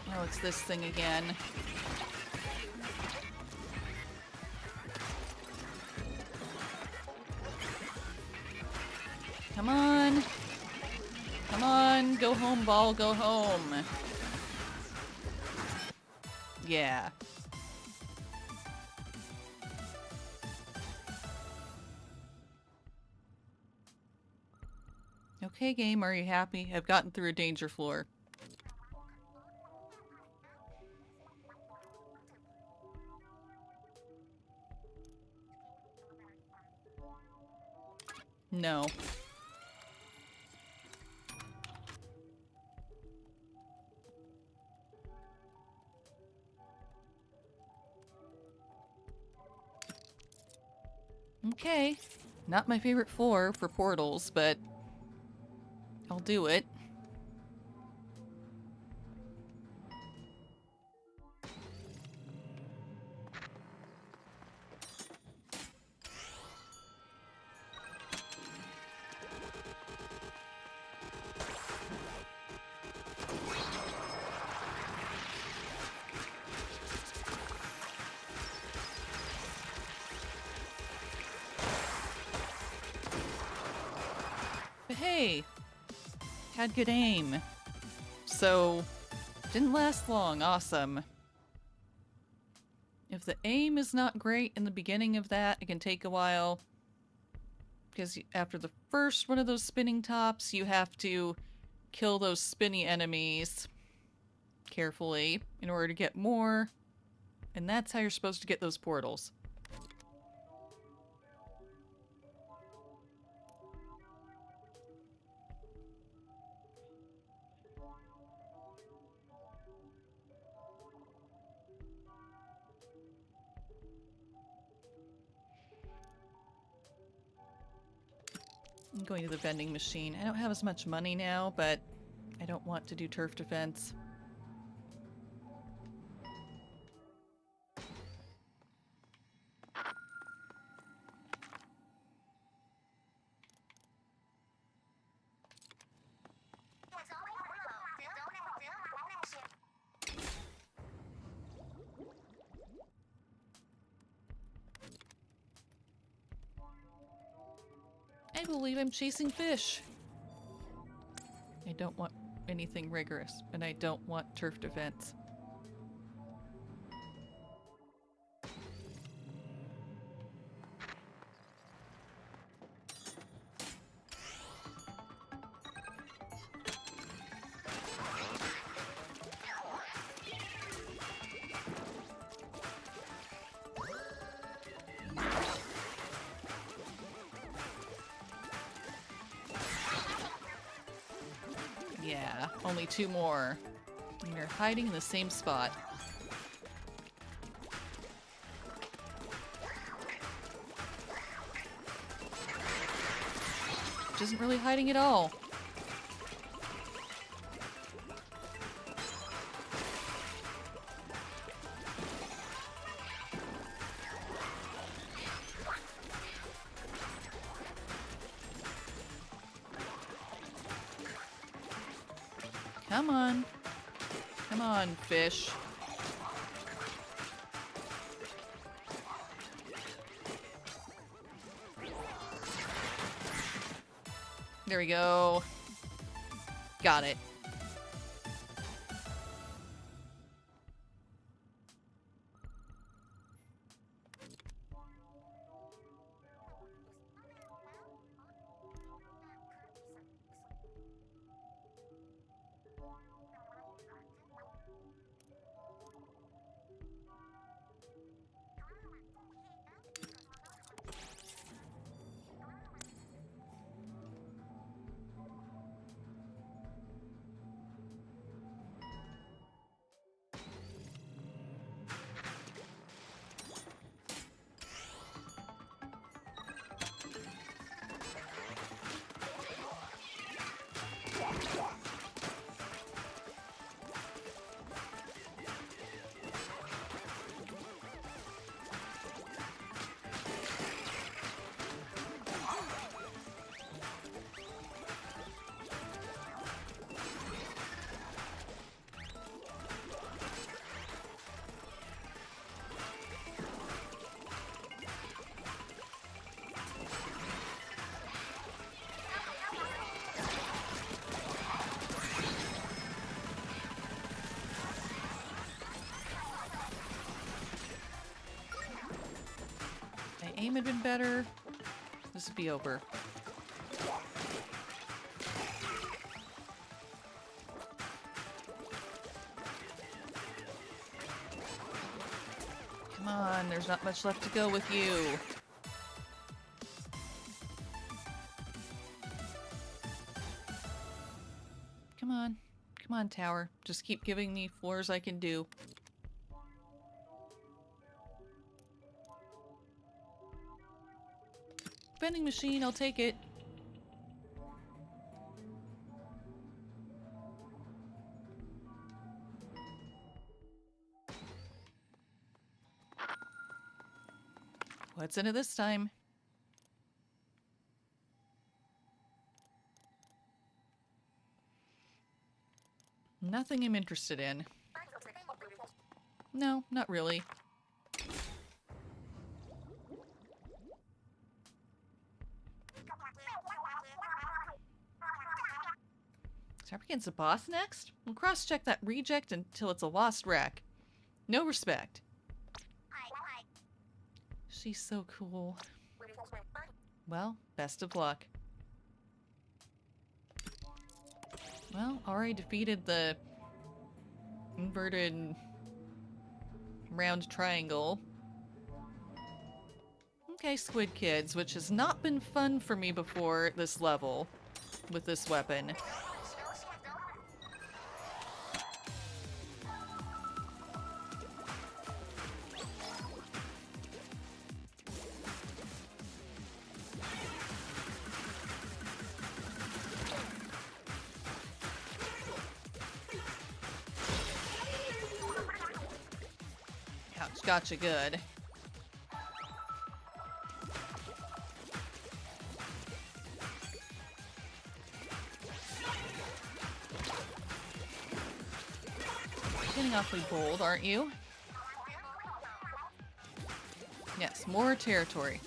Oh, it's this thing again. Come on. Come on. Go home, ball. Go home. Yeah. Okay, game, are you happy? I've gotten through a danger floor. No. Okay. Not my favorite floor for portals, but I'll do it. hey, had good aim. So, didn't last long. Awesome. If the aim is not great in the beginning of that, it can take a while. Because after the first one of those spinning tops, you have to kill those spinny enemies carefully in order to get more. And that's how you're supposed to get those portals. I'm going to the vending machine. I don't have as much money now, but I don't want to do turf defense. I believe I'm chasing fish. I don't want anything rigorous, and I don't want turf defense. Yeah, only 2 more. And they're hiding in the same spot. Which isn't really hiding at all. Come on. Come on, fish. There we go. Got it. My aim had been better. This would be over. Come on, there's not much left to go with you. Come on. Come on, tower. Just keep giving me floors I can do. Vending machine, I'll take it. What's in it this time? Nothing I'm interested in. No, not really. Are we against a boss next? We'll cross-check that reject until it's a lost wreck. No respect. She's so cool. Well, best of luck. Well, already defeated the inverted round triangle. Okay, Squid Kids, which has not been fun for me before this level with this weapon. Ouch, gotcha good. Getting awfully bold, aren't you? Yes, more territory.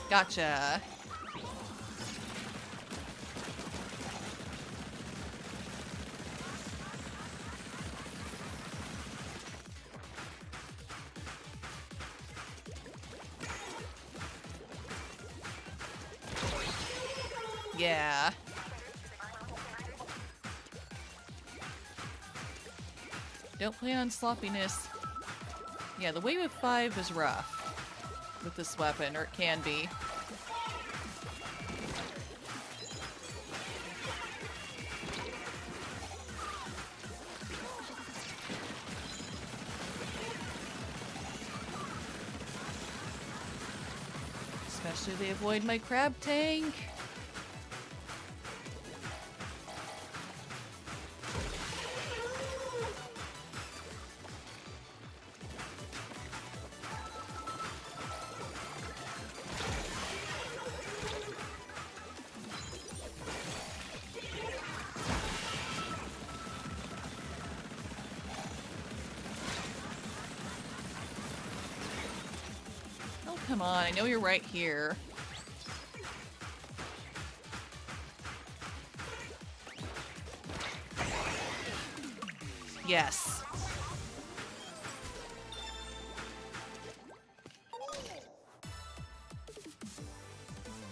Gotcha. Yeah. Don't play on sloppiness. Yeah, the wave of 5 is rough with this weapon, or it can be. Especially if they avoid my crab tank. Oh, come on. I know you're right here. Yes.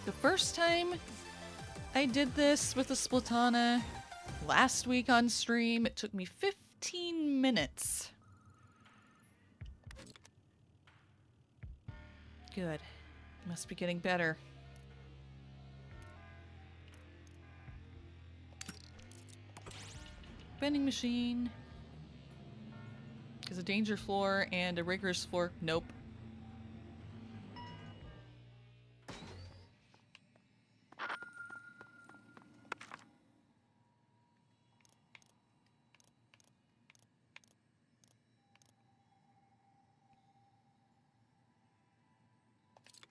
The first time I did this with the Splatana last week on stream, it took me 15 minutes. Good. Must be getting better. Bending machine. Is a danger floor and a rigorous floor. Nope.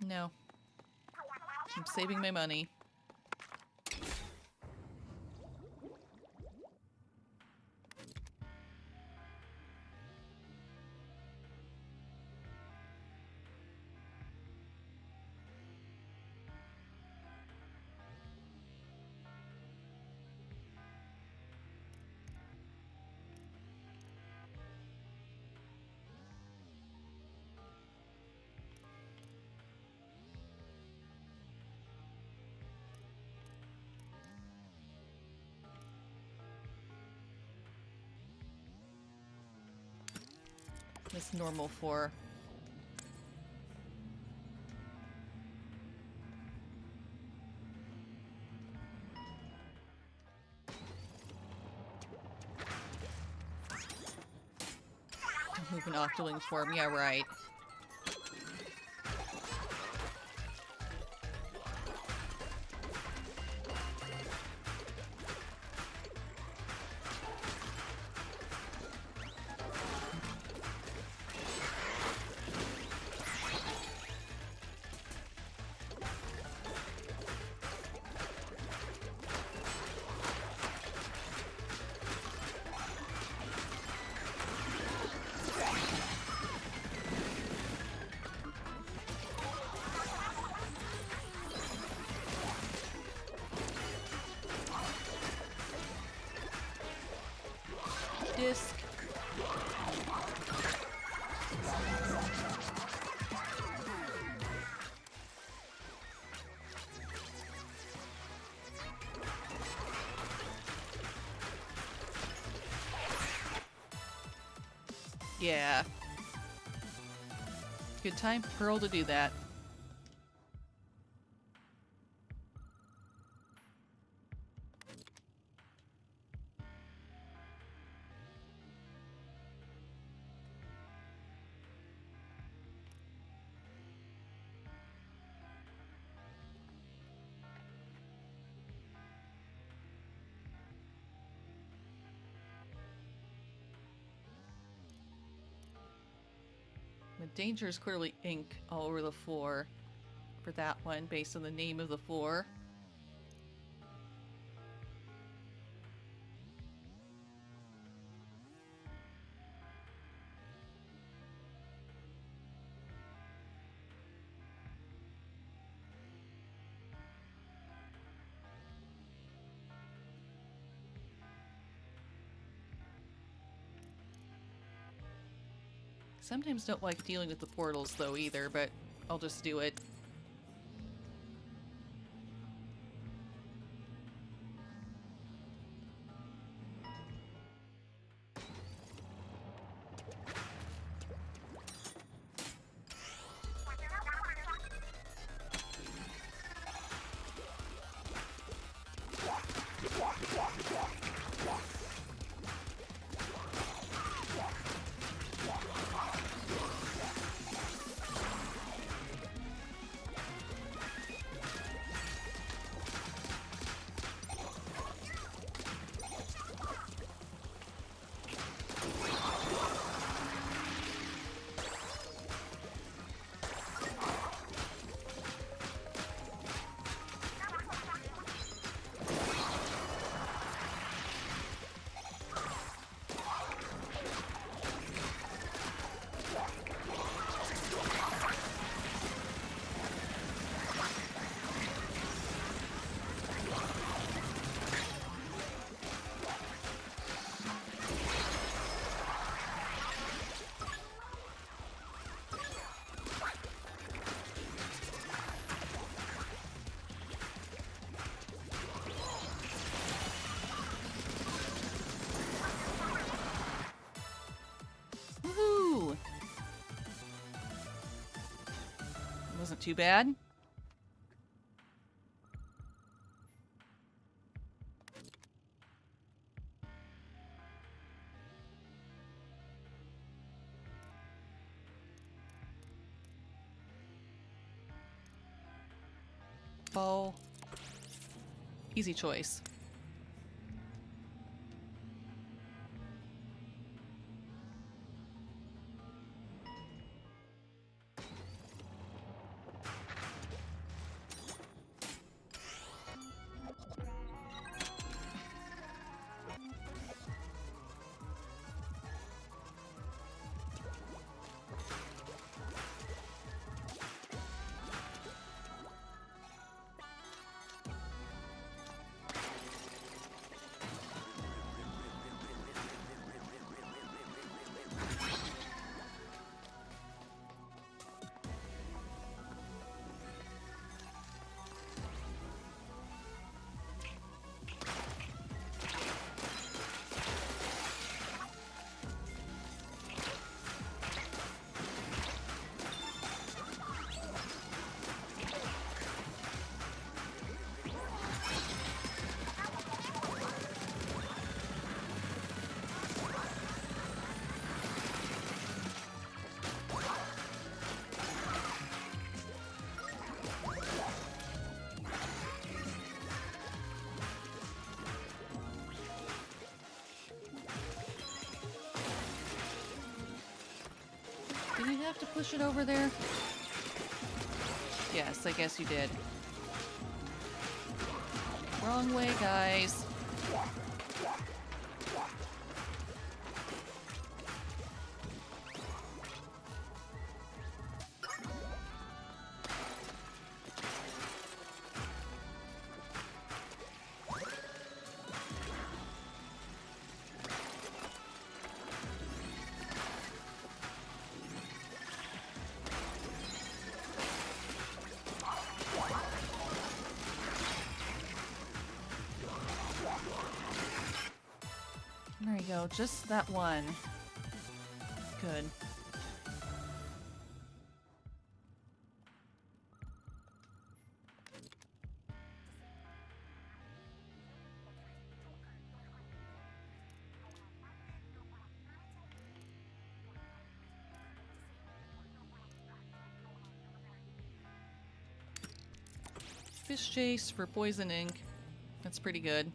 No. I'm saving my money. This normal floor. Move an octoling form. Yeah, right. Disc. Yeah. Good time for Pearl to do that. The danger is clearly ink all over the floor for that one, based on the name of the floor. Sometimes don't like dealing with the portals though either, but I'll just do it. Woohoo! Wasn't too bad. Ball. Easy choice. I have to push it over there? Yes, I guess you did. Wrong way, guys. There you go, just that one. Good. Fish chase for poison ink. That's pretty good.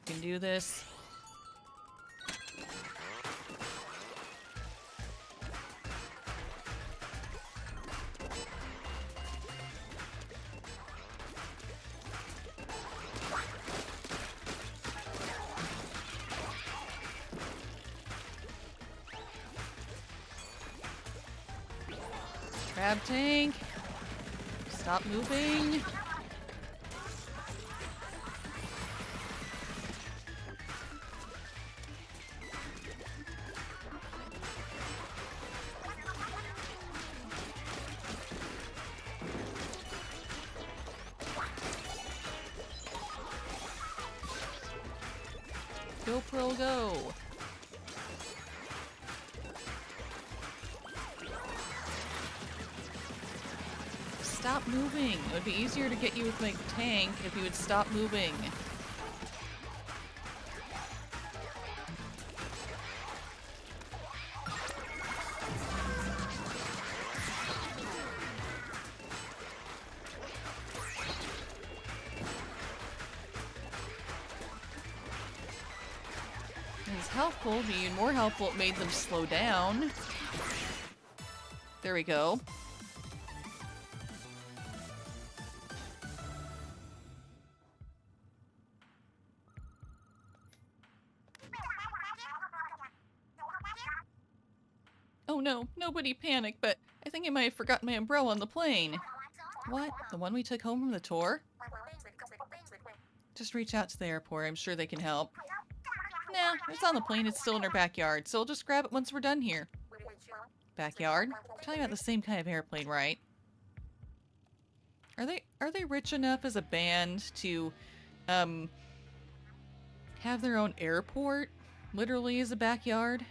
Can do this. Crab tank. Stop moving. Go, Pearl, go! Stop moving! It would be easier to get you with my tank if you would stop moving. It's helpful, but even more helpful, it made them slow down. There we go. Oh no, nobody panic, but I think I might have forgotten my umbrella on the plane. What? The one we took home from the tour? Just reach out to the airport, I'm sure they can help. Nah, it's on the plane, it's still in our backyard, so I'll just grab it once we're done here. Backyard? We're talking about the same kind of airplane, right? Are they rich enough as a band to, have their own airport? Literally as a backyard?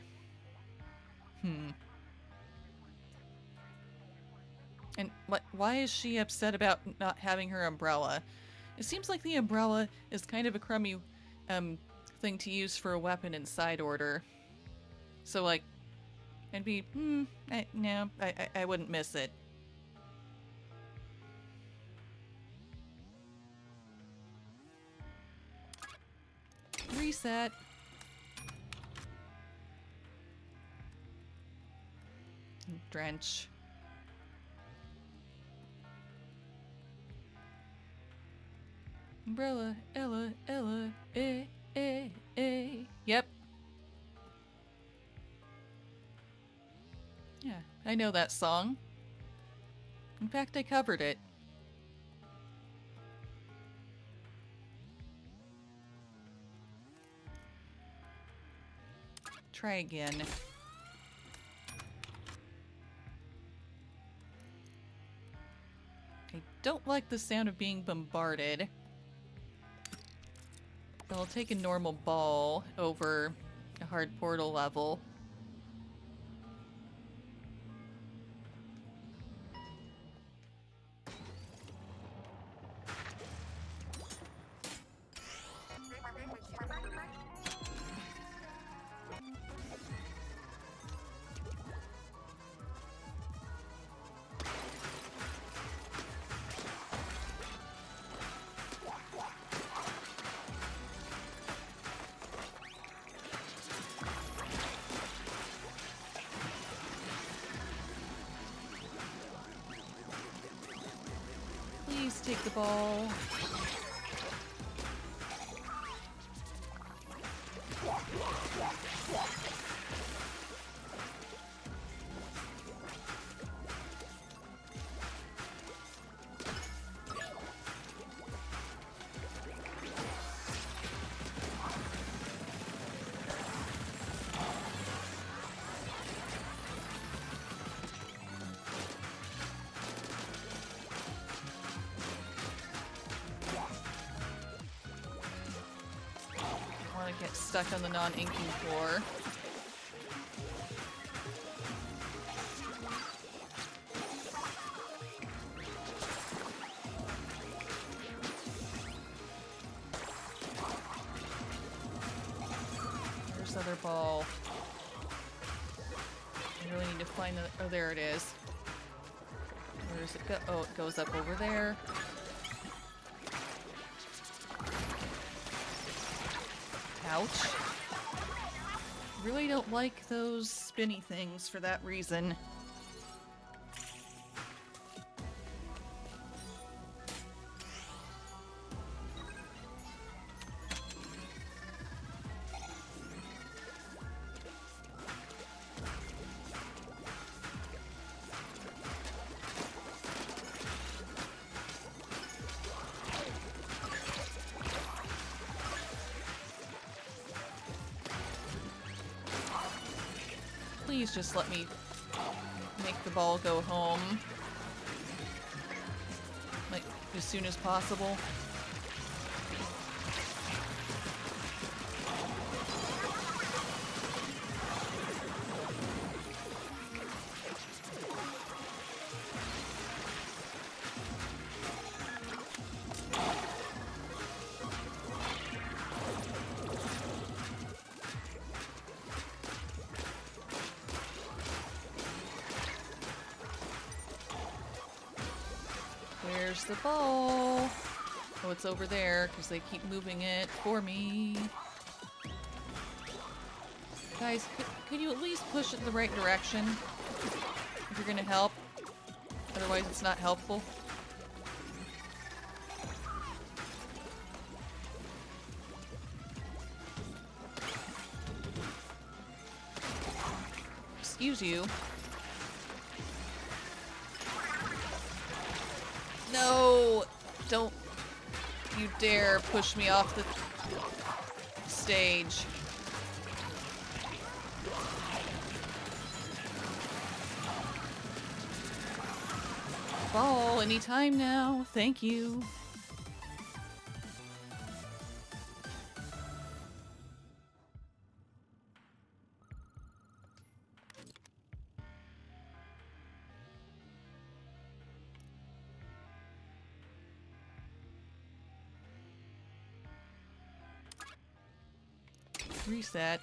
And why is she upset about not having her umbrella? It seems like the umbrella is kind of a crummy, thing to use for a weapon in side order. So, like, I'd be, no, I wouldn't miss it. Reset. Drench. Umbrella, Ella, Yep. Yeah, I know that song. In fact, I covered it. Try again. I don't like the sound of being bombarded. I'll take a normal ball over a hard portal level. Please take the ball. Get stuck on the non-inking floor. Where's the other ball? I really need to find the... Oh, there it is. Where does it go? Oh, it goes up over there. Ouch. Really don't like those spinny things for that reason. Please just let me make the ball go home. Like, as soon as possible. Where's the ball? Oh, it's over there because they keep moving it for me. Guys, could you at least push it in the right direction if you're gonna help? Otherwise, it's not helpful. Excuse you. No! Don't you dare push me off the stage. Ball anytime now. Thank you. Reset.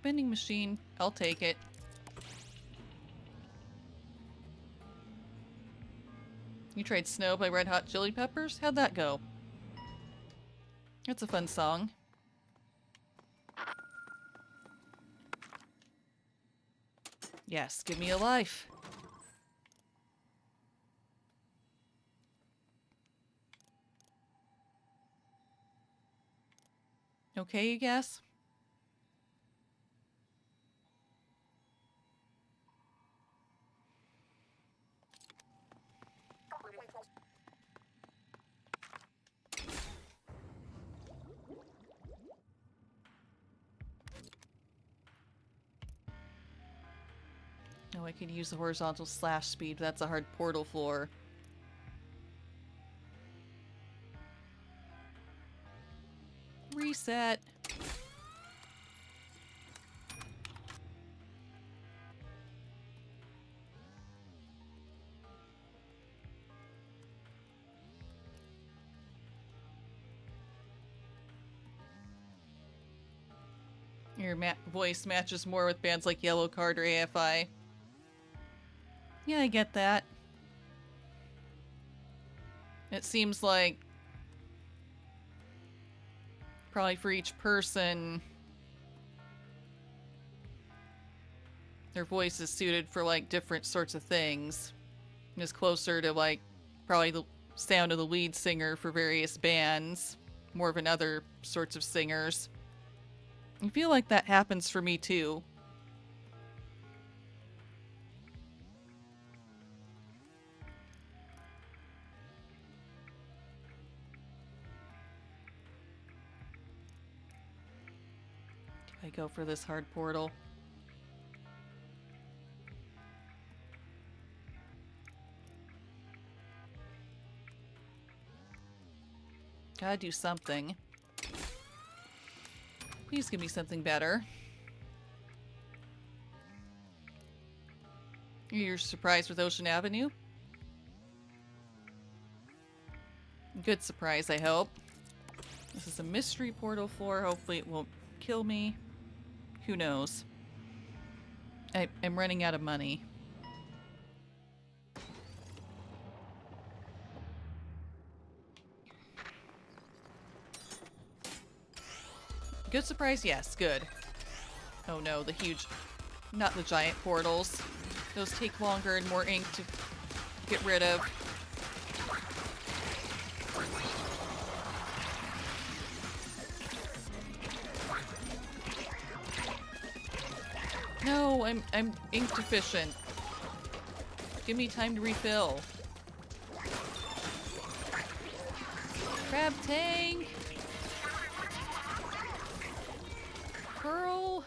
Vending machine. I'll take it. You tried Snow by Red Hot Chili Peppers? How'd that go? That's a fun song. Yes, give me a life. Okay, you guess? No, I could use the horizontal slash speed, but that's a hard portal floor. Reset. Your voice matches more with bands like Yellow Card or AFI. Yeah, I get that. It seems like probably for each person, their voice is suited for like different sorts of things. Is closer to, like, probably the sound of the lead singer for various bands, more than other sorts of singers. I feel like that happens for me too. Do I go for this hard portal? Gotta do something. Please give me something better. You're surprised with Ocean Avenue? Good surprise, I hope. This is a mystery portal floor. Hopefully it won't kill me. Who knows? I'm running out of money. Good surprise? Yes, good. Oh no, the huge... Not the giant portals. Those take longer and more ink to get rid of. No, I'm ink deficient. Give me time to refill. Crab tank! Pearl!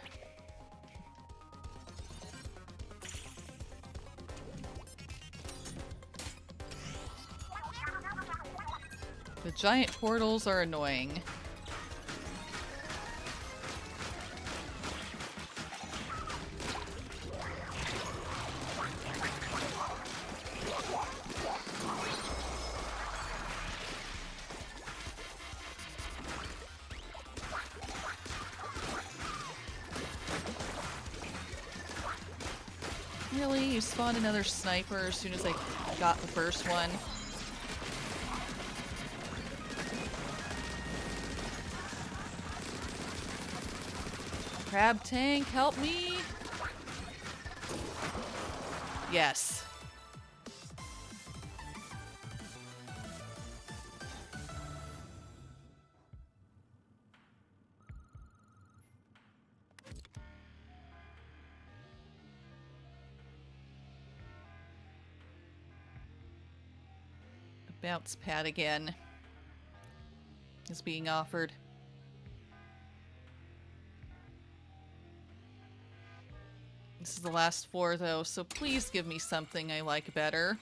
The giant portals are annoying. Really? You spawned another sniper as soon as I got the first one? Crab tank, help me! Yes. The bounce pad again is being offered. This is the last floor, though, so please give me something I like better.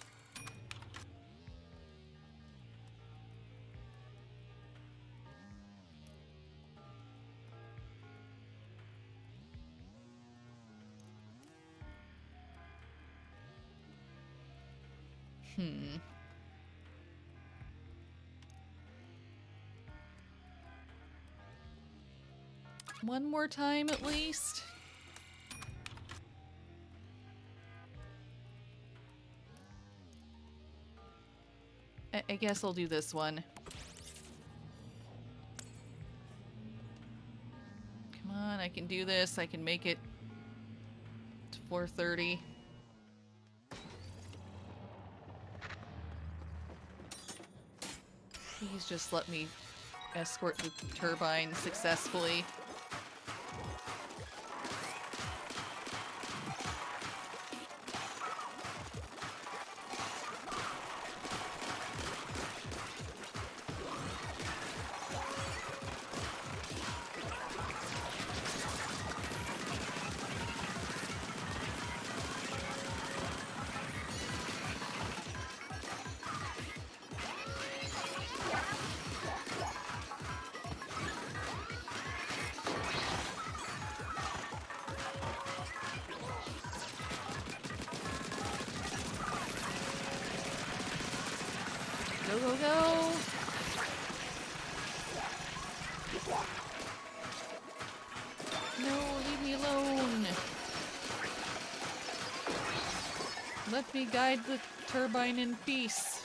One more time, at least. I guess I'll do this one. Come on, I can do this. I can make it to 4:30. Please just let me escort the turbine successfully. Go, go, go! No, leave me alone! Let me guide the turbine in peace.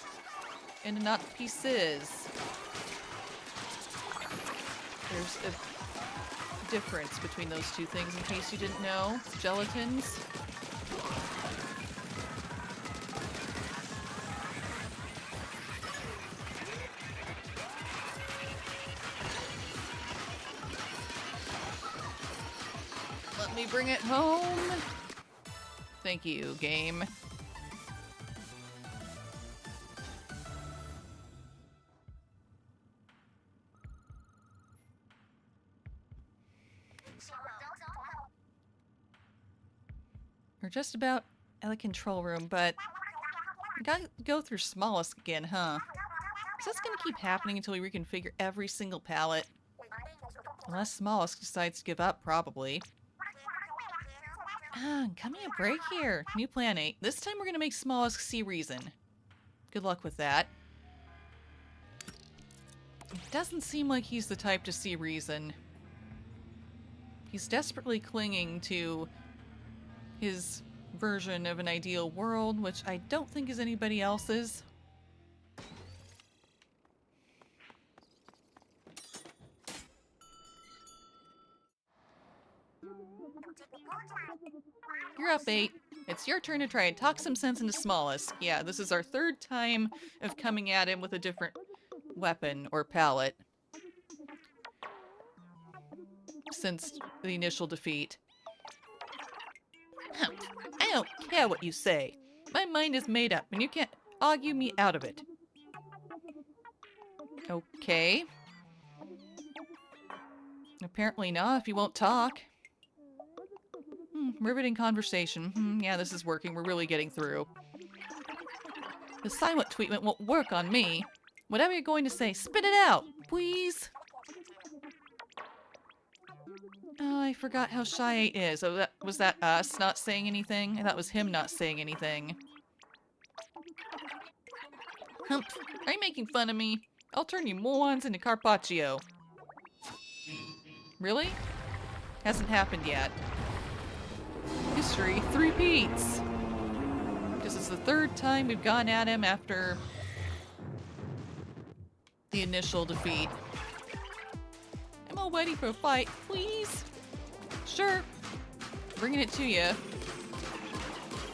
And not pieces. There's a difference between those two things, in case you didn't know. Gelatins. me bring it home. Thank you, game. We're just about at the control room, but we gotta go through Smallest again, huh? Is this gonna keep happening until we reconfigure every single pallet? Unless Smallest decides to give up, probably. Cut me a break here. New plan 8. This time we're gonna make Smallest see reason. Good luck with that. It doesn't seem like he's the type to see reason. He's desperately clinging to his version of an ideal world, which I don't think is anybody else's. You're up, 8. It's your turn to try and talk some sense into Smallest. Yeah, this is our third time of coming at him with a different weapon or palette since the initial defeat. I don't care what you say. My mind is made up, and you can't argue me out of it. Okay. Apparently not, if you won't talk. Riveting conversation. Yeah, this is working. We're really getting through. The silent treatment won't work on me. Whatever you're going to say, spit it out, please. Oh, I forgot how Shy 8 is. Oh, was that us not saying anything? I thought it was him not saying anything. Humph, are you making fun of me? I'll turn you morons into Carpaccio. Really? Hasn't happened yet. History 3 repeats. This is the third time we've gone at him after the initial defeat. I'm all ready for a fight, please. Sure. Bringing it to you.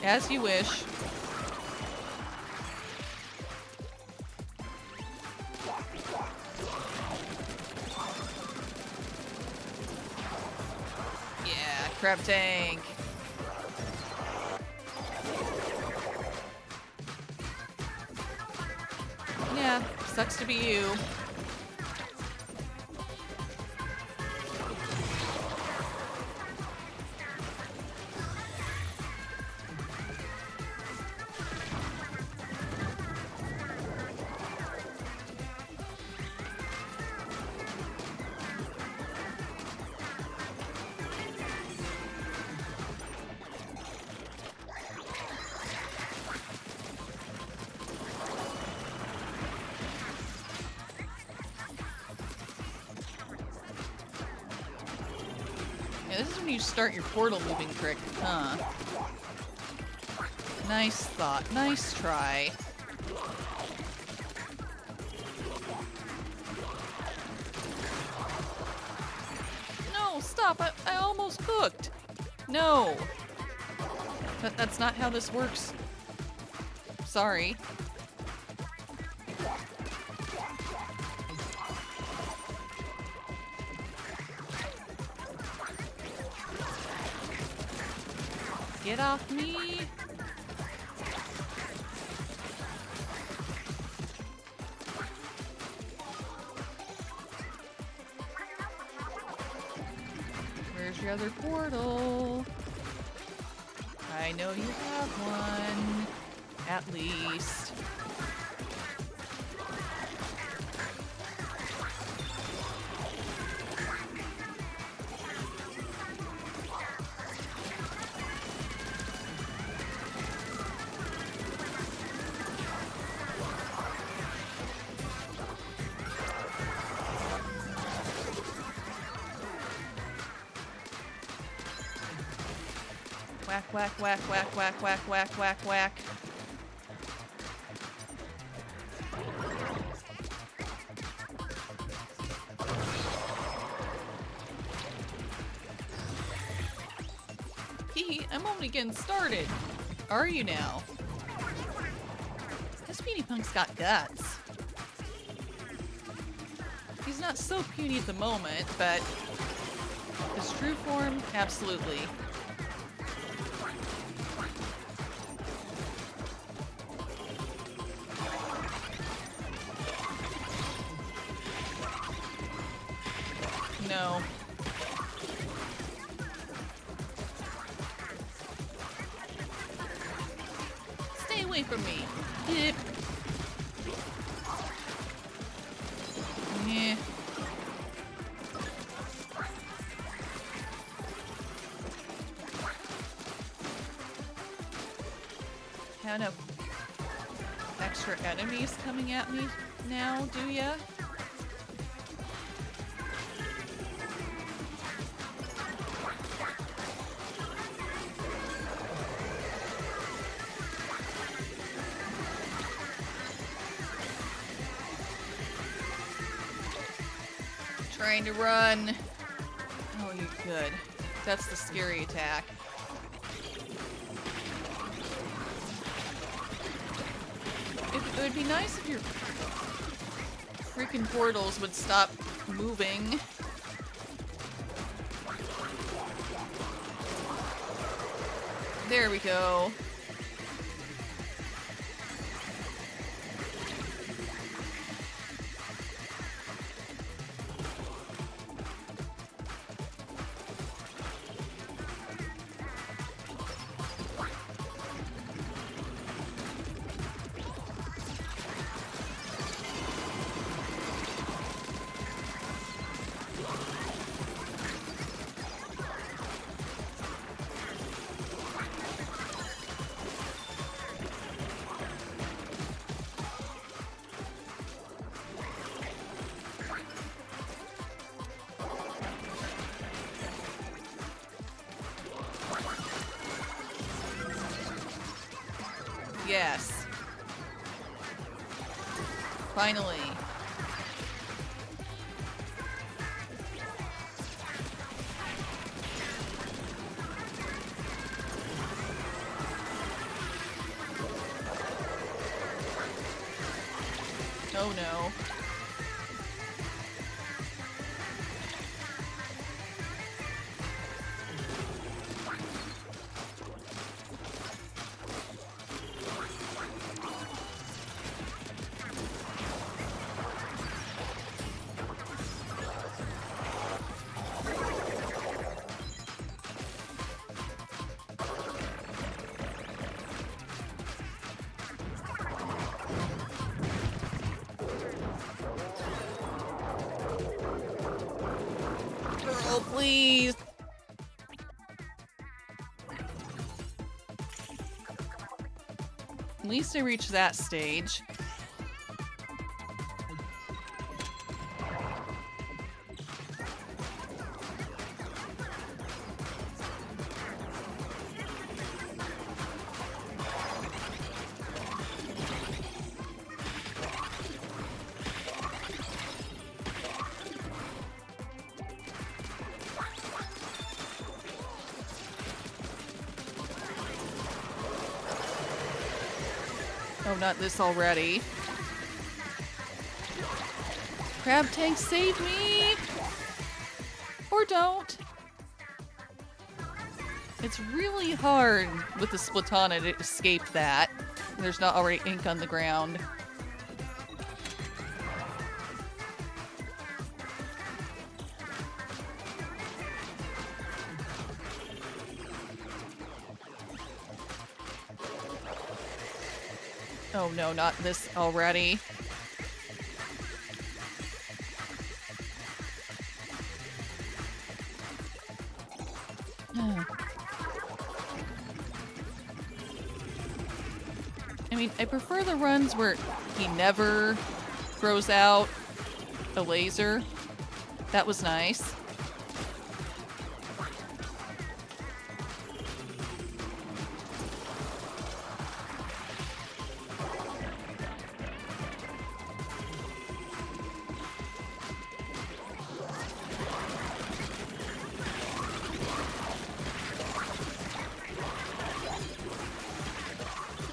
As you wish. Yeah, crab tank. Yeah, sucks to be you. Yeah, this is when you start your portal moving trick, huh? Nice thought. Nice try. No, stop! I almost cooked! No! That's not how this works. Sorry. Get off me! Where's your other portal? I know you have one. At least. Whack, whack, whack, whack, whack, whack, whack, whack, whack. I'm only getting started. Are you now? This puny punk's got guts. He's not so puny at the moment, but His true form, absolutely. No. Stay away from me. Yep. Yeah. Kind of extra enemies coming at me now, do ya? Trying to run. Oh, you're good. That's the scary attack. It would be nice if your freaking portals would stop moving. There we go. Yes. Finally. Oh no. Girl, please. At least I reached that stage. Oh, not this already. Crab tank, save me! Or don't. It's really hard with the Splatana to escape that. There's not already ink on the ground. Oh no, not this already. I mean, I prefer the runs where he never throws out a laser. That was nice.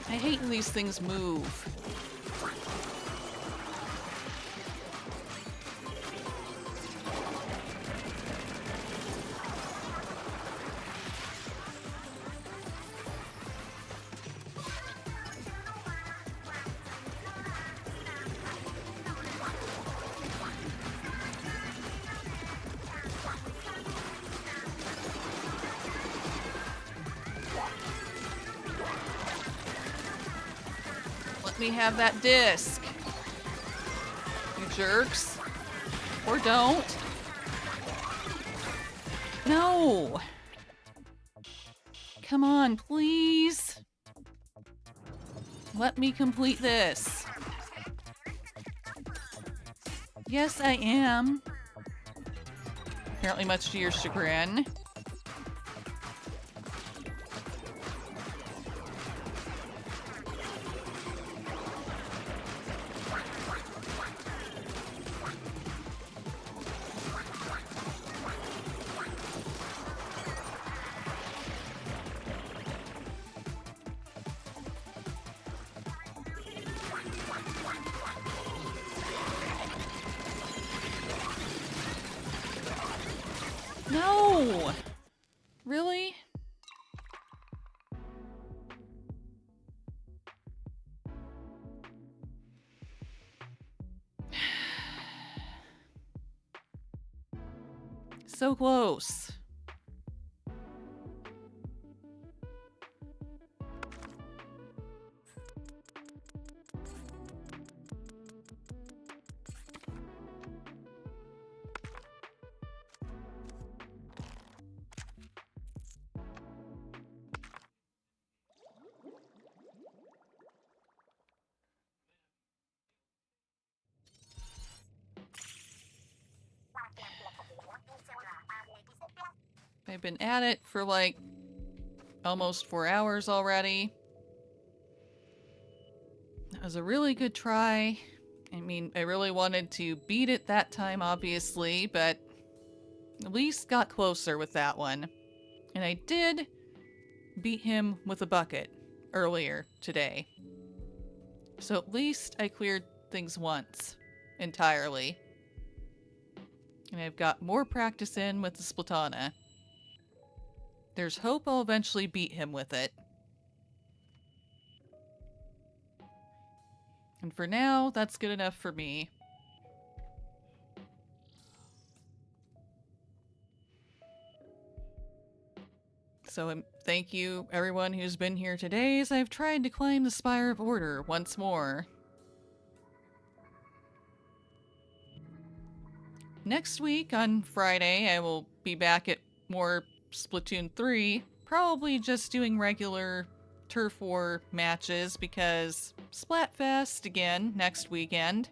I hate when these things move. me have that disc. You jerks. Or don't. No! Come on, please. Let me complete this. Yes, I am. Apparently much to your chagrin. No! Really? So close. I've been at it for like almost 4 hours already. That was a really good try. I mean, I really wanted to beat it that time, obviously, but at least got closer with that one. And I did beat him with a bucket earlier today. So at least I cleared things once entirely. And I've got more practice in with the Splatana. There's hope I'll eventually beat him with it. And for now, that's good enough for me. So thank you everyone who's been here today as I've tried to climb the Spire of Order once more. Next week on Friday, I will be back at more Splatoon 3, probably just doing regular Turf War matches because Splatfest again next weekend.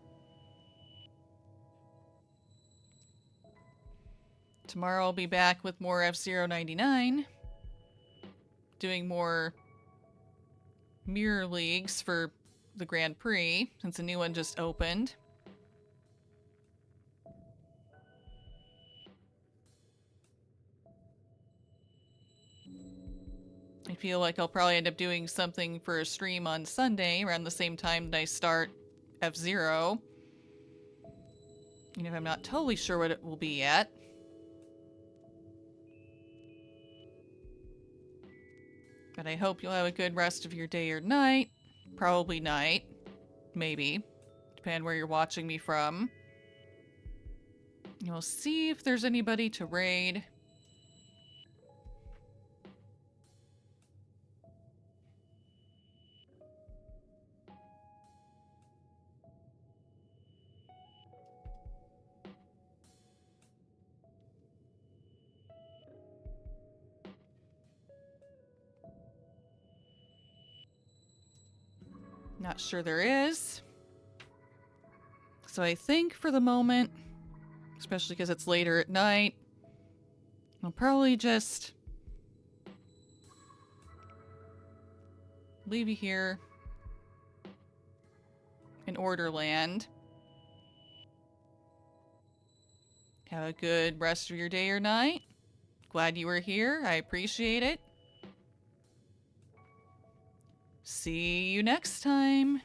Tomorrow I'll be back with more F-Zero 99, doing more mirror leagues for the Grand Prix since a new one just opened. I feel like I'll probably end up doing something for a stream on Sunday around the same time that I start F-Zero. I'm not totally sure what it will be yet. But I hope you'll have a good rest of your day or night. Probably night. Maybe. Depending where you're watching me from. We'll see if there's anybody to raid. Not sure there is. So I think for the moment, especially because it's later at night, I'll probably just leave you here in Orderland. Have a good rest of your day or night. Glad you were here. I appreciate it. See you next time.